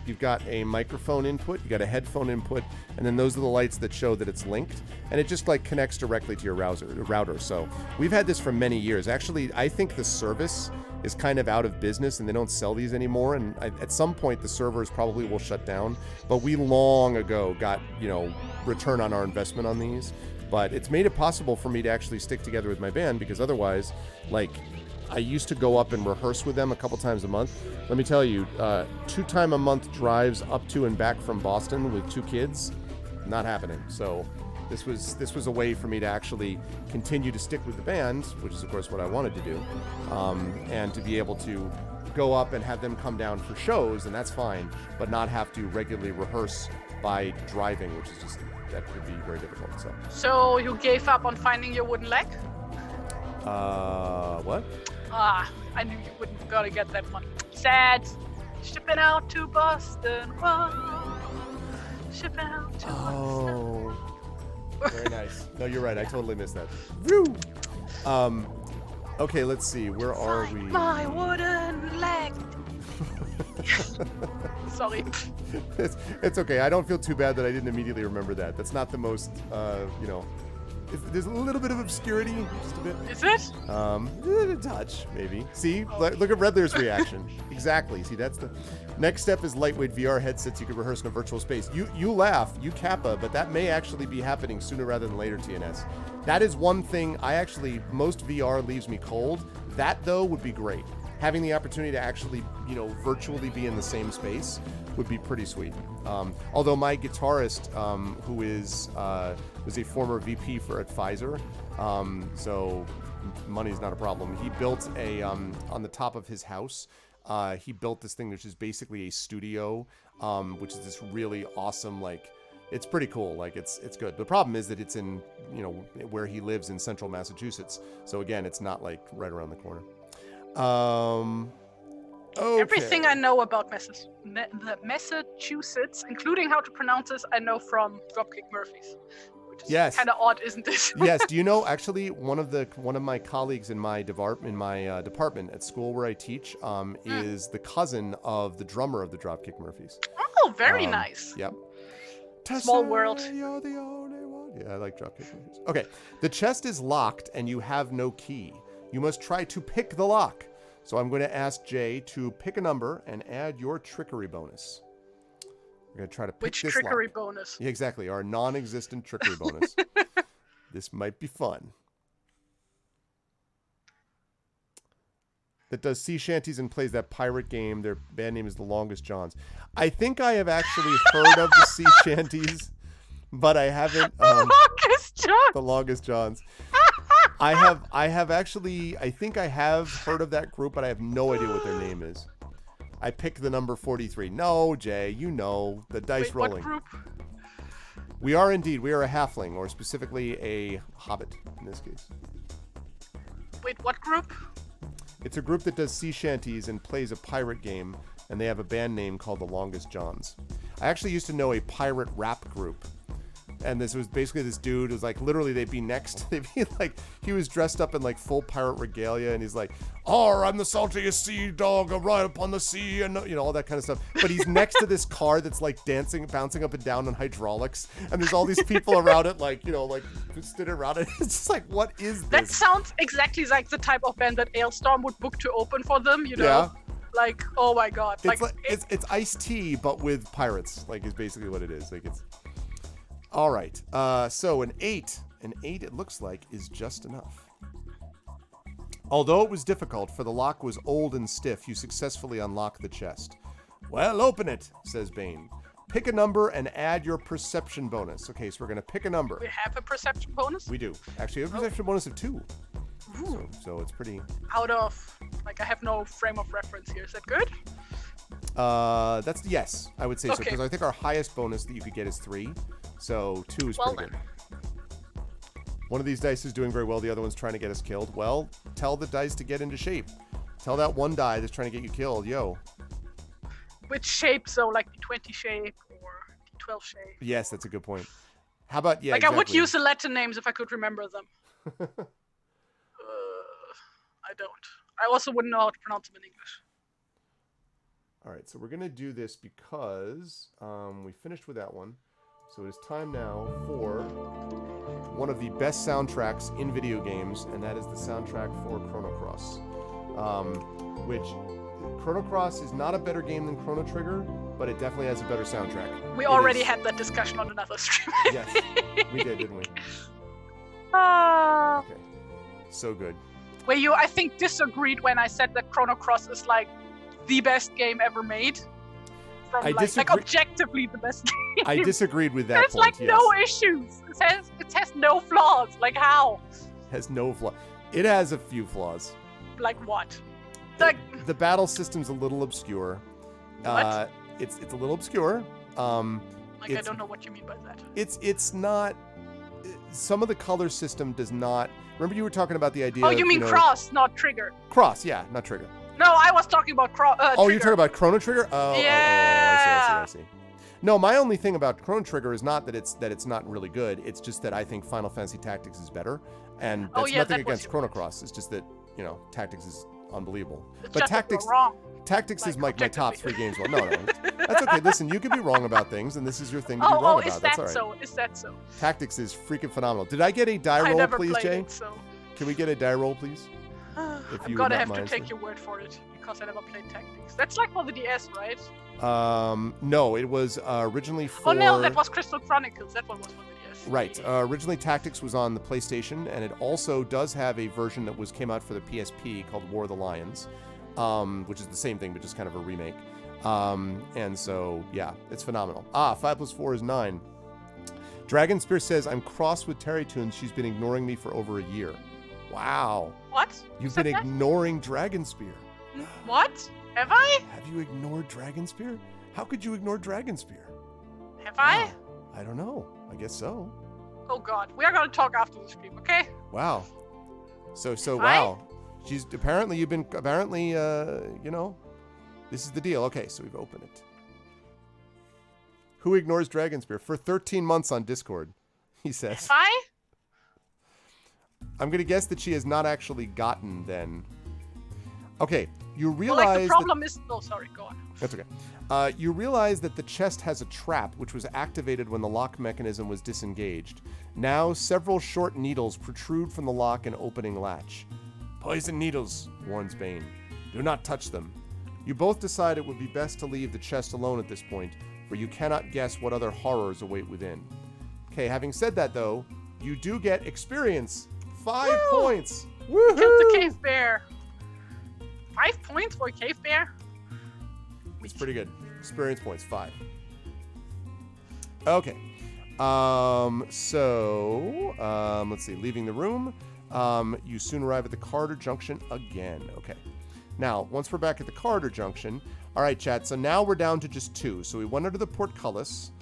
you've got a microphone input, you got a headphone input, and then those are the lights that show that it's linked, and it just like connects directly to your router. So we've had this for many years. Actually, I think the service is kind of out of business, and they don't sell these anymore. And at some point, the servers probably will shut down. But we long ago got, return on our investment on these. But it's made it possible for me to actually stick together with my band, because otherwise, like, I used to go up and rehearse with them a couple times a month. Let me tell you, 2-time-a-month drives up to and back from Boston with 2 kids, not happening. So this was a way for me to actually continue to stick with the band, which is of course what I wanted to do, and to be able to go up and have them come down for shows, and that's fine, but not have to regularly rehearse by driving, which is just, that could be very difficult. So you gave up on finding your wooden leg? What? I knew you wouldn't gonna get that one. Sad. Shipping out to Boston. Whoa. Shipping out to Boston. Very nice. No, you're right. I totally missed that. Woo! Okay, let's see. Where are we? My wooden leg. Sorry. It's okay. I don't feel too bad that I didn't immediately remember that. That's not the most, there's a little bit of obscurity, just a bit. Is it? A touch, maybe. See, look at Redler's reaction. Exactly. See, that's the next step is lightweight VR headsets you can rehearse in a virtual space. You laugh, you kappa, but that may actually be happening sooner rather than later, TNS. That is one thing most VR leaves me cold. That, though, would be great. Having the opportunity to actually, virtually be in the same space would be pretty sweet. Although my guitarist, who was a former VP at Pfizer, so money's not a problem. He built on the top of his house, he built this thing which is basically a studio, which is this really awesome, it's pretty cool. It's good. The problem is that it's in, where he lives in central Massachusetts. So again, it's not right around the corner. Okay. Everything I know about Massachusetts, including how to pronounce this, I know from Dropkick Murphys. Which is kind of odd, isn't it? Yes. Do you know, actually, one of my colleagues in my department at school where I teach is the cousin of the drummer of the Dropkick Murphys. Oh, very nice. Yep. Small world. You're the only one. Yeah, I like Dropkick Murphys. Okay. The chest is locked and you have no key. You must try to pick the lock. So I'm going to ask Jay to pick a number and add your trickery bonus. We're going to try to pick this trickery lock. Bonus? Yeah, exactly, our non-existent trickery bonus. This might be fun. That does sea shanties and plays that pirate game. Their band name is The Longest Johns. I think I have actually heard of the sea shanties, but I haven't. The Longest Johns. I think I have heard of that group, but I have no idea what their name is. I picked the number 43. No, Jay, the dice rolling. What group? We are indeed. We are a halfling, or specifically a hobbit in this case. Wait, what group? It's a group that does sea shanties and plays a pirate game, and they have a band name called The Longest Johns. I actually used to know a pirate rap group. And this was basically this dude was literally they'd be he was dressed up in full pirate regalia, and he's like, I'm the saltiest sea dog, I ride upon the sea, and all that kind of stuff. But he's next to this car that's bouncing up and down on hydraulics, and there's all these people around it, stood around it. It's just what is this? That sounds exactly like the type of band that Ailstorm would book to open for them, Yeah. Oh my god. It's Ice-T, but with pirates, is basically what it is. All right, so an 8, it looks like, is just enough. Although it was difficult, for the lock was old and stiff, you successfully unlock the chest. Well, open it, says Bane. Pick a number and add your perception bonus. Okay, so we're going to pick a number. We have a perception bonus? We do. Actually, we have a perception bonus of 2. So it's pretty... Out of... I have no frame of reference here. Is that good? Yes, I would say so, because I think our highest bonus that you could get is 3. So 2 is pretty good. One of these dice is doing very well. The other one's trying to get us killed. Well, tell the dice to get into shape. Tell that one die that's trying to get you killed, yo. Which shape, so the 20 shape or the 12 shape? Yes, that's a good point. How about, I would use the Latin names if I could remember them. don't. I also wouldn't know how to pronounce them in English. All right, so we're going to do this because we finished with that one. So it is time now for one of the best soundtracks in video games, and that is the soundtrack for Chrono Cross. Which, Chrono Cross is not a better game than Chrono Trigger, but it definitely has a better soundtrack. We already had that discussion on another stream. Yes, we did, didn't we? Okay. So good. Where you, I think, disagreed when I said that Chrono Cross is like the best game ever made. From like objectively the best game. I disagreed with that There's point, like no issues. It has no flaws. Like how? Has no flaw. It has a few flaws. Like what? The battle system's a little obscure. What? It's a little obscure. I don't know what you mean by that. It's not. Some of the color system does not. Remember, you were talking about the idea. Oh, you mean cross, not trigger. Cross, yeah, not trigger. No, I was talking about Oh, you're talking about Chrono Trigger? Oh, yeah. I see. No, my only thing about Chrono Trigger is not that it's not really good. It's just that I think Final Fantasy Tactics is better, and that's nothing against Chrono Cross. It's just that Tactics is unbelievable. But Tactics is like my top 3 games. Well, no, that's okay. Listen, you can be wrong about things, and this is your thing to be wrong about. That's all right. Is that so? Tactics is freaking phenomenal. Did I get a die roll, please, Jay? It, so. Can we get a die roll, please? I'm gonna have to take your word for it because I never played Tactics. That's like for the DS, right? No, it was originally for. Oh no, that was Crystal Chronicles. That one was for the DS. Right. Originally, Tactics was on the PlayStation, and it also does have a version that came out for the PSP called War of the Lions, which is the same thing but just kind of a remake. And so yeah, it's phenomenal. 5 + 4 is 9. Dragon Spear says, "I'm cross with TariToons. She's been ignoring me for over a year." Wow. What? You've been ignoring Dragon Spear. What? Have I? Have you ignored Dragon Spear? How could you ignore Dragon Spear? Have I? I don't know. I guess so. Oh God, we are gonna talk after the stream, okay? Wow. So wow. She's apparently this is the deal. Okay, so we've opened it. Who ignores Dragon Spear for 13 months on Discord? He says. Have I? I'm gonna guess that she has not actually gotten then. Okay, you realize. Well, the problem is. Oh, sorry. Go on. That's okay. You realize that the chest has a trap, which was activated when the lock mechanism was disengaged. Now, several short needles protrude from the lock and opening latch. Poison needles, warns Bane. Do not touch them. You both decide it would be best to leave the chest alone at this point, for you cannot guess what other horrors await within. Okay, having said that, though, you do get experience. 5 points. Woohoo! Killed the cave bear. 5 points for a cave bear? It's pretty good. Experience points, 5. Okay. Let's see. Leaving the room. You soon arrive at the Carter Junction again. Okay. Now, once we're back at the Carter Junction, all right, chat. So now we're down to just 2. So we went under the portcullis,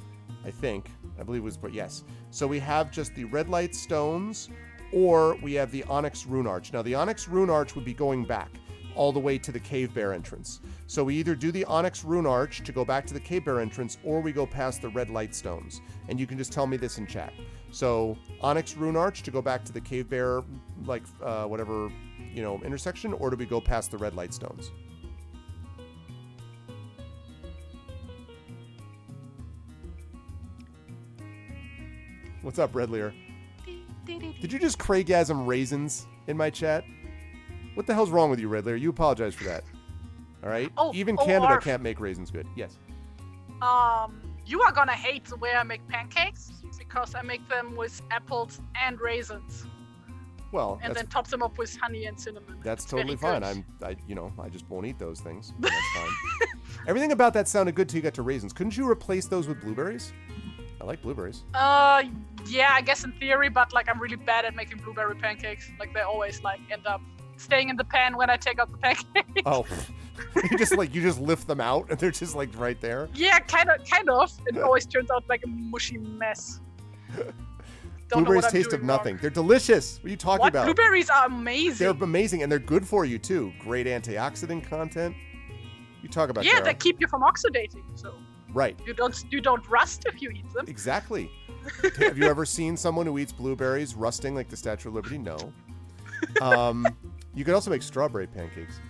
I believe it was, but yes. So we have just the red light stones, or we have the Onyx Rune Arch. Now, the Onyx Rune Arch would be going back all the way to the Cave Bear entrance. So we either do the Onyx Rune Arch to go back to the Cave Bear entrance, or we go past the red light stones. And you can just tell me this in chat. So Onyx Rune Arch to go back to the Cave Bear, intersection, or do we go past the red light stones? What's up, Red Lear? Did you just Craigasm raisins in my chat? What the hell's wrong with you, Red Lear? You apologize for that. All right? Even Canada can't make raisins good. Yes. You are gonna hate the way I make pancakes because I make them with apples and raisins. Well, and then top them up with honey and cinnamon. That's totally fine. I just won't eat those things. That's fine. Everything about that sounded good till you got to raisins. Couldn't you replace those with blueberries? I like blueberries. Yeah, I guess in theory, but I'm really bad at making blueberry pancakes. They always end up staying in the pan when I take out the pancakes. Oh, you just lift them out and they're just right there. Yeah, kind of. It always turns out like a mushy mess. Blueberries taste of nothing. They're delicious. What are you talking about? Blueberries are amazing. They're amazing and they're good for you too. Great antioxidant content. You talk about they keep you from oxidating. So right. You don't rust if you eat them. Exactly. Have you ever seen someone who eats blueberries rusting like the Statue of Liberty? No. You could also make strawberry pancakes.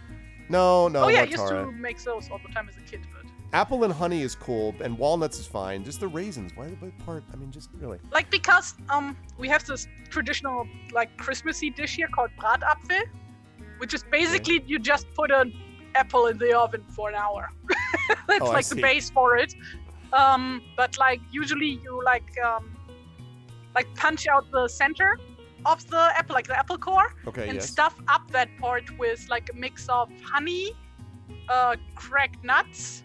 No, Oh yeah, I more used Tara. to make those all the time as a kid, but Apple and honey is cool, and walnuts is fine. Just the raisins. Why the part? I mean, just really. like because we have this traditional like Christmassy dish here called Bratapfel, which is basically you just put an apple in the oven for an hour. That's Oh, I like the see. base for it. But like usually you like punch out the center of the apple, like the apple core, Okay, and yes. stuff up that part with like a mix of honey, cracked nuts,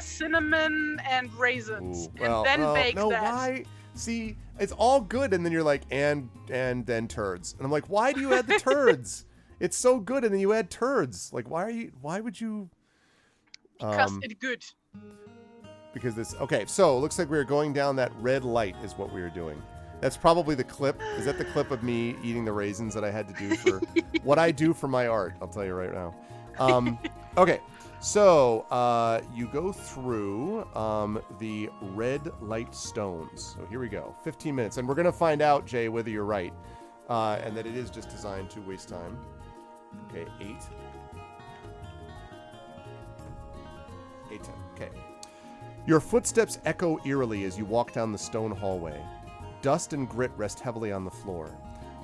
cinnamon, and raisins, Ooh, well, and then bake no, that. why? See, it's all good, and then you're like, and then turds, and I'm like, why do you add the turds? It's so good, and then you add turds. Like, why would you? Because it's good. Because this. Okay, so it looks like we're going down that red light is what we were doing. That's probably the clip. Is that the clip of me eating the raisins that I had to do for what I do for my art? I'll tell you right now. Okay, so you go through the red light stones. So here we go. 15 minutes. And we're going to find out, Jay, whether you're right and that it is just designed to waste time. Okay, 8. 8:10. Okay. Your footsteps echo eerily as you walk down the stone hallway. Dust and grit rest heavily on the floor.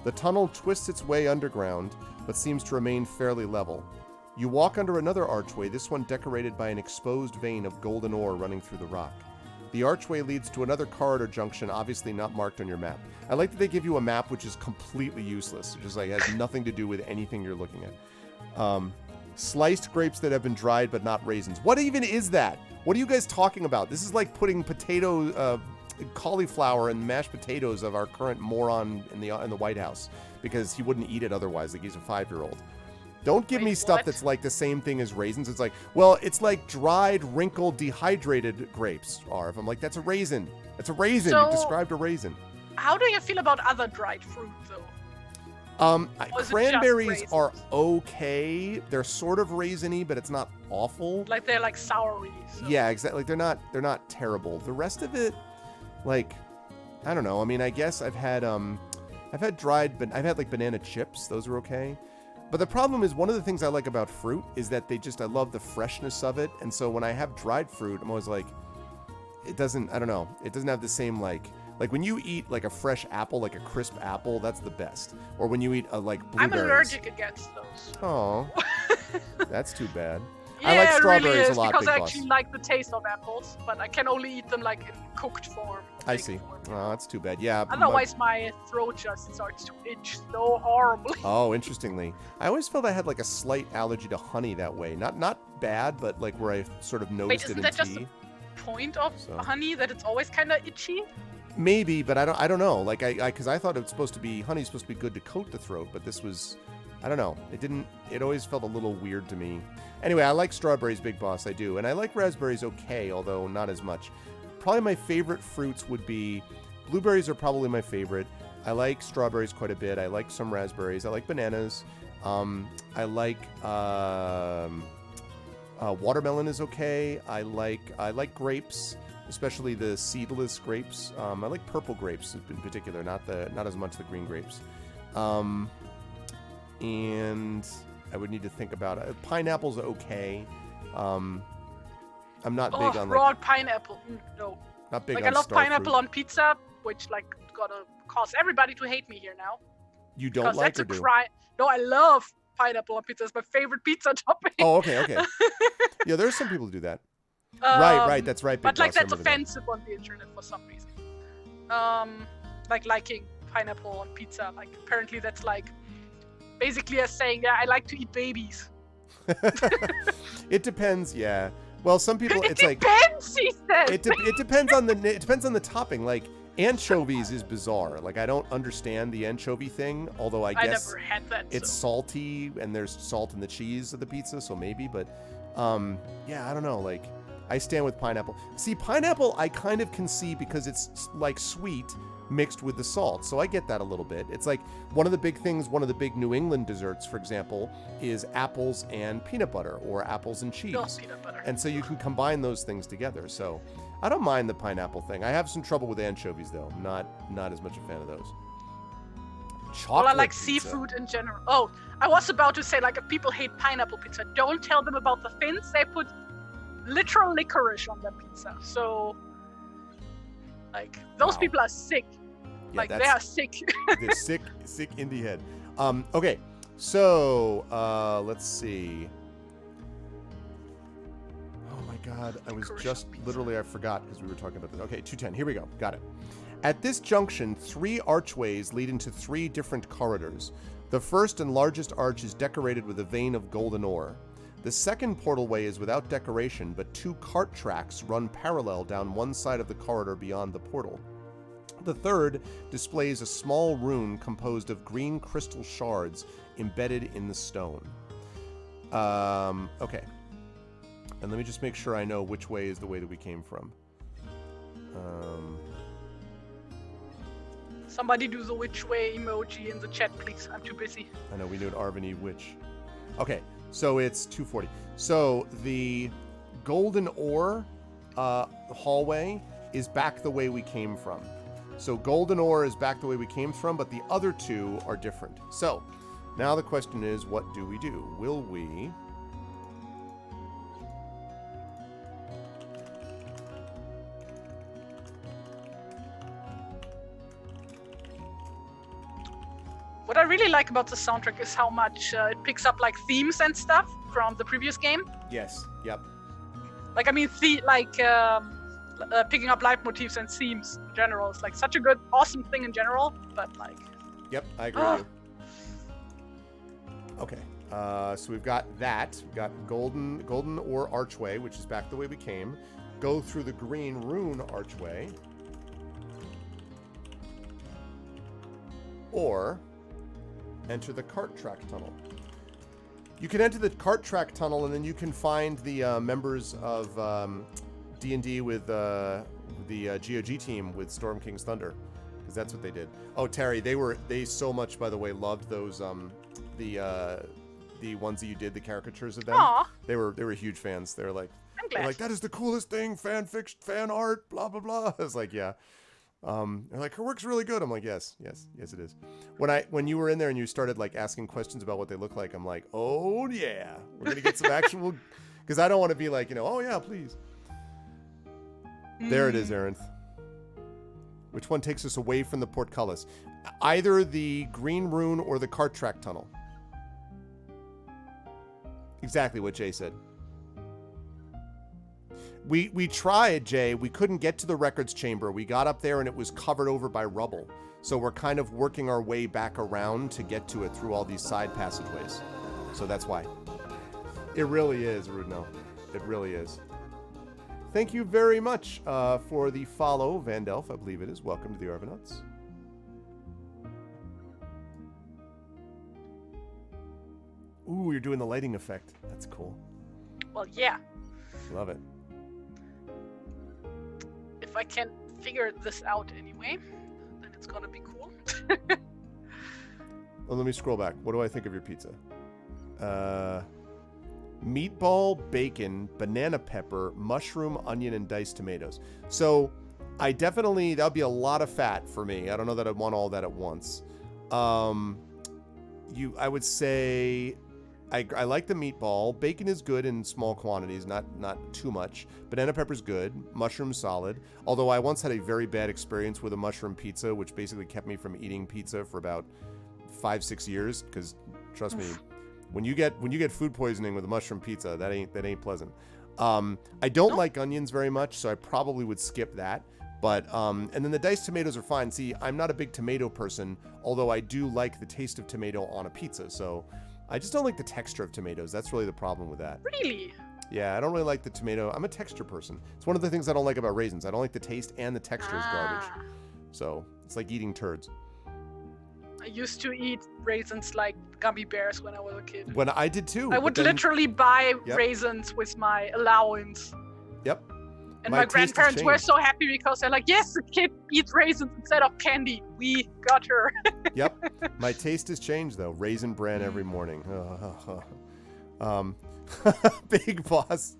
The tunnel twists its way underground, but seems to remain fairly level. You walk under another archway, this one decorated by an exposed vein of golden ore running through the rock. The archway leads to another corridor junction, obviously not marked on your map. I like that they give you a map which is completely useless. It just like has nothing to do with anything you're looking at. Sliced grapes that have been dried but not raisins. What even is that? What are you guys talking about? This is like putting cauliflower and mashed potatoes of our current moron in the White House because he wouldn't eat it otherwise. Like he's a 5-year-old. Don't give me stuff that's like the same thing as raisins. It's like, well, it's like dried, wrinkled, dehydrated grapes, Arv. I'm like, that's a raisin. That's a raisin. So, you described a raisin. How do you feel about other dried fruit, though? Or is it just Cranberries raisins? are okay. They're sort of raisiny, but it's not awful. Like they're like soury. So. Yeah, exactly. Like they're not terrible. The rest of it, like, I don't know. I mean, I guess I've had like banana chips. Those are okay. But the problem is one of the things I like about fruit is that I love the freshness of it. And so when I have dried fruit, I'm always like, it doesn't have the same like when you eat like a fresh apple, like a crisp apple, that's the best. Or when you eat like blueberries. I'm allergic against those. Oh, that's too bad. Yeah, I like it strawberries really is, a lot, because Big I Boss. actually like the taste of apples, but I can only eat them like in cooked form. I baked see. form. Oh, that's too bad. Yeah. Otherwise, my throat just starts to itch so horribly. Oh, interestingly. I always felt I had like a slight allergy to honey that way. Not bad, but like where I sort of noticed isn't it in that tea. just Point of honey that it's always kind of itchy? Maybe, but I don't know. Like because I thought it was supposed to be honey's supposed to be good to coat the throat, but this was, I don't know. It always felt a little weird to me. Anyway, I like strawberries, Big Boss. I do, and I like raspberries okay, although not as much. Probably my favorite fruits would be blueberries are probably my favorite. I like strawberries quite a bit. I like some raspberries. I like bananas. I like watermelon is okay. I like grapes, especially the seedless grapes. I like purple grapes in particular, not as much the green grapes. And I would need to think about it. Pineapple's okay. I'm not big on raw like pineapple. No. not big Like on I love star pineapple fruit. on pizza, which like gonna cause everybody to hate me here now. You don't Because like that's or a do? crime. No, I love pineapple on pizza. It's my favorite pizza topping. Oh, okay. Yeah, there's some people who do that. Right. That's right. Big But like Boss, I that's remember that. offensive on the internet for some reason. Like liking pineapple on pizza. Like apparently that's like basically as saying, yeah, I like to eat babies. It depends. Yeah. Well, some people It it's like depends, she says. it depends on the topping. Like anchovies is bizarre. Like I don't understand the anchovy thing. Although I guess never had that. it's so. salty and there's salt in the cheese of the pizza, so maybe. But yeah, I don't know. Like I stand with pineapple. See, pineapple I kind of can see because it's like sweet mixed with the salt. So I get that a little bit. It's like one of the big New England desserts, for example, is apples and peanut butter or apples and cheese. No, peanut butter. And so you can combine those things together. So I don't mind the pineapple thing. I have some trouble with anchovies though. I'm not as much a fan of those. Chocolate Well, I like pizza. seafood in general. Oh, I was about to say, like, if people hate pineapple pizza, don't tell them about the Finns. They put literal licorice on their pizza. So, like, those Wow. people are sick. Yeah, Like, they are sick. they're sick in the head. Okay, so let's see. Oh my God, I was Licorice just on pizza. literally I forgot because we were talking about this. Okay, 210. Here we go. Got it. At this junction, 3 archways lead into 3 different corridors. The first and largest arch is decorated with a vein of golden ore. The second portalway is without decoration, but 2 cart tracks run parallel down one side of the corridor beyond the portal. The third displays a small rune composed of green crystal shards embedded in the stone. Okay. And let me just make sure I know which way is the way that we came from. Somebody do the which way emoji in the chat, please. I'm too busy. I know we knew Arvany which. Okay, so it's 240. So the golden ore hallway is back the way we came from. So golden ore is back the way we came from, but the other 2 are different. So now the question is, what do we do? Will we... What I really like about the soundtrack is how much it picks up, like, themes and stuff from the previous game. Yes, yep. Like, I mean, picking up leitmotifs and themes in general is, like, such a good, awesome thing in general, but, like... Yep, I agree with you. Okay, so we've got that. We've got golden ore archway, which is back the way we came. Go through the green rune archway. Or enter the cart track tunnel. You can enter the cart track tunnel, and then you can find the members of D&D with the GOG team with Storm King's Thunder, because that's what they did. Oh, Terry, they so much, by the way, loved those the ones that you did, the caricatures of them. Aw. They were huge fans. They're like, I'm glad. that is the coolest thing, fan fiction, fan art, blah blah blah. I was like, yeah. They're like, her work's really good. I'm like, yes, it is. When you were in there and you started like asking questions about what they look like, I'm like, oh yeah, we're gonna get some actual, because I don't want to be like, oh yeah, please. There it is, Arinth. Which one takes us away from the portcullis? Either the green rune or the cart track tunnel. Exactly what Jay said. We tried, Jay. We couldn't get to the records chamber. We got up there and it was covered over by rubble. So we're kind of working our way back around to get to it through all these side passageways. So that's why. It really is, Rudno. It really is. Thank you very much for the follow, Vandelf, I believe it is. Welcome to the Arvanauts. Ooh, you're doing the lighting effect. That's cool. Well, yeah. Love it. If I can figure this out anyway, then it's gonna be cool. Oh, let me scroll back. What do I think of your pizza? Meatball, bacon, banana pepper, mushroom, onion, and diced tomatoes. So I definitely, that would be a lot of fat for me. I don't know that I'd want all that at once. I would say I like the meatball. Bacon is good in small quantities, not too much. Banana pepper's good. Mushroom's solid. Although I once had a very bad experience with a mushroom pizza, which basically kept me from eating pizza for about 5-6 years. Because trust me, when you get food poisoning with a mushroom pizza, that ain't pleasant. I don't like onions very much, so I probably would skip that. But and then the diced tomatoes are fine. See, I'm not a big tomato person, although I do like the taste of tomato on a pizza. So I just don't like the texture of tomatoes. That's really the problem with that. Really? Yeah, I don't really like the tomato. I'm a texture person. It's one of the things I don't like about raisins. I don't like the taste, and the texture is garbage. So it's like eating turds. I used to eat raisins like gummy bears when I was a kid. When I did too. I would literally buy raisins with my allowance. Yep. And my grandparents were so happy because they're like, yes, the kid eats raisins instead of candy. We got her. Yep. My taste has changed, though. Raisin bran every morning. Big Boss.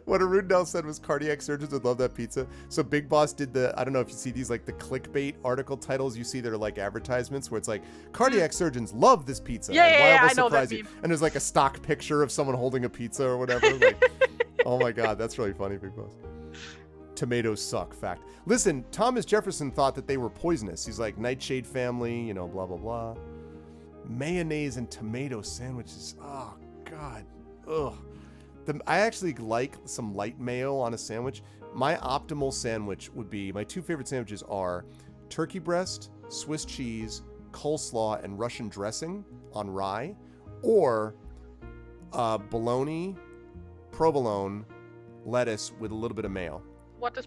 What Arundel said was cardiac surgeons would love that pizza. So Big Boss did I don't know if you see these, like the clickbait article titles you see that are like advertisements where it's like, cardiac surgeons love this pizza. Yeah, and yeah, why yeah, will I know that surprise you? meme. And there's like a stock picture of someone holding a pizza or whatever. Like, oh my God, that's really funny, Big Boss. Tomatoes suck, fact. Listen, Thomas Jefferson thought that they were poisonous. He's like, Nightshade family, you know, blah, blah, blah. Mayonnaise and tomato sandwiches. Oh, God. Ugh. I actually like some light mayo on a sandwich. My optimal sandwich would be, my two favorite sandwiches are turkey breast, Swiss cheese, coleslaw, and Russian dressing on rye, or bologna, provolone, lettuce with a little bit of mayo. What is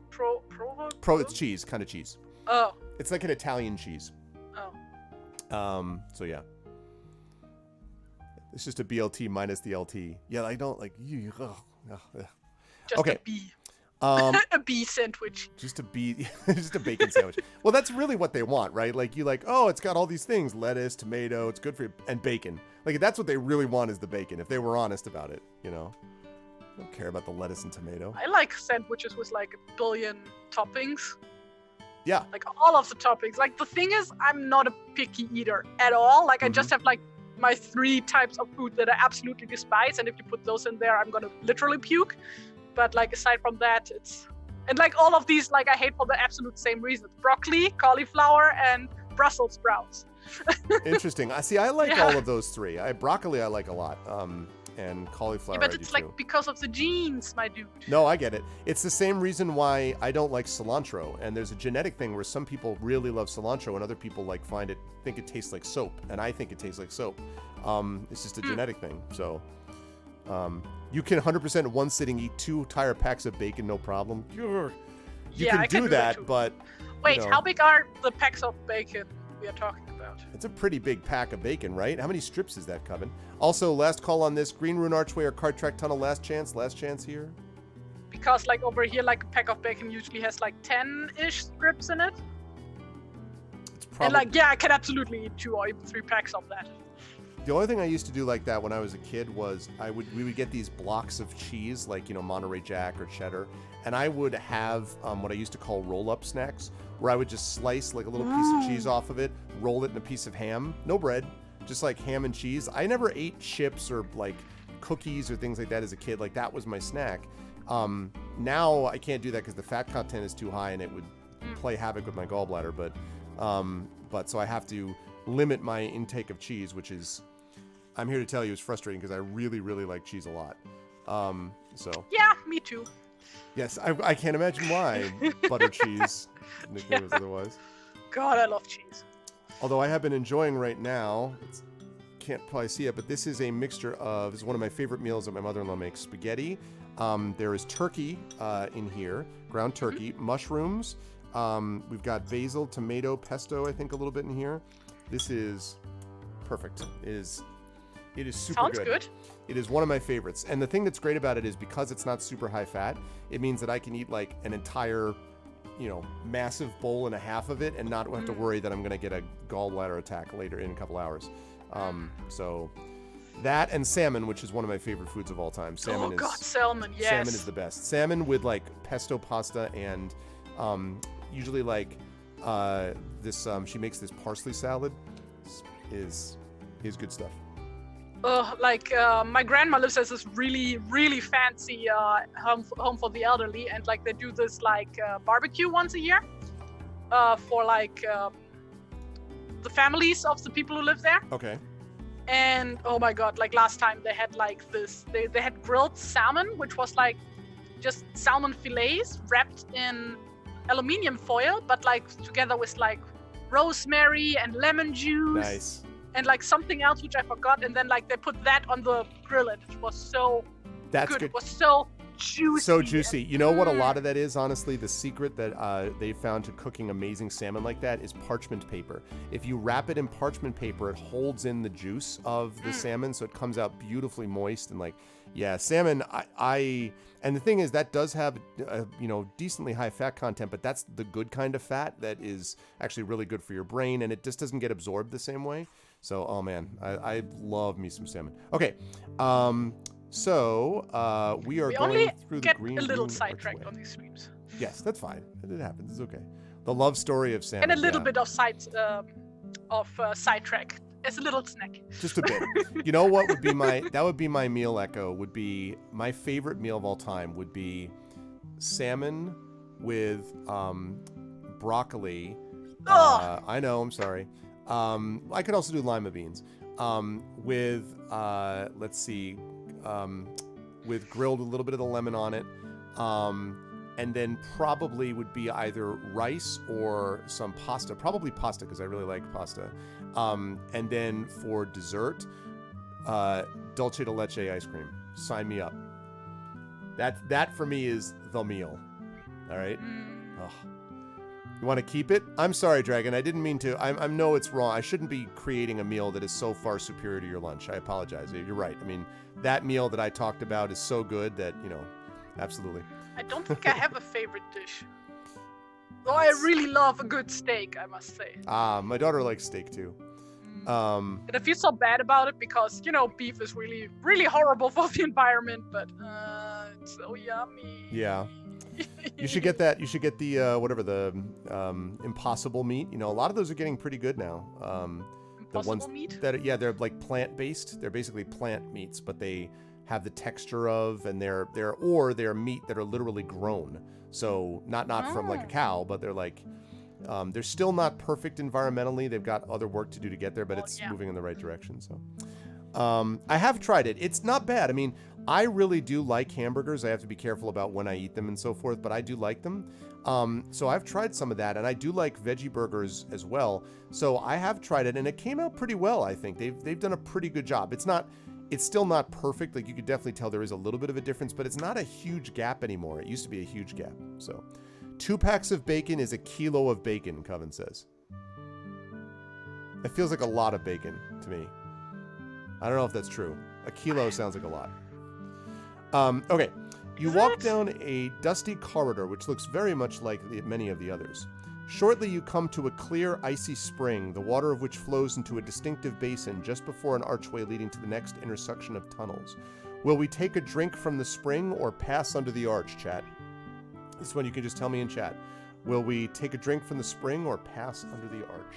It's cheese, kind of cheese. Oh. It's like an Italian cheese. Oh. So yeah. It's just a BLT minus the LT. Yeah, I don't like you. Just Okay. a bee. A bee sandwich. just a bacon sandwich. Well, that's really what they want, right? Like you like, oh, it's got all these things, lettuce, tomato, it's good for you, and bacon. Like that's what they really want is the bacon. If they were honest about it, you know. I don't care about the lettuce and tomato. I like sandwiches with like a billion toppings. Yeah. Like all of the toppings. Like the thing is, I'm not a picky eater at all. Like I just have like my 3 types of food that I absolutely despise, and if you put those in there, I'm gonna literally puke. But like aside from that, and like all of these, like I hate for the absolute same reasons: broccoli, cauliflower, and Brussels sprouts. Interesting. I like all of those 3. Broccoli I like a lot. And cauliflower. Yeah, but I it's do like too. because of the genes, my dude. No, I get it. It's the same reason why I don't like cilantro. And there's a genetic thing where some people really love cilantro and other people think it tastes like soap. And I think it tastes like soap. It's just a genetic thing. So you can 100% in one sitting eat 2 entire packs of bacon, no problem. You I can do that, too. but Wait, you know, how big are the packs of bacon we are talking about? it's a pretty big pack of bacon, right? How many strips is that, Coven? Also, last call on this. Green Rune Archway or Cart Track Tunnel, last chance here. Because like over here, like a pack of bacon usually has like 10-ish strips in it. It's probably... And like, yeah, I can absolutely eat 2 or even 3 packs of that. The only thing I used to do like that when I was a kid was we would get these blocks of cheese, like, you know, Monterey Jack or cheddar, and I would have what I used to call roll-up snacks, where I would just slice like a little piece of cheese off of it, roll it in a piece of ham, no bread, just like ham and cheese. I never ate chips or like cookies or things like that as a kid. Like that was my snack. Now I can't do that because the fat content is too high and it would play havoc with my gallbladder. But so I have to limit my intake of cheese, which is, I'm here to tell you, is frustrating because I really, really like cheese a lot. So Yeah, me too. yes, I can't imagine why butter cheese nickname is otherwise. God, I love cheese. Although I have been enjoying right now, can't probably see it, but this is a mixture of, this is one of my favorite meals that my mother-in-law makes, spaghetti. There is turkey in here, ground turkey, mushrooms. We've got basil, tomato, pesto, I think a little bit in here. This is perfect. It is super Sounds good. It is one of my favorites. And the thing that's great about it is because it's not super high fat, it means that I can eat like an entire, you know, massive bowl and a half of it and not have to worry that I'm going to get a gallbladder attack later in a couple hours. So that and salmon, which is one of my favorite foods of all time. Salmon salmon, yes. Salmon is the best. Salmon with like pesto pasta and usually like this she makes this parsley salad is good stuff. My grandma lives at this really, really fancy home for the elderly, and like they do this like barbecue once a year for like the families of the people who live there. Okay. And oh my god, like last time they had like this, they had grilled salmon, which was like just salmon fillets wrapped in aluminium foil, but like together with like rosemary and lemon juice. Nice. And like something else which I forgot, and then like they put that on the grill, and it was so good. It was so juicy. So juicy. You know what a lot of that is, honestly? The secret that they found to cooking amazing salmon like that is parchment paper. If you wrap it in parchment paper, it holds in the juice of the salmon, so it comes out beautifully moist and like, yeah, salmon. And the thing is, that does have decently high fat content, but that's the good kind of fat that is actually really good for your brain, and it just doesn't get absorbed the same way. So, oh man, I love me some salmon. Okay, So we are We going only through the get green a little rune sidetracked archway. on these streams. Yes, that's fine. It happens. It's okay. The love story of Sam. And a little bit of sidetrack as a little snack. Just a bit. You know what would be my meal echo would be my favorite meal of all time would be salmon with broccoli. I know, I'm sorry. I could also do lima beans. With let's see, with grilled a little bit of the lemon on it. And then probably would be either rice or some pasta. Probably pasta because I really like pasta. And then for dessert, dulce de leche ice cream. Sign me up. That for me is the meal. All right. Ugh. You want to keep it? I'm sorry, Dragon. I didn't mean to. I know it's wrong. I shouldn't be creating a meal that is so far superior to your lunch. I apologize. You're right. I mean, that meal that I talked about is so good that, absolutely. I don't think I have a favorite dish. Though I really love a good steak, I must say. My daughter likes steak too. And I feel so bad about it because, beef is really, really horrible for the environment, but it's so yummy. Yeah. You should get that. You should get the whatever the impossible meat. A lot of those are getting pretty good now. The ones meat? They're like plant-based. They're basically plant meats, but they have the texture of, and they're meat that are literally grown. So not from like a cow, but they're like they're still not perfect environmentally. They've got other work to do to get there, but it's moving in the right direction. So I have tried it. It's not bad. I mean, I really do like hamburgers. I have to be careful about when I eat them and so forth, but I do like them. So I've tried some of that, and I do like veggie burgers as well. So I have tried it, and it came out pretty well. I think they've done a pretty good job. It's still not perfect. Like, you could definitely tell there is a little bit of a difference, but it's not a huge gap anymore. It used to be a huge gap. So 2 packs of bacon is a kilo of bacon, Coven says. It feels like a lot of bacon to me. I don't know if that's true. A kilo sounds like a lot. Okay. You walk down a dusty corridor, which looks very much like many of the others. Shortly, you come to a clear, icy spring, the water of which flows into a distinctive basin just before an archway leading to the next intersection of tunnels. Will we take a drink from the spring or pass under the arch, chat? This one you can just tell me in chat. Will we take a drink from the spring or pass under the arch?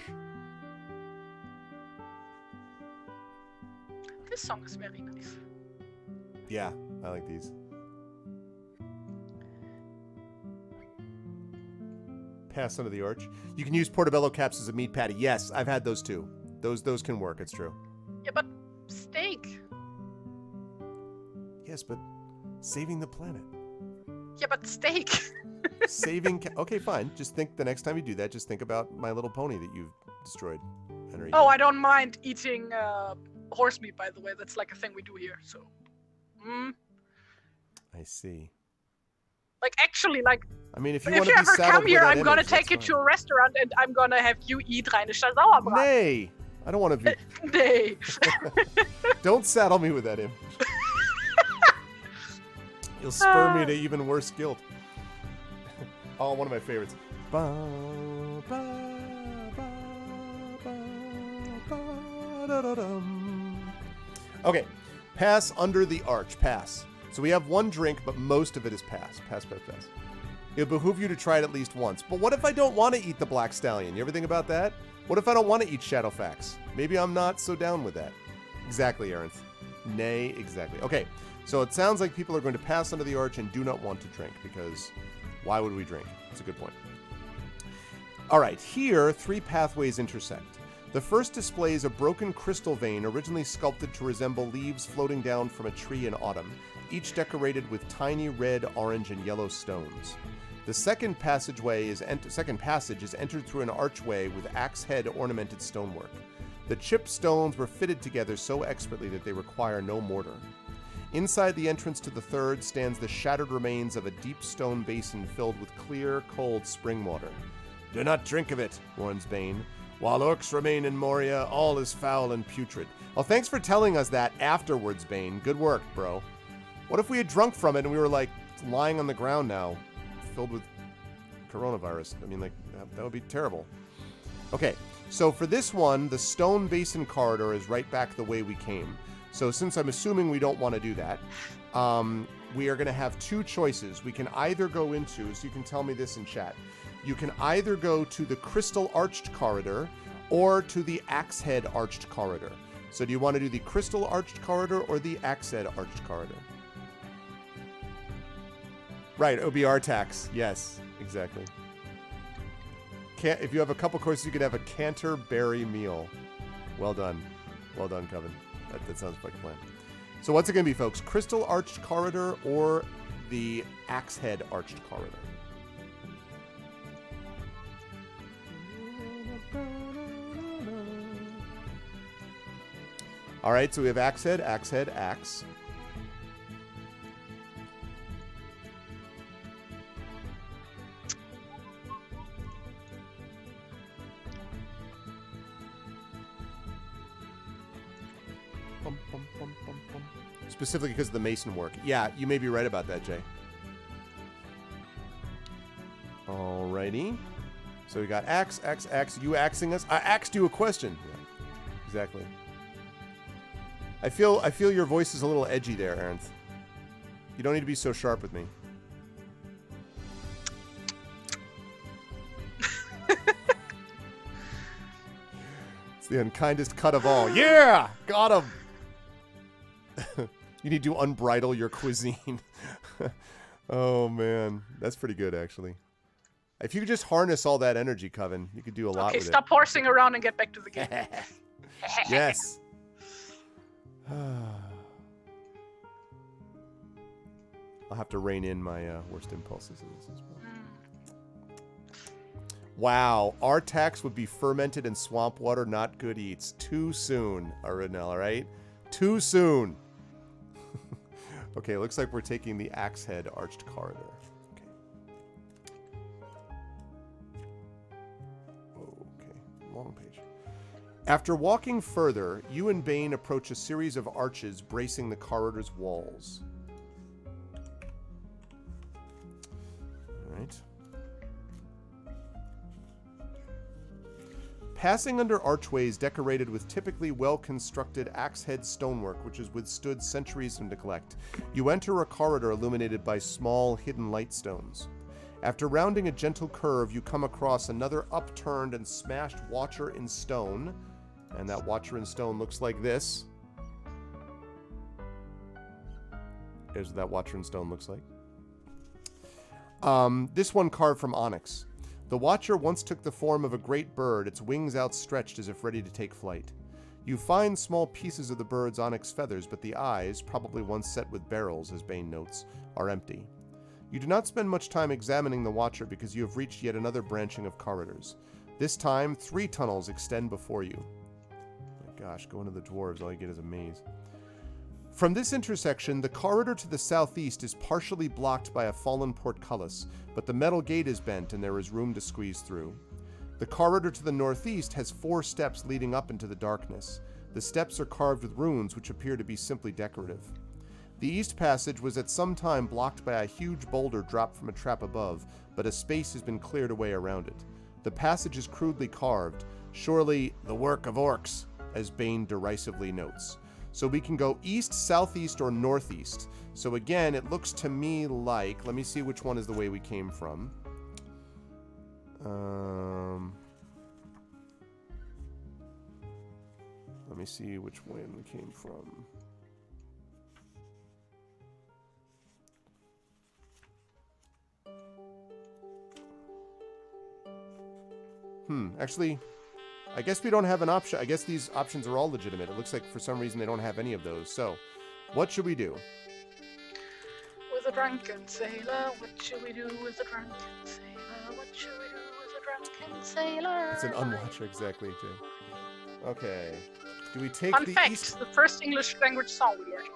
This song is very nice. Yeah, I like these. Pass under the arch. You can use portobello caps as a meat patty. Yes, I've had those too. Those can work. It's true. Yeah, but steak. Yes, but saving the planet. Yeah, but steak. Okay, fine. Just think the next time you do that, just think about My Little Pony that you've destroyed. Oh, I don't mind eating horse meat, by the way. That's like a thing we do here. So. I see. Like, actually, like, I mean, if you ever come here, I'm gonna take you to a restaurant and I'm gonna have you eat rheinischer Sauerbraten. Nay, I don't want to be. Nay. Don't saddle me with that image. You'll spur me to even worse guilt. Oh, one of my favorites. Okay, pass under the arch. Pass. So we have one drink, but most of it is pass. Pass. It'll behoove you to try it at least once. But what if I don't want to eat the Black Stallion? You ever think about that? What if I don't want to eat Shadowfax? Maybe I'm not so down with that. Exactly, Aaronth. Nay, exactly. Okay, so it sounds like people are going to pass under the arch and do not want to drink, because why would we drink? That's a good point. All right, here, 3 pathways intersect. The first displays a broken crystal vein originally sculpted to resemble leaves floating down from a tree in autumn, each decorated with tiny red, orange, and yellow stones. The second passage is entered through an archway with axe head ornamented stonework. The chipped stones were fitted together so expertly that they require no mortar. Inside the entrance to the third stands the shattered remains of a deep stone basin filled with clear, cold spring water. "Do not drink of it," warns Bane. "While orcs remain in Moria, all is foul and putrid." Well, thanks for telling us that afterwards, Bane. Good work, bro. What if we had drunk from it and we were, like, lying on the ground now, filled with coronavirus? I mean, like, that would be terrible. Okay, So for this one, the stone basin corridor is right back the way we came. So since I'm assuming we don't want to do that, we are going to have two choices. We can either go into, so you can tell me this in chat, you can either go to the crystal arched corridor or to the axe head arched corridor. So do you want to do the crystal arched corridor or the axe head arched corridor? Right, OBR tax. Yes, exactly. If you have a couple courses, you could have a Canterbury meal. Well done. Well done, Coven. That sounds like a plan. So what's it going to be, folks? Crystal arched corridor or the axe head arched corridor? All right, so we have axe head, axe head, axe. Bum, bum, bum, bum, bum. Specifically because of the mason work. Yeah, you may be right about that, Jay. Alrighty. So we got axe, axe, axe. You axing us? I axed you a question. Yeah, exactly. I feel your voice is a little edgy there, Arenth. You don't need to be so sharp with me. It's the unkindest cut of all. Yeah! Got him! You need to unbridle your cuisine. Oh, man. That's pretty good, actually. If you could just harness all that energy, Coven, you could do a lot with it. Okay, stop horsing around and get back to the game. Yes. I'll have to rein in my worst impulses in this as well. Wow, our tax would be fermented in swamp water, not good eats. Too soon, Arinel, all right? Too soon. Okay, looks like we're taking the axe head arched corridor. Okay, long page. After walking further, you and Bane approach a series of arches bracing the corridor's walls. All right. Passing under archways decorated with typically well-constructed axe-head stonework which has withstood centuries of neglect, you enter a corridor illuminated by small, hidden light stones. After rounding a gentle curve, you come across another upturned and smashed watcher in stone. And that watcher in stone looks like this. Here's what that watcher in stone looks like. This one carved from onyx. The watcher once took the form of a great bird, its wings outstretched as if ready to take flight. You find small pieces of the bird's onyx feathers, but the eyes, probably once set with beryls, as Bane notes, are empty. You do not spend much time examining the watcher because you have reached yet another branching of corridors. This time, 3 tunnels extend before you. Gosh, going to the dwarves, all you get is a maze. From this intersection, the corridor to the southeast is partially blocked by a fallen portcullis, but the metal gate is bent and there is room to squeeze through. The corridor to the northeast has 4 steps leading up into the darkness. The steps are carved with runes which appear to be simply decorative. The east passage was at some time blocked by a huge boulder dropped from a trap above, but a space has been cleared away around it. The passage is crudely carved, surely the work of orcs, as Bane derisively notes. So we can go east, southeast, or northeast. So again, it looks to me like, let me see which one is the way we came from. Let me see which way we came from. Actually, I guess we don't have an option. I guess these options are all legitimate. It looks like for some reason they don't have any of those. So, what should we do? With a drunken sailor, what should we do with a drunken sailor? What should we do with a drunken sailor? It's an unwatcher, exactly, too. Okay. Do we take Fun the fact, east? the first English language song we learned.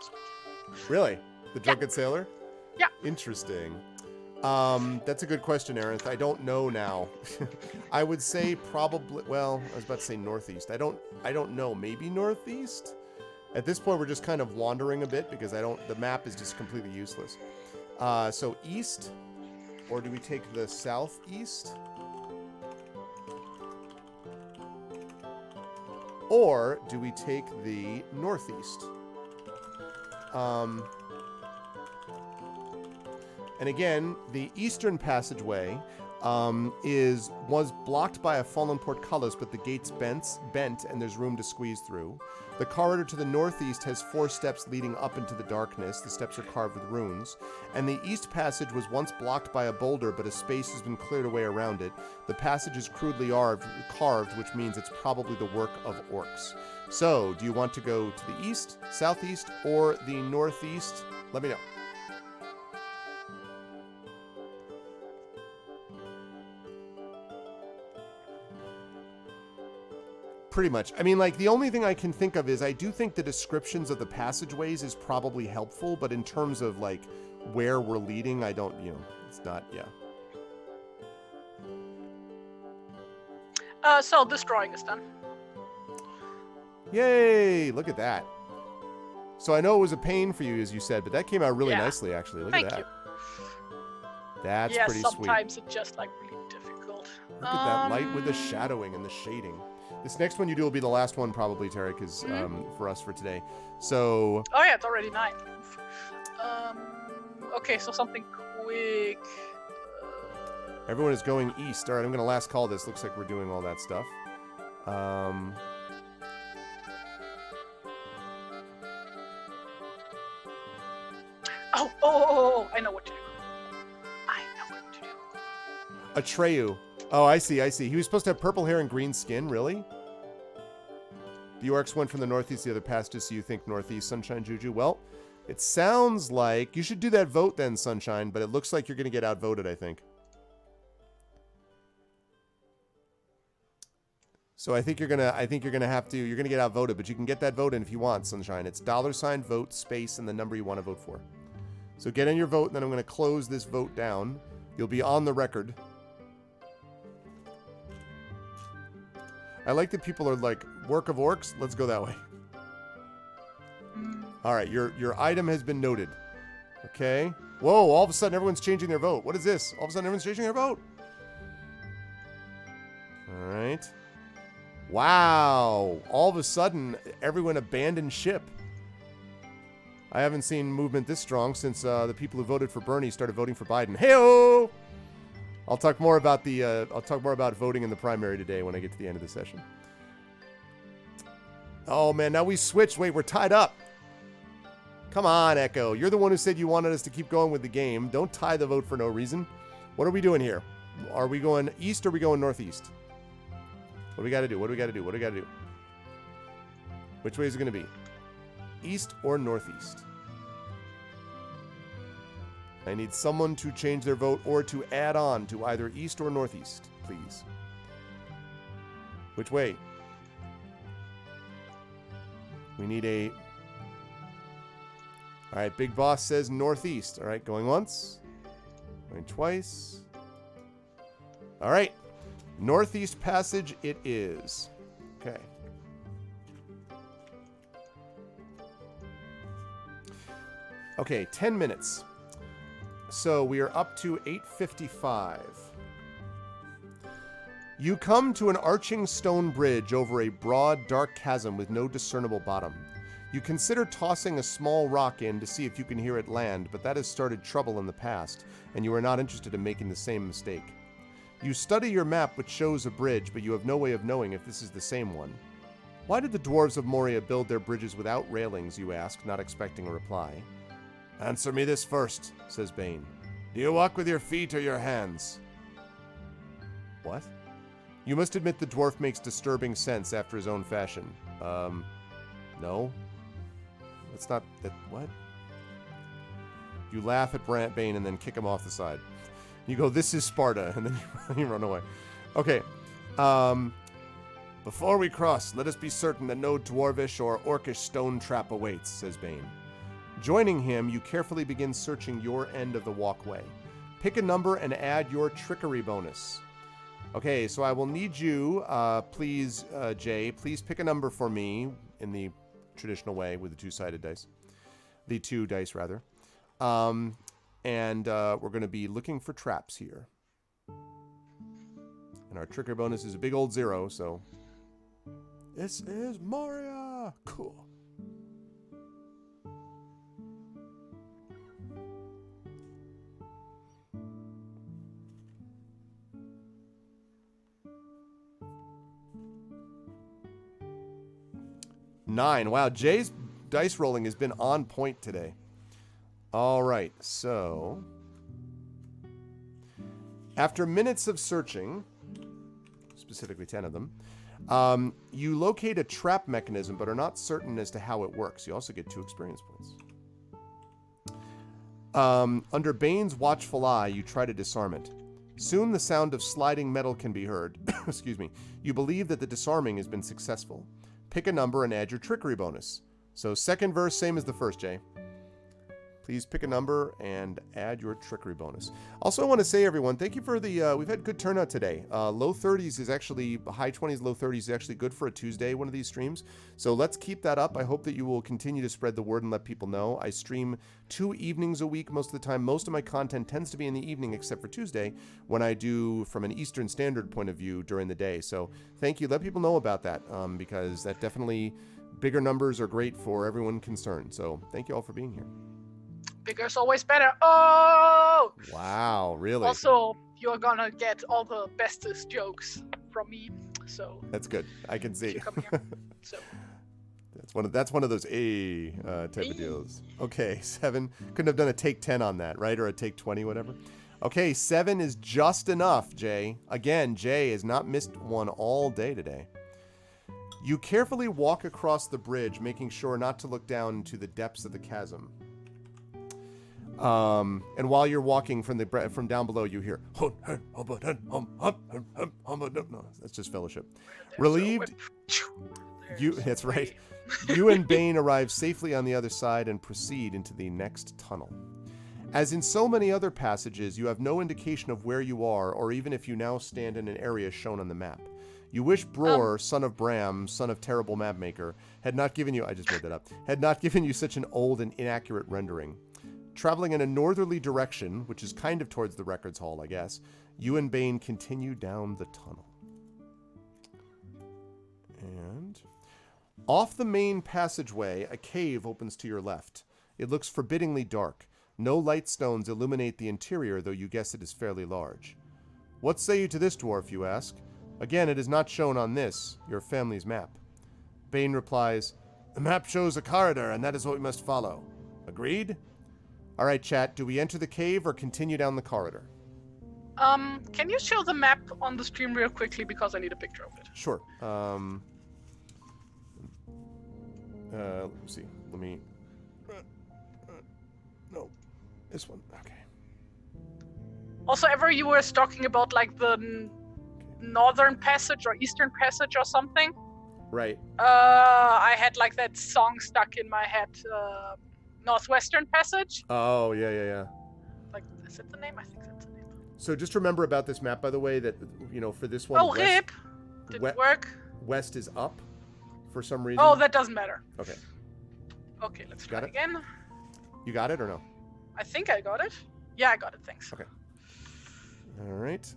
Really? The Drunken Sailor? Yeah. Interesting. That's a good question, Arinth. I don't know now. I would say probably, well, I was about to say northeast. I don't know. Maybe northeast? At this point, we're just kind of wandering a bit because the map is just completely useless. So east, or do we take the southeast? Or do we take the northeast? And again, the eastern passageway was blocked by a fallen portcullis, but the gate's bent and there's room to squeeze through. The corridor to the northeast has 4 steps leading up into the darkness. The steps are carved with runes. And the east passage was once blocked by a boulder, but a space has been cleared away around it. The passage is crudely carved, which means it's probably the work of orcs. So, do you want to go to the east, southeast, or the northeast? Let me know. Pretty much. I mean, like, the only thing I can think of is I do think the descriptions of the passageways is probably helpful, but in terms of, like, where we're leading, I don't, it's not, yeah. So this drawing is done. Yay! Look at that. So I know it was a pain for you, as you said, but that came out really nicely, actually. Look at that. Thank you. That's pretty sweet. Sometimes it's just, like, really difficult. Look at that light with the shadowing and the shading. This next one you do will be the last one, probably, Tara, because for us for today. So. Oh yeah, it's already 9. Okay, so something quick. Everyone is going east. All right, I'm going to last call this. Looks like we're doing all that stuff. Oh, I know what to do. Atreyu. Oh, I see. He was supposed to have purple hair and green skin, really? The orcs went from the northeast, the other passages, so you think northeast, Sunshine Juju? Well, it sounds like you should do that vote then, Sunshine, but it looks like you're going to get outvoted, I think. So I think you're going to get outvoted, but you can get that vote in if you want, Sunshine. It's $ vote, space, and the number you want to vote for. So get in your vote, and then I'm going to close this vote down. You'll be on the record. I like that people are like, work of orcs, let's go that way. All right, your item has been noted. Okay. Whoa, all of a sudden everyone's changing their vote. What is this? All of a sudden everyone's changing their vote. All right. Wow. All of a sudden everyone abandoned ship. I haven't seen movement this strong since the people who voted for Bernie started voting for Biden. Hey-o! I'll talk more about voting in the primary today when I get to the end of the session. Oh man, now we switched. Wait, we're tied up. Come on, Echo. You're the one who said you wanted us to keep going with the game. Don't tie the vote for no reason. What are we doing here? Are we going east or are we going northeast? What do we got to do? What do we got to do? What do we got to do? Which way is it going to be? East or northeast? I need someone to change their vote or to add on to either east or northeast, please. Which way? We need a... All right, Big Boss says northeast. All right, going once. Going twice. All right. Northeast passage it is. Okay. Okay, 10 minutes. So we are up to 8:55. You come to an arching stone bridge over a broad, dark chasm with no discernible bottom. You consider tossing a small rock in to see if you can hear it land, but that has started trouble in the past, and you are not interested in making the same mistake. You study your map, which shows a bridge, but you have no way of knowing if this is the same one. Why did the dwarves of Moria build their bridges without railings, you ask, not expecting a reply. Answer me this first, says Bane. Do you walk with your feet or your hands? What? You must admit the dwarf makes disturbing sense after his own fashion. No? That's not... that. What? You laugh at Bane and then kick him off the side. You go, this is Sparta, and then you run away. Okay. Before we cross, let us be certain that no dwarvish or orcish stone trap awaits, says Bane. Joining him, you carefully begin searching your end of the walkway. Pick a number and add your trickery bonus. Okay, so I will need you, please, Jay, please pick a number for me in the traditional way with the two-sided dice. The 2 dice, rather. And we're going to be looking for traps here. And our trickery bonus is a big old 0, so This is Moria. Cool. Nine. Wow, Jay's dice rolling has been on point today. All right, so after minutes of searching, specifically 10 of them, you locate a trap mechanism but are not certain as to how it works. You also get 2 experience points. Under Bane's watchful eye, you try to disarm it. Soon the sound of sliding metal can be heard. Excuse me. You believe that the disarming has been successful. Pick a number and add your trickery bonus. So second verse, same as the first, Jay. Please pick a number and add your trickery bonus. Also, I want to say, everyone, thank you for the, we've had good turnout today. Low 30s is actually, high 20s, low 30s is actually good for a Tuesday, one of these streams. So let's keep that up. I hope that you will continue to spread the word and let people know. I stream 2 evenings a week most of the time. Most of my content tends to be in the evening, except for Tuesday, when I do from an Eastern Standard point of view during the day. So thank you. Let people know about that, because that definitely, bigger numbers are great for everyone concerned. So thank you all for being here. Bigger's always better. Oh! Wow, really? Also, you're gonna get all the bestest jokes from me, so... That's good. I can see. You come here. So... That's one of those type of deals. Okay, 7. Couldn't have done a take 10 on that, right? Or a take 20, whatever. Okay, 7 is just enough, Jay. Again, Jay has not missed one all day today. You carefully walk across the bridge, making sure not to look down into the depths of the chasm. And while you're walking from down below, you hear no, that's just fellowship. Relieved, that's right. You and Bane arrive safely on the other side and proceed into the next tunnel. As in so many other passages, you have no indication of where you are, or even if you now stand in an area shown on the map. You wish Bror, son of Bram, son of terrible mapmaker, had not given you, I just made that up, had not given you such an old and inaccurate rendering. Traveling in a northerly direction, which is kind of towards the records hall, I guess, you and Bane continue down the tunnel. And off the main passageway, a cave opens to your left. It looks forbiddingly dark. No light stones illuminate the interior, though you guess it is fairly large. What say you to this, dwarf, you ask? Again, it is not shown on this, your family's map. Bane replies, the map shows a corridor, and that is what we must follow. Agreed? All right, chat, do we enter the cave or continue down the corridor? Can you show the map on the stream real quickly, because I need a picture of it? Sure. Let's see. Let me... no. This one. Okay. Also, ever you were talking about, like, the northern passage or eastern passage or something? Right. I had, like, that song stuck in my head, Northwestern Passage. Oh, yeah. Like, is it the name? I think that's the name. So just remember about this map, by the way, that, for this one... Oh, RIP! Didn't work. West is up, for some reason. Oh, that doesn't matter. Okay. Okay, let's try again. You got it or no? I think I got it. Yeah, I got it, thanks. Okay. All right.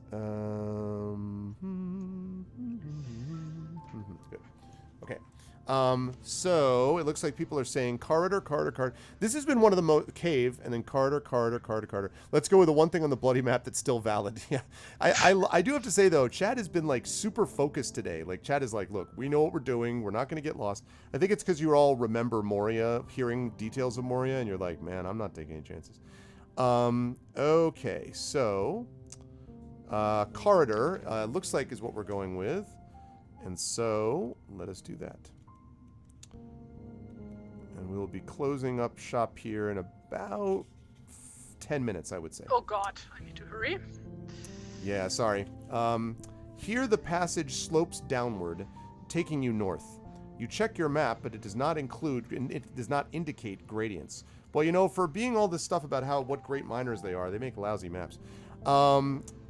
Good. Okay. So it looks like people are saying corridor. This has been one of the cave, and then corridor. Let's go with the one thing on the bloody map that's still valid. Yeah, I do have to say though, Chad has been like super focused today. Like Chad is like, look, we know what we're doing. We're not going to get lost. I think it's because you all remember Moria, hearing details of Moria, and you're like, man, I'm not taking any chances. Okay, so corridor looks like is what we're going with, and so let us do that. And we will be closing up shop here in about 10 minutes, I would say. Oh god, I need to hurry. Yeah, sorry. Here the passage slopes downward, taking you north. You check your map, but it does not indicate gradients. Well, for being all this stuff about what great miners they are, they make lousy maps.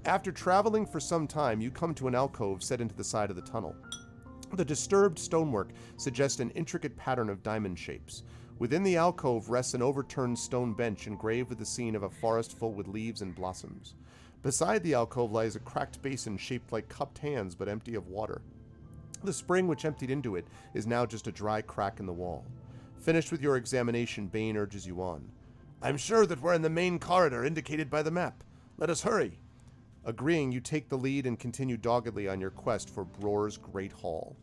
After traveling for some time, you come to an alcove set into the side of the tunnel. The disturbed stonework suggests an intricate pattern of diamond shapes. Within the alcove rests an overturned stone bench engraved with the scene of a forest full with leaves and blossoms. Beside the alcove lies a cracked basin shaped like cupped hands but empty of water. The spring which emptied into it is now just a dry crack in the wall. Finished with your examination, Bane urges you on. I'm sure that we're in the main corridor indicated by the map. Let us hurry. Agreeing, you take the lead and continue doggedly on your quest for Bror's Great Hall.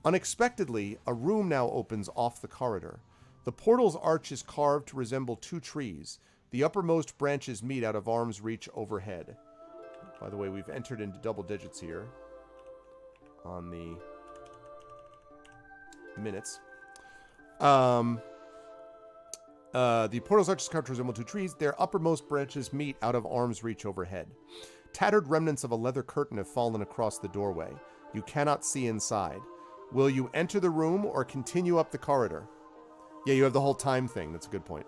Unexpectedly, a room now opens off the corridor. The portal's arch is carved to resemble two trees. The uppermost branches meet out of arm's reach overhead. By the way, we've entered into double digits here on the minutes. The portal's arch is carved to resemble two trees. Their uppermost branches meet out of arm's reach overhead. Tattered remnants of a leather curtain have fallen across the doorway. You cannot see inside. Will you enter the room or continue up the corridor? Yeah, you have the whole time thing. That's a good point.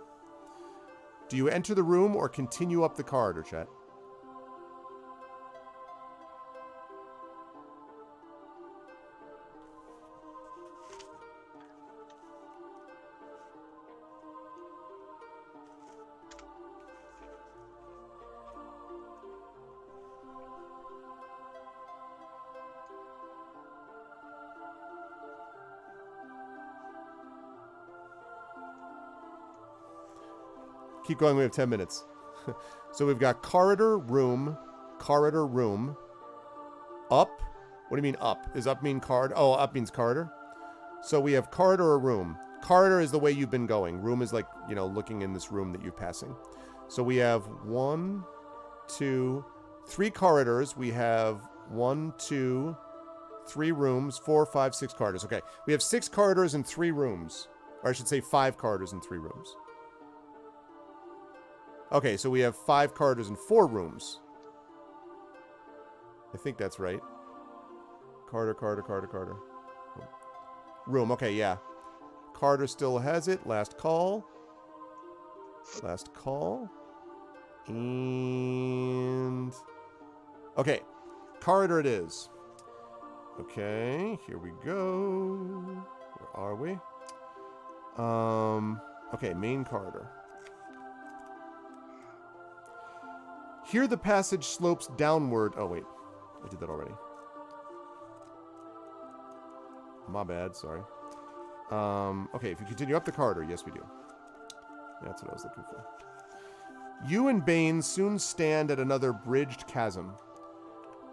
Do you enter the room or continue up the corridor, chat? Keep going, we have 10 minutes. So we've got corridor, room, up. What do you mean up? Does up mean corridor? Oh, up means corridor. So we have corridor or room. Corridor is the way you've been going. Room is like, you know, looking in this room that you're passing. So we have 1, 2, 3 corridors. We have 1, 2, 3 rooms, 4, 5, 6 corridors. Okay, we have 6 corridors and 3 rooms. Or I should say 5 corridors and 3 rooms. Okay, so we have 5 corridors and 4 rooms. I think that's right. Corridor. Room, okay, yeah. Corridor still has it. Last call. And... okay, corridor it is. Okay, here we go. Where are we? Okay, main corridor. Here the passage slopes downward. Oh, wait. I did that already. My bad. Sorry. Okay, if you continue up the corridor. Yes, we do. That's what I was looking for. You and Bane soon stand at another bridged chasm.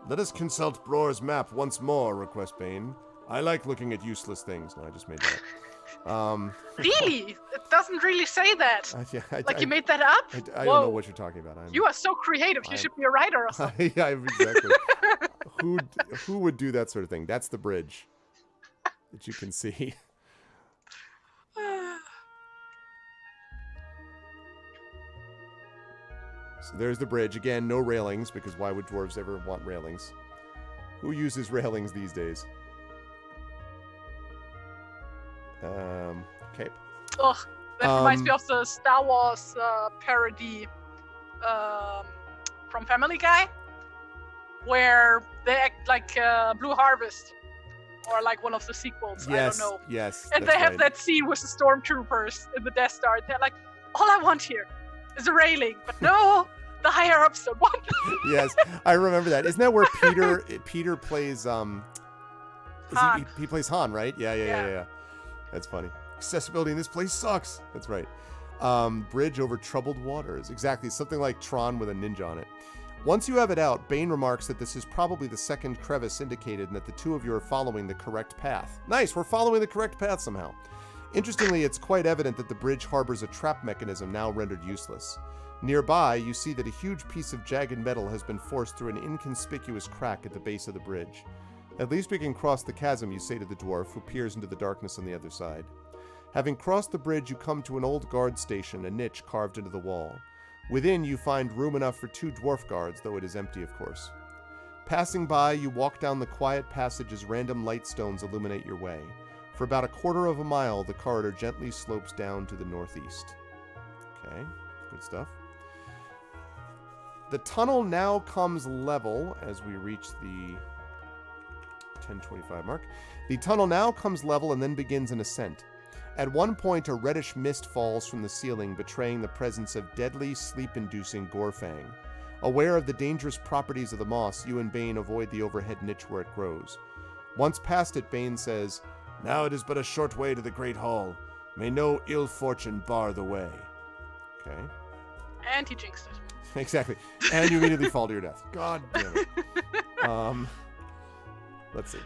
Let us consult Bror's map once more, requests Bane. I like looking at useless things. No, I just made that. Really? It doesn't really say that. You made that up? I don't know what you're talking about. You are so creative. You should be a writer or something. Yeah, exactly. Who would do that sort of thing? That's the bridge that you can see. So there's the bridge. Again, no railings, because why would dwarves ever want railings? Who uses railings these days? Okay. Ugh, that reminds me of the Star Wars parody from Family Guy, where they act like Blue Harvest, or like one of the sequels. Yes, I don't know. Yes. And they have that scene with the stormtroopers in the Death Star. They're like, all I want here is a railing, but no, the higher ups don't want. Yes, I remember that. Isn't that where Peter plays? He plays Han, right? Yeah. That's funny. Accessibility in this place sucks. That's right. Bridge over troubled waters. Exactly. Something like Tron with a ninja on it. Once you have it out, Bane remarks that this is probably the second crevice indicated and that the two of you are following the correct path. Nice. We're following the correct path somehow. Interestingly, it's quite evident that the bridge harbors a trap mechanism now rendered useless. Nearby, you see that a huge piece of jagged metal has been forced through an inconspicuous crack at the base of the bridge. At least we can cross the chasm, you say to the dwarf, who peers into the darkness on the other side. Having crossed the bridge, you come to an old guard station, a niche carved into the wall. Within, you find room enough for 2 dwarf guards, though it is empty, of course. Passing by, you walk down the quiet passage as random light stones illuminate your way. For about a quarter of a mile, the corridor gently slopes down to the northeast. Okay, good stuff. The tunnel now comes level as we reach the 10:25 mark. The tunnel now comes level and then begins an ascent. At one point, a reddish mist falls from the ceiling, betraying the presence of deadly, sleep-inducing Gorfang. Aware of the dangerous properties of the moss, you and Bane avoid the overhead niche where it grows. Once past it, Bane says, "Now it is but a short way to the Great Hall. May no ill fortune bar the way." Okay. And he jinxed it. Exactly. And you immediately fall to your death. God damn it. Let's see.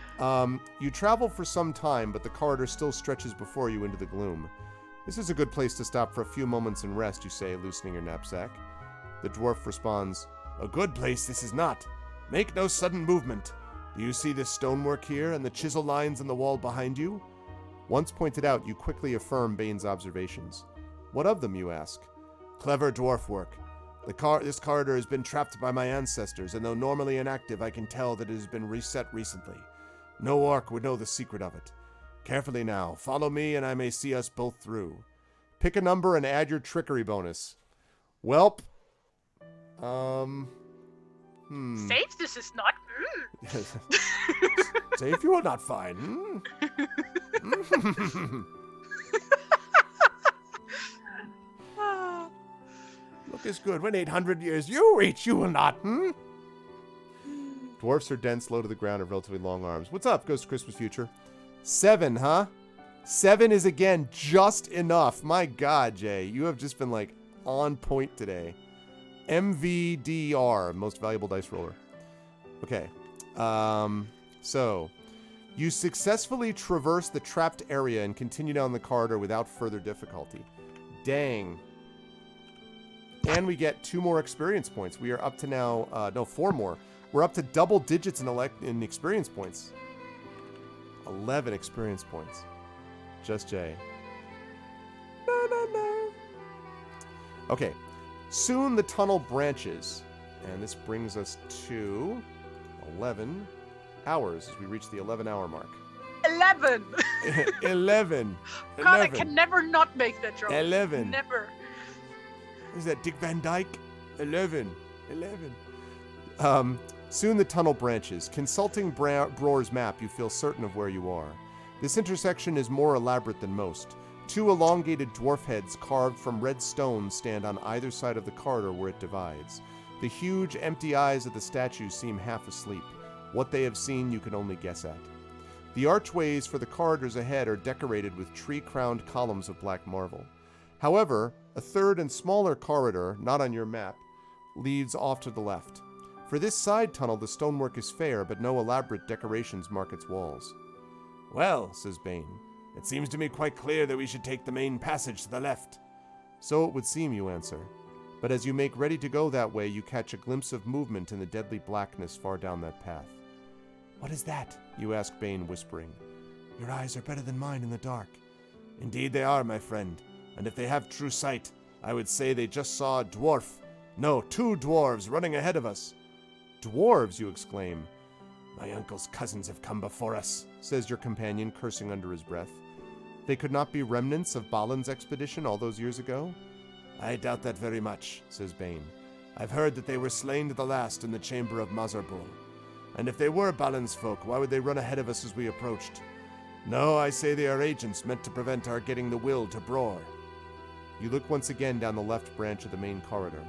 You travel for some time, but the corridor still stretches before you into the gloom. "This is a good place to stop for a few moments and rest," you say, loosening your knapsack. The dwarf responds, "A good place this is not. Make no sudden movement. Do you see this stonework here and the chisel lines on the wall behind you?" Once pointed out, you quickly affirm Bane's observations. "What of them?" you ask. "Clever dwarf work. This corridor has been trapped by my ancestors, and though normally inactive, I can tell that it has been reset recently. No orc would know the secret of it. Carefully now, follow me and I may see us both through. Pick a number and add your trickery bonus." Welp. Safe, this is not. Safe, you are not fine. Look as good when 800 years you reach, you will not, Dwarfs are dense, low to the ground, have relatively long arms. What's up, Ghost of Christmas Future? 7, huh? 7 is, again, just enough. My God, Jay, you have just been, like, on point today. MVDR, Most Valuable Dice Roller. Okay. So, you successfully traverse the trapped area and continue down the corridor without further difficulty. Dang. And we get 2 more experience points. We are up to now, 4 more. We're up to double digits in experience points. 11 experience points. Just Jay. No. Okay. Soon the tunnel branches. And this brings us to 11 hours as we reach the 11-hour mark. 11! 11. God, I can never not make that joke. 11. Never. Is that Dick Van Dyke? 11. Soon the tunnel branches. Consulting Broer's map, you feel certain of where you are. This intersection is more elaborate than most. 2 elongated dwarf heads carved from red stone stand on either side of the corridor where it divides. The huge, empty eyes of the statues seem half asleep. What they have seen you can only guess at. The archways for the corridors ahead are decorated with tree-crowned columns of black marble. However, a third and smaller corridor, not on your map, leads off to the left. For this side tunnel, the stonework is fair, but no elaborate decorations mark its walls. "Well," says Bane, "it seems to me quite clear that we should take the main passage to the left." "So it would seem," you answer. But as you make ready to go that way, you catch a glimpse of movement in the deadly blackness far down that path. "What is that?" you ask Bane, whispering. "Your eyes are better than mine in the dark." "Indeed they are, my friend. And if they have true sight, I would say they just saw a dwarf. No, 2 dwarves running ahead of us." "Dwarves," you exclaim. "My uncle's cousins have come before us," says your companion, cursing under his breath. "They could not be remnants of Balin's expedition all those years ago?" "I doubt that very much," says Bane. "I've heard that they were slain to the last in the chamber of Mazarbul. And if they were Balin's folk, why would they run ahead of us as we approached? No, I say they are agents meant to prevent our getting the will to Bror." You look once again down the left branch of the main corridor.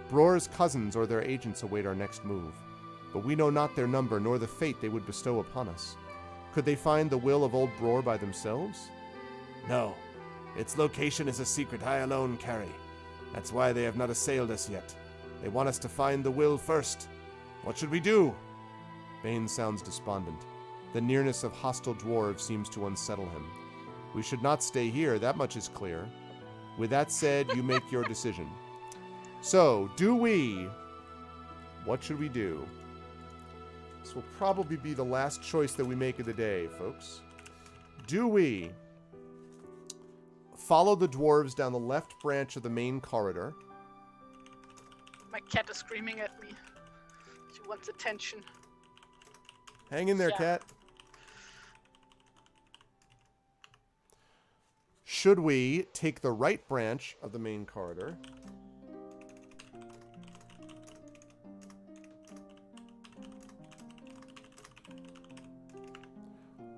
Bror's cousins or their agents await our next move, but we know not their number nor the fate they would bestow upon us. Could they find the will of old Bror by themselves? "No. Its location is a secret I alone carry. That's why they have not assailed us yet. They want us to find the will first. What should we do?" Bane sounds despondent. The nearness of hostile dwarves seems to unsettle him. "We should not stay here, that much is clear." With that said, you make your decision. So, what should we do? This will probably be the last choice that we make of the day, folks. Do we follow the dwarves down the left branch of the main corridor? My cat is screaming at me. She wants attention. Hang in there, Yeah. cat. Should we take the right branch of the main corridor?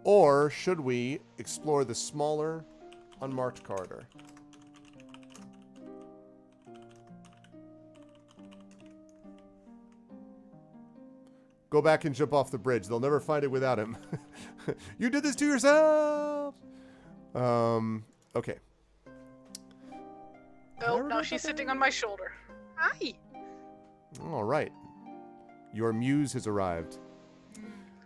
Or should we explore the smaller, unmarked corridor? Go back and jump off the bridge. They'll never find it without him. You did this to yourself! Okay. Oh, now she's sitting on my shoulder. Hi. All right. Your muse has arrived.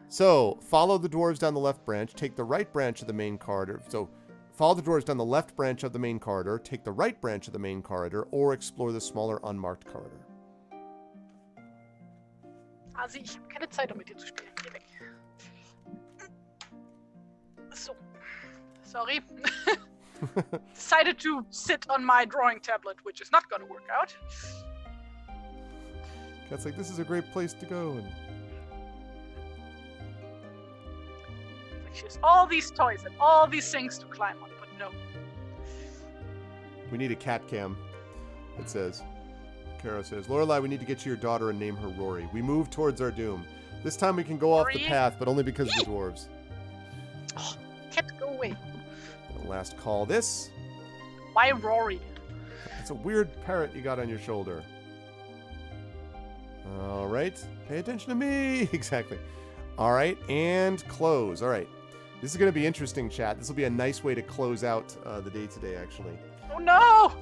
So, follow the dwarves down the left branch. Take the right branch of the main corridor. So, follow the dwarves down the left branch of the main corridor. Take the right branch of the main corridor. Or explore the smaller, unmarked corridor. Also, ich habe keine Zeit, um mit dir zu spielen. Geh weg. So. Sorry. Decided to sit on my drawing tablet, which is not going to work out. Cat's like, this is a great place to go. And She has all these toys and all these things to climb on, but no. we need a cat cam, it says. Caro says, Lorelai, we need to get you your daughter and name her Rory. We move towards our doom. This time we can go off the Rory? path, but only because of the dwarves. Oh, cat, go away. Last call this. Why Rory? It's a weird parrot you got on your shoulder. All right. Pay attention to me. Exactly. All right. And close. All right. This is going to be interesting, chat. This will be a nice way to close out the day today, actually. Oh no!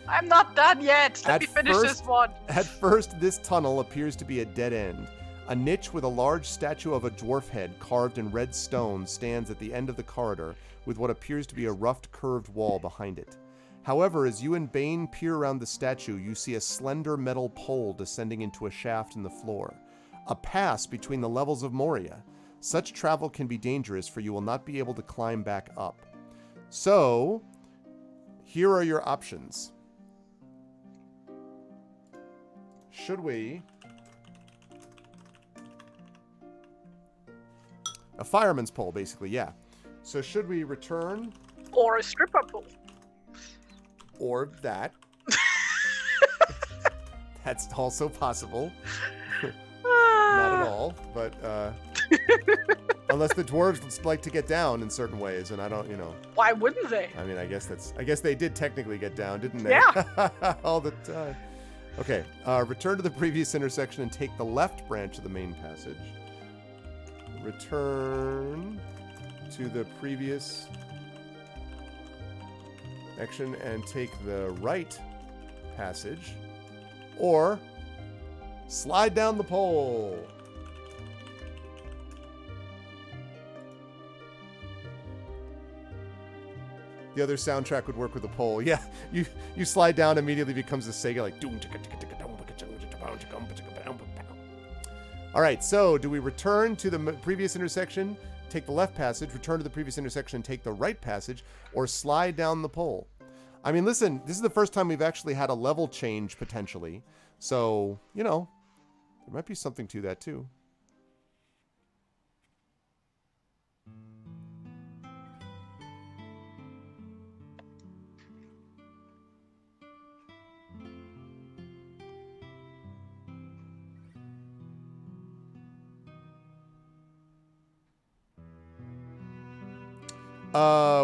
I'm not done yet. Let At me finish first- this one. At first, this tunnel appears to be a dead end. A niche with a large statue of a dwarf head carved in red stone stands at the end of the corridor with what appears to be a rough, curved wall behind it. However, as you and Bane peer around the statue, you see a slender metal pole descending into a shaft in the floor. A pass between the levels of Moria. Such travel can be dangerous, for you will not be able to climb back up. So, here are your options. Should we... A fireman's pole, basically, yeah. So should we return, Or a stripper pole. or that? That's also possible. Not at all, but unless the dwarves like to get down in certain ways, and I don't, Why wouldn't they? I mean, I guess they did technically get down, didn't they? Yeah. All the time. Okay, return to the previous intersection and take the left branch of the main passage. Return to the previous action and take the right passage, or slide down the pole. The other soundtrack would work with a pole. Yeah, you slide down, immediately becomes a Sega like. All right, so do we return to the previous intersection, take the left passage, return to the previous intersection, take the right passage, or slide down the pole? I mean, listen, this is the first time we've actually had a level change potentially, so there might be something to that too.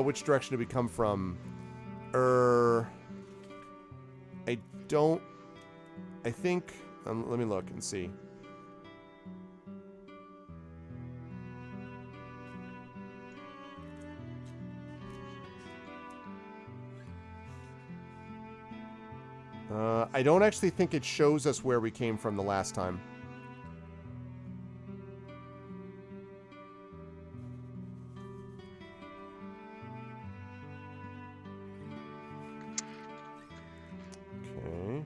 Which direction did we come from? I think, let me look and see. I don't actually think it shows us where we came from the last time. Okay.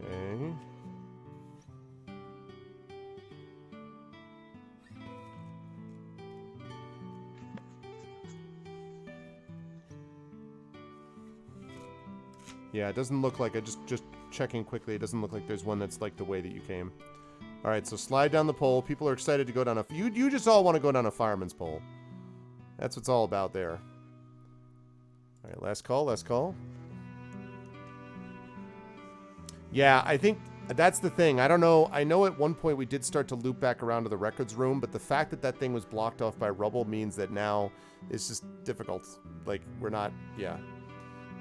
Okay. Yeah, it doesn't look like, just checking quickly, it doesn't look like there's one that's like the way that you came. All right, so slide down the pole. People are excited to go down you just all want to go down a fireman's pole. That's what's all about there. All right, last call. Yeah, I think That's the thing. I don't know. I know at one point we did start to loop back around to the records room, but the fact that that thing was blocked off by rubble means that now it's just difficult. Like, we're not, yeah.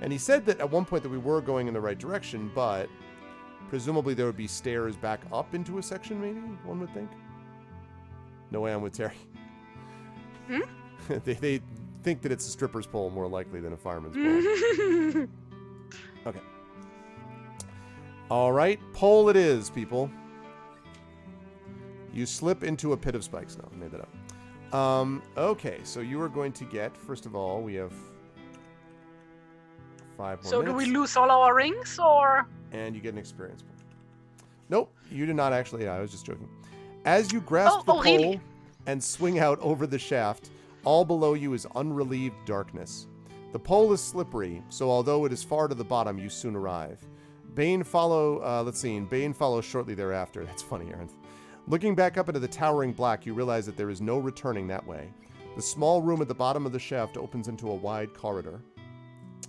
And he said that at one point that we were going in the right direction, but presumably there would be stairs back up into a section, maybe, one would think. No way I'm with Terry. Hmm? They think that it's a stripper's pole more likely than a fireman's pole. Okay. All right, pole it is, people. You slip into a pit of spikes. No, I made that up. Okay, so you are going to get, first of all, we have 5 more So minutes. do we lose all our rings, or? And you get an experience point. Nope, you did not actually. I was just joking. As you grasp the pole really? and swing out over the shaft, all below you is unrelieved darkness. The pole is slippery, so although it is far to the bottom, you soon arrive. Bane follows shortly thereafter. That's funny, Aaron. Looking back up into the towering black, you realize that there is no returning that way. The small room at the bottom of the shaft opens into a wide corridor.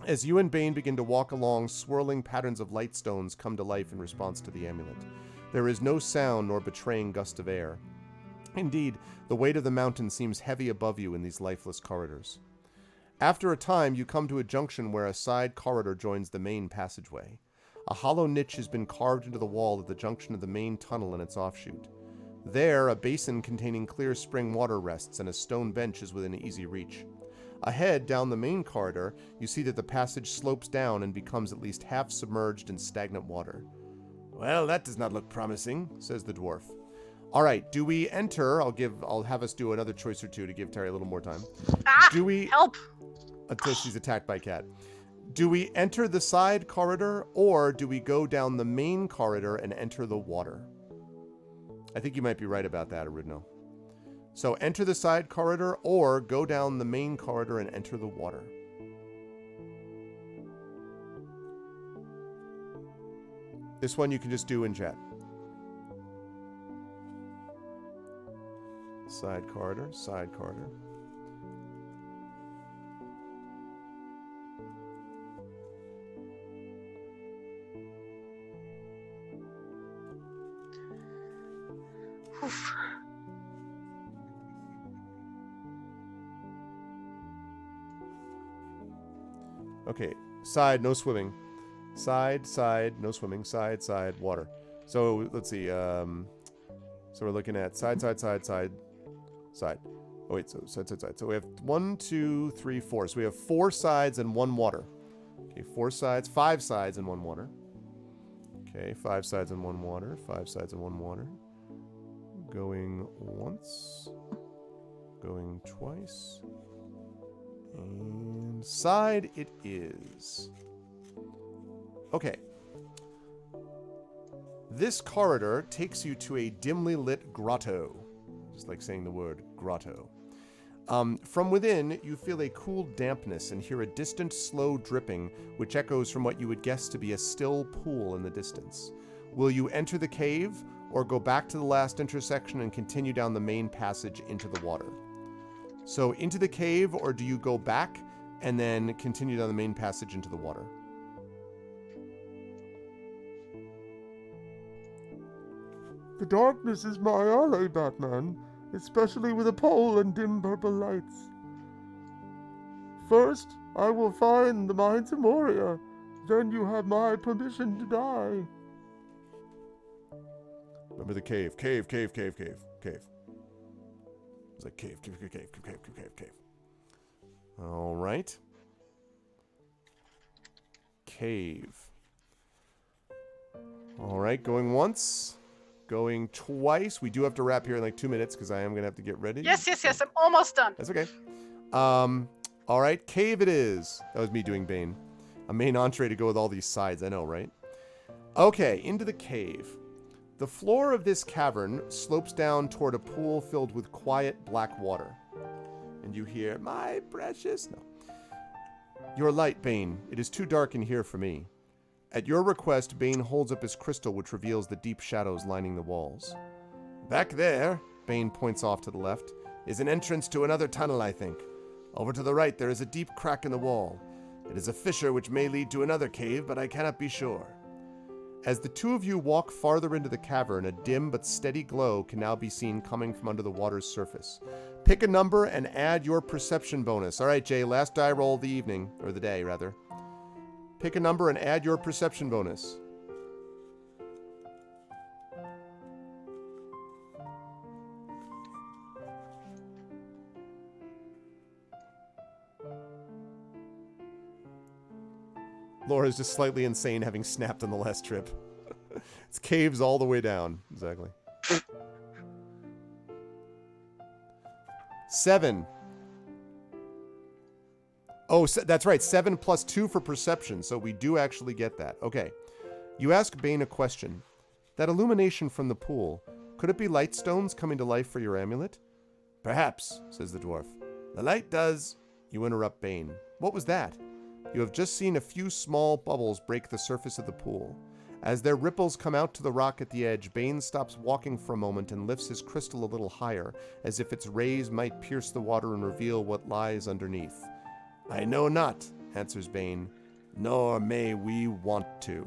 As you and Bane begin to walk along, swirling patterns of light stones come to life in response to the amulet. There is no sound nor betraying gust of air. Indeed, the weight of the mountain seems heavy above you in these lifeless corridors. After a time, you come to a junction where a side corridor joins the main passageway. A hollow niche has been carved into the wall at the junction of the main tunnel and its offshoot. There, a basin containing clear spring water rests, and a stone bench is within easy reach. Ahead, down the main corridor, you see that the passage slopes down and becomes at least half submerged in stagnant water. Well, that does not look promising, says the dwarf. All right, do we enter? I'll have us do another choice or two to give Terry a little more time. Do we Help! until she's attacked by Cat? Do we enter the side corridor, or do we go down the main corridor and enter the water? I think you might be right about that, Arudno. So enter the side corridor, or go down the main corridor and enter the water. This one you can just do in chat. Side corridor, side corridor. Oof. Okay, side, no swimming. Side, side, no swimming. Side, side, water. So let's see. So we're looking at side, side, side, side, side. Oh wait, so side, side, side. So we have 1, 2, 3, 4. So we have 4 sides and 1 water. Okay, 4 sides, 5 sides and 1 water. Okay, 5 sides and 1 water. 5 sides and 1 water. Going once. Going twice. And side it is. Okay. This corridor takes you to a dimly lit grotto. Just like saying the word grotto. From within, you feel a cool dampness and hear a distant, slow dripping, which echoes from what you would guess to be a still pool in the distance. Will you enter the cave, or go back to the last intersection and continue down the main passage into the water? So into the cave, or do you go back and then continue down the main passage into the water? The darkness is my ally, Batman, especially with a pole and dim purple lights. First, I will find the mines of Moria. Then you have my permission to die. Remember the cave. Cave, cave, cave, cave, cave. It's like cave, cave, cave, cave, cave, cave, cave, cave. All right. Cave. All right, going once. Going twice. We do have to wrap here in like 2 minutes because I am going to have to get ready. Yes, yes, yes. I'm almost done. That's okay. All right, cave it is. That was me doing Bane. A main entree to go with all these sides. I know, right? Okay, into the cave. The floor of this cavern slopes down toward a pool filled with quiet black water. And you hear, "My precious..." No. Your light, Bane. It is too dark in here for me. At your request, Bane holds up his crystal, which reveals the deep shadows lining the walls. Back there, Bane points off to the left, is an entrance to another tunnel, I think. Over to the right, there is a deep crack in the wall. It is a fissure which may lead to another cave, but I cannot be sure. As the two of you walk farther into the cavern, a dim but steady glow can now be seen coming from under the water's surface. Pick a number and add your perception bonus. All right, Jay, last die roll of the evening, or the day, rather. Pick a number and add your perception bonus. Laura's just slightly insane, having snapped on the last trip. It's caves all the way down. Exactly. 7. Oh, that's right. 7 plus 2 for perception, so we do actually get that. Okay. You ask Bane a question. That illumination from the pool, could it be light stones coming to life for your amulet? Perhaps, says the dwarf. The light does. You interrupt Bane. What was that? You have just seen a few small bubbles break the surface of the pool. As their ripples come out to the rock at the edge, Bane stops walking for a moment and lifts his crystal a little higher, as if its rays might pierce the water and reveal what lies underneath. I know not, answers Bane, nor may we want to.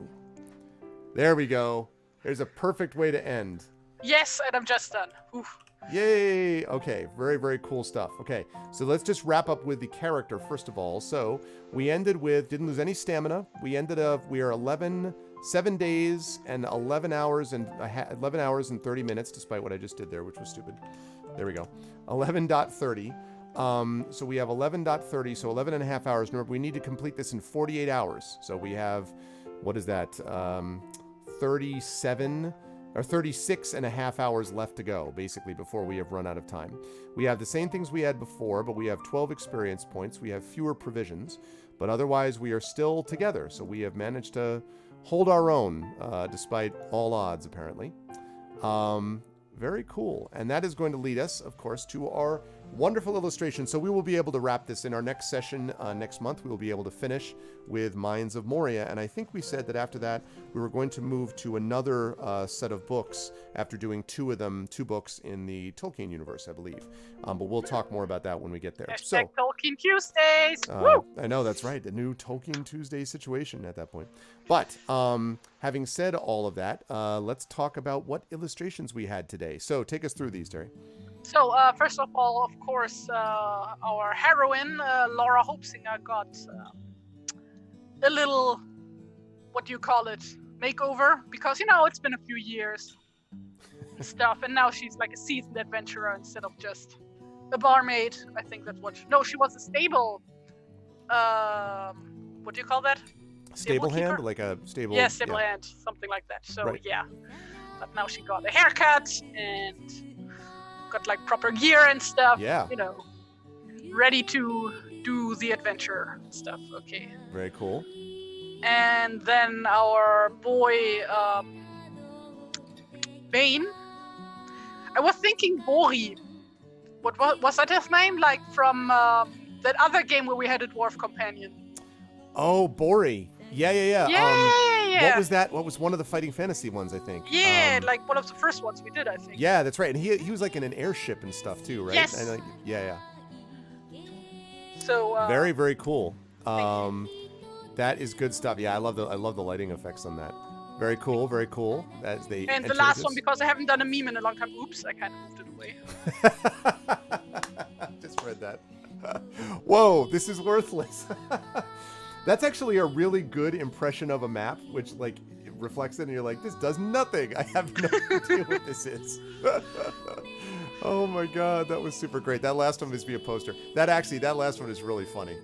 There we go. There's a perfect way to end. Yes, and I'm just done. Oof. Yay! Okay, very, very cool stuff. Okay, so let's just wrap up with the character first of all. So we ended with, didn't lose any stamina. We ended up, we are 7 days and 11 hours and 30 minutes, despite what I just did there, which was stupid. There we go. 11.30. So we have 11.30, so 11 and a half hours. Remember, we need to complete this in 48 hours. So we have, what is that? 36 and a half hours left to go, basically, before we have run out of time. We have the same things we had before, but we have 12 experience points. We have fewer provisions, but otherwise we are still together. So we have managed to hold our own, despite all odds, apparently. Very cool. And that is going to lead us, of course, to our wonderful illustration. So we will be able to wrap this in our next session next month. We will be able to finish with Mines of Moria. And I think we said that after that, we were going to move to another set of books after doing two books in the Tolkien universe, I believe. But we'll talk more about that when we get there. Hashtag Tolkien Tuesdays. Woo! I know, that's right. The new Tolkien Tuesday situation at that point. But having said all of that, let's talk about what illustrations we had today. So take us through these, Terry. So, first of all, of course, our heroine, Laura Hopesinger, got a little, what do you call it, makeover? Because, it's been a few years and stuff, and now she's like a seasoned adventurer instead of just a barmaid. I think that's what... No, she was a stable... what do you call that? Stable hand? Like a stable... Yeah, stable hand, something like that. So, right. Yeah. But now she got a haircut and... got like proper gear and stuff, ready to do the adventure and stuff. Okay. Very cool. And then our boy, Bane. I was thinking Bori. What was that his name? Like from that other game where we had a dwarf companion. Oh, Bori. Yeah. Yeah. What was that? What was one of the Fighting Fantasy ones, I think? Yeah, like one of the first ones we did, I think. Yeah, that's right. And he was like in an airship and stuff too, right? Yes. And yeah. So very, very cool. That is good stuff. Yeah, I love the lighting effects on that. Very cool, very cool. As they and the last one, because I haven't done a meme in a long time. Oops, I kind of moved it away. Just read that. Whoa, this is worthless. That's actually a really good impression of a map, which like reflects it, and you're like, this does nothing. I have no idea what this is. Oh my god, that was super great. That last one must be a poster. That last one is really funny.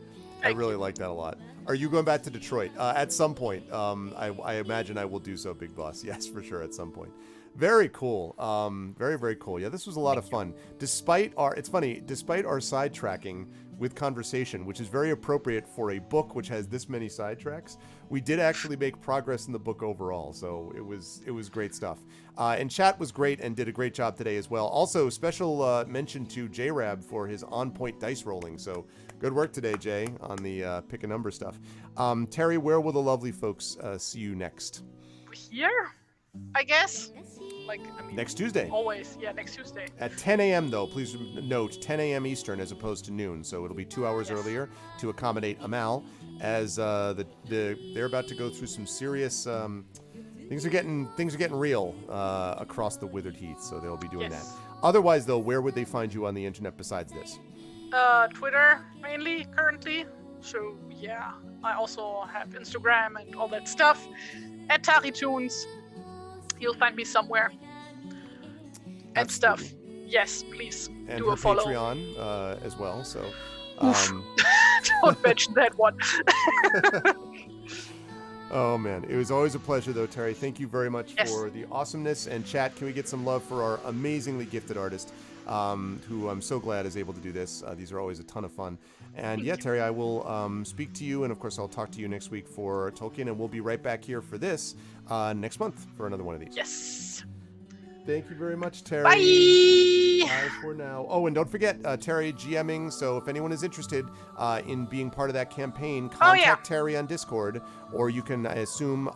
I really like that a lot. Are you going back to Detroit? At some point. I imagine I will do so, Big Boss. Yes, for sure, at some point. Very cool. Very, very cool. Yeah, this was a lot of fun. Despite our sidetracking with conversation, which is very appropriate for a book which has this many sidetracks, we did actually make progress in the book overall. So it was great stuff. And chat was great and did a great job today as well. Also, special mention to J-Rab for his on-point dice rolling. So good work today, Jay, on the pick a number stuff. Terry, where will the lovely folks see you next? Here, I guess. Next Tuesday. Always, yeah, next Tuesday. At 10 a.m. though, please note 10 a.m. Eastern as opposed to noon, so it'll be 2 hours earlier to accommodate Amal, as they're about to go through some serious Things are getting real across the Withered Heath, so they'll be doing Yes. that. Otherwise, though, where would they find you on the internet besides this? Twitter mainly currently. So yeah, I also have Instagram and all that stuff. At TariToons, you'll find me somewhere. And stuff. Absolutely. Yes, please And do her a follow. Patreon as well. So, Oof. Don't mention that one. oh man, it was always a pleasure, though, Terry. Thank you very much Yes. for the awesomeness. And chat, can we get some love for our amazingly gifted artist, who I'm so glad is able to do this. These are always a ton of fun. And yeah, Terry, I will speak to you, and of course, I'll talk to you next week for Tolkien, and we'll be right back here for this next month for another one of these. Yes. Thank you very much, Terry. Bye. Bye for now. Oh, and don't forget, Terry GMing. So if anyone is interested in being part of that campaign, contact Terry on Discord, or you can, I assume,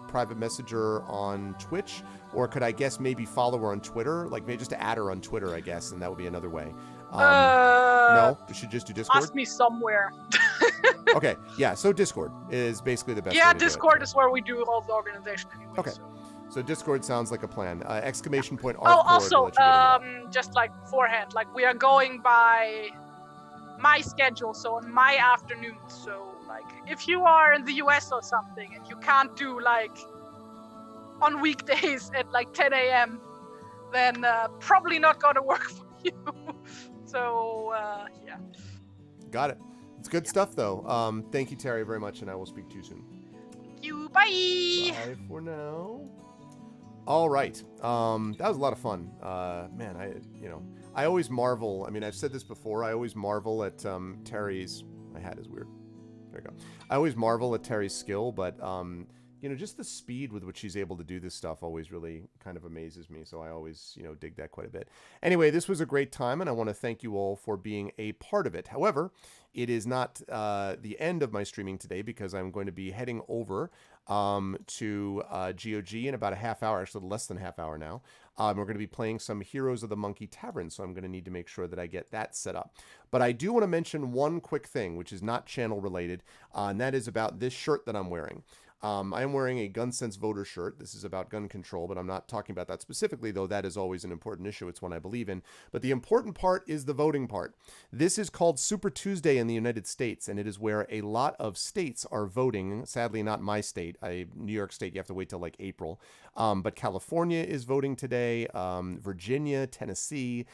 private messenger on Twitch, or could I guess maybe follow her on Twitter? Like maybe just add her on Twitter, I guess, and that would be another way. No, you should just do Discord. Ask me somewhere. Okay, yeah. So Discord is basically the best. Yeah, way to do it. Discord is where we do all the organization anyway. Okay. So Discord sounds like a plan. Exclamation point. Oh, also, just like beforehand, like we are going by my schedule, so on my afternoons. So like, if you are in the US or something and you can't do like on weekdays at like 10 a.m., then probably not gonna work for you. So yeah. Got it. It's good stuff, though. Thank you, Terry, very much, and I will speak to you soon. Thank you. Bye. Bye for now. All right. That was a lot of fun. Man, I always marvel. I mean, I've said this before. I always marvel at Terry's. My hat is weird. There we go. I always marvel at Terry's skill, but just the speed with which she's able to do this stuff always really kind of amazes me. So I always, dig that quite a bit. Anyway, this was a great time, and I want to thank you all for being a part of it. However, it is not the end of my streaming today, because I'm going to be heading over to GOG in about a half hour, actually less than a half hour now. We're going to be playing some Heroes of the Monkey Tavern, so I'm going to need to make sure that I get that set up. But I do want to mention one quick thing, which is not channel related, and that is about this shirt that I'm wearing. I am wearing a Gun Sense Voter shirt. This is about gun control, but I'm not talking about that specifically, though that is always an important issue. It's one I believe in. But the important part is the voting part. This is called Super Tuesday in the United States, and it is where a lot of states are voting. Sadly, not my state. New York State, you have to wait till like April. But California is voting today, Virginia, Tennessee,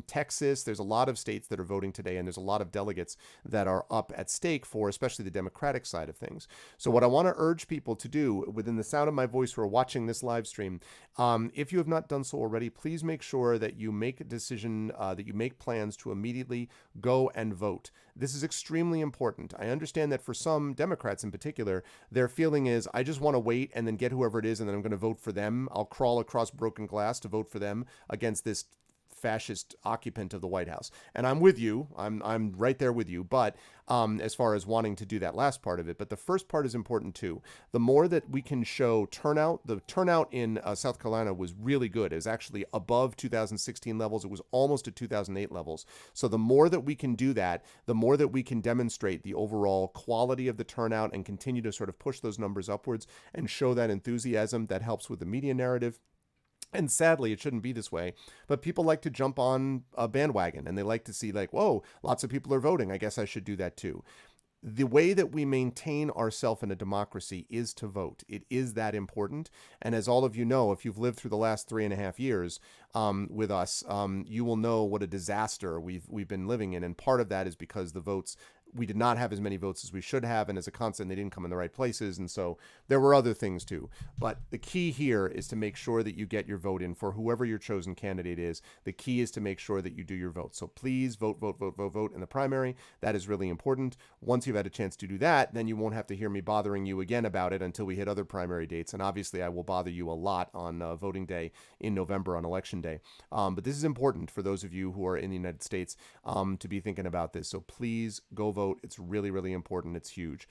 Texas. There's a lot of states that are voting today, and there's a lot of delegates that are up at stake for especially the Democratic side of things. So what I want to urge people to do within the sound of my voice who are watching this live stream, if you have not done so already, please make sure that you make a decision, that you make plans to immediately go and vote. This is extremely important. I understand that for some Democrats in particular, their feeling is, I just want to wait and then get whoever it is, and then I'm going to vote for them. I'll crawl across broken glass to vote for them against this fascist occupant of the White House. And I'm with you. I'm right there with you. But as far as wanting to do that last part of it, but the first part is important too. The more that we can show turnout, the turnout in South Carolina was really good. It was actually above 2016 levels. It was almost at 2008 levels. So the more that we can do that, the more that we can demonstrate the overall quality of the turnout and continue to sort of push those numbers upwards and show that enthusiasm that helps with the media narrative. And sadly, it shouldn't be this way, but people like to jump on a bandwagon, and they like to see like, whoa, lots of people are voting. I guess I should do that too. The way that we maintain ourselves in a democracy is to vote. It is that important. And as all of you know, if you've lived through the last 3.5 years with us, you will know what a disaster we've been living in. And part of that is because the votes, we did not have as many votes as we should have, and as a constant, they didn't come in the right places, and so there were other things too. But the key here is to make sure that you get your vote in for whoever your chosen candidate is. The key is to make sure that you do your vote. So please vote in the primary. That is really important. Once you've had a chance to do that, then you won't have to hear me bothering you again about it until we hit other primary dates, and obviously I will bother you a lot on voting day in November, on election day. But this is important for those of you who are in the United States to be thinking about this. So please go vote vote. It's really, really important. It's huge.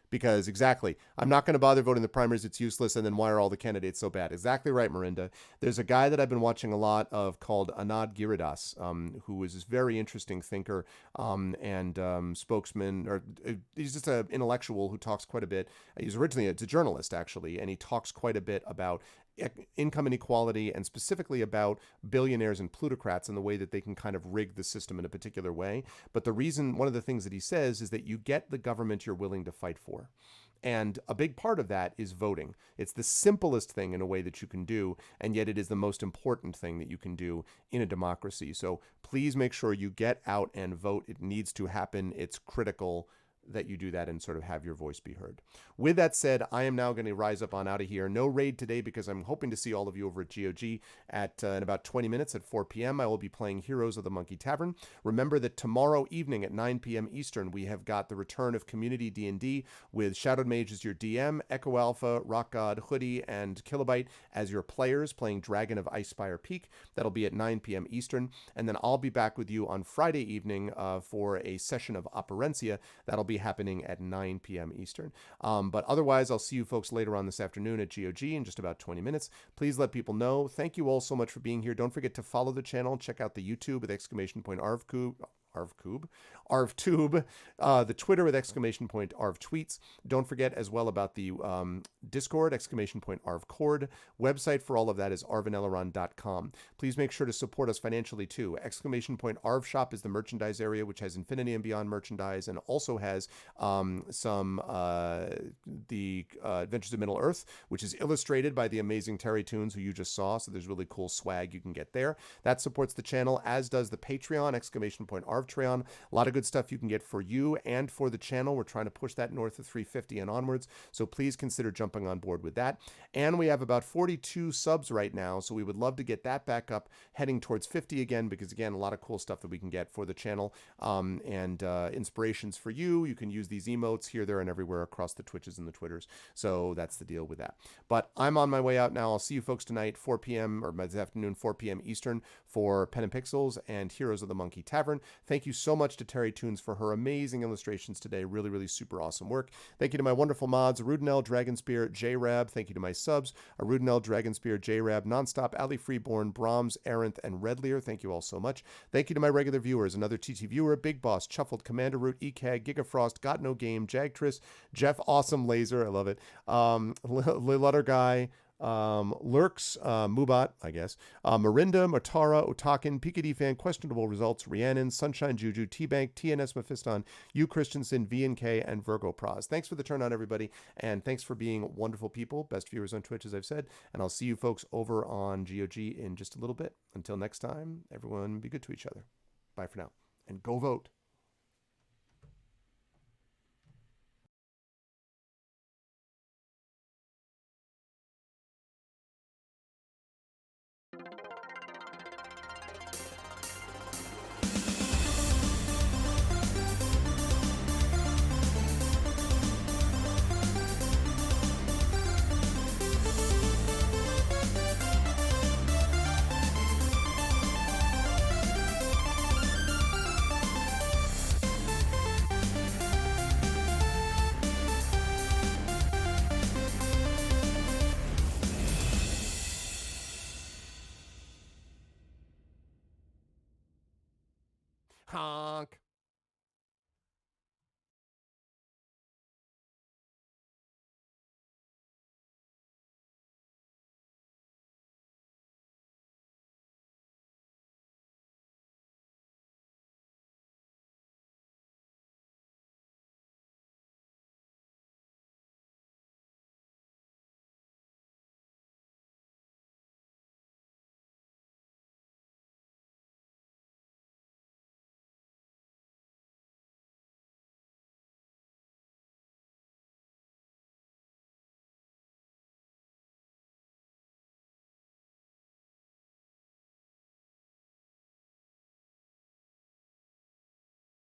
Because exactly, I'm not going to bother voting the primaries. It's useless. And then why are all the candidates so bad? Exactly right, Mirinda. There's a guy that I've been watching a lot of called Anand Giridas, who is this very interesting thinker and spokesman, or he's just an intellectual who talks quite a bit. He's originally a journalist, actually, and he talks quite a bit about income inequality and specifically about billionaires and plutocrats and the way that they can kind of rig the system in a particular way. But the reason, one of the things that he says is that you get the government you're willing to fight for. And a big part of that is voting. It's the simplest thing in a way that you can do, and yet it is the most important thing that you can do in a democracy. So please make sure you get out and vote. It needs to happen. It's critical that you do that and sort of have your voice be heard. With that said, I am now going to rise up on out of here. No raid today because I'm hoping to see all of you over at GOG at in about 20 minutes at 4 p.m. I will be playing Heroes of the Monkey Tavern. Remember that tomorrow evening at 9 p.m. Eastern, we have got the return of Community D&D with Shadowed Mage as your DM, Echo Alpha, Rock God, Hoodie, and Kilobyte as your players playing Dragon of Icespire Peak. That'll be at 9 p.m. Eastern. And then I'll be back with you on Friday evening for a session of Operencia. That'll be happening at 9 p.m. Eastern. But otherwise, I'll see you folks later on this afternoon at GOG in just about 20 minutes. Please let people know. Thank you all so much for being here. Don't forget to follow the channel. Check out the YouTube with ArvTube, the Twitter with !Arv tweets. Don't forget as well about the Discord, !ArvCord. Website for all of that is arvaneleron.com. Please make sure to support us financially too. !Arv Shop is the merchandise area, which has Infinity and Beyond merchandise and also has some the Adventures of Middle Earth, which is illustrated by the amazing TariToons, who you just saw. So there's really cool swag you can get there. That supports the channel, as does the Patreon, !Arvtreon. A lot of good stuff you can get for you and for the channel. We're trying to push that north of 350 and onwards. So please consider jumping on board with that. And we have about 42 subs right now. So we would love to get that back up, heading towards 50 again, because again, a lot of cool stuff that we can get for the channel and inspirations for you. You can use these emotes here, there, and everywhere across the Twitches and the Twitters. So that's the deal with that. But I'm on my way out now. I'll see you folks tonight, 4 p.m. or this afternoon, 4 p.m. Eastern for Pen and Pixels and Heroes of the Monkey Tavern. Thank you so much to TariToons for her amazing illustrations today. Really, really super awesome work. Thank you to my wonderful mods, Arudinel, Dragonspear, J-Rab. Thank you to my subs, Arudinel, Dragonspear, J-Rab, Nonstop, Ali Freeborn, Brahms, Arenth, and Redlear. Thank you all so much. Thank you to my regular viewers, another TT viewer, Big Boss, Chuffled, Commander Root, ECAG, Gigafrost, Got No Game, Jagtris, Jeff Awesome Laser, I love it, Letter Guy, Lurks, Mubat, I guess, Marinda, Matara, Otakin, Pikadi Fan, Questionable Results, Rhiannon, Sunshine Juju, T-Bank, TNS Mephiston, U Christensen, V&K, and Virgo Praz. Thanks for the turn on, everybody, and thanks for being wonderful people, best viewers on Twitch, as I've said, and I'll see you folks over on GOG in just a little bit. Until next time, everyone be good to each other. Bye for now, and go vote.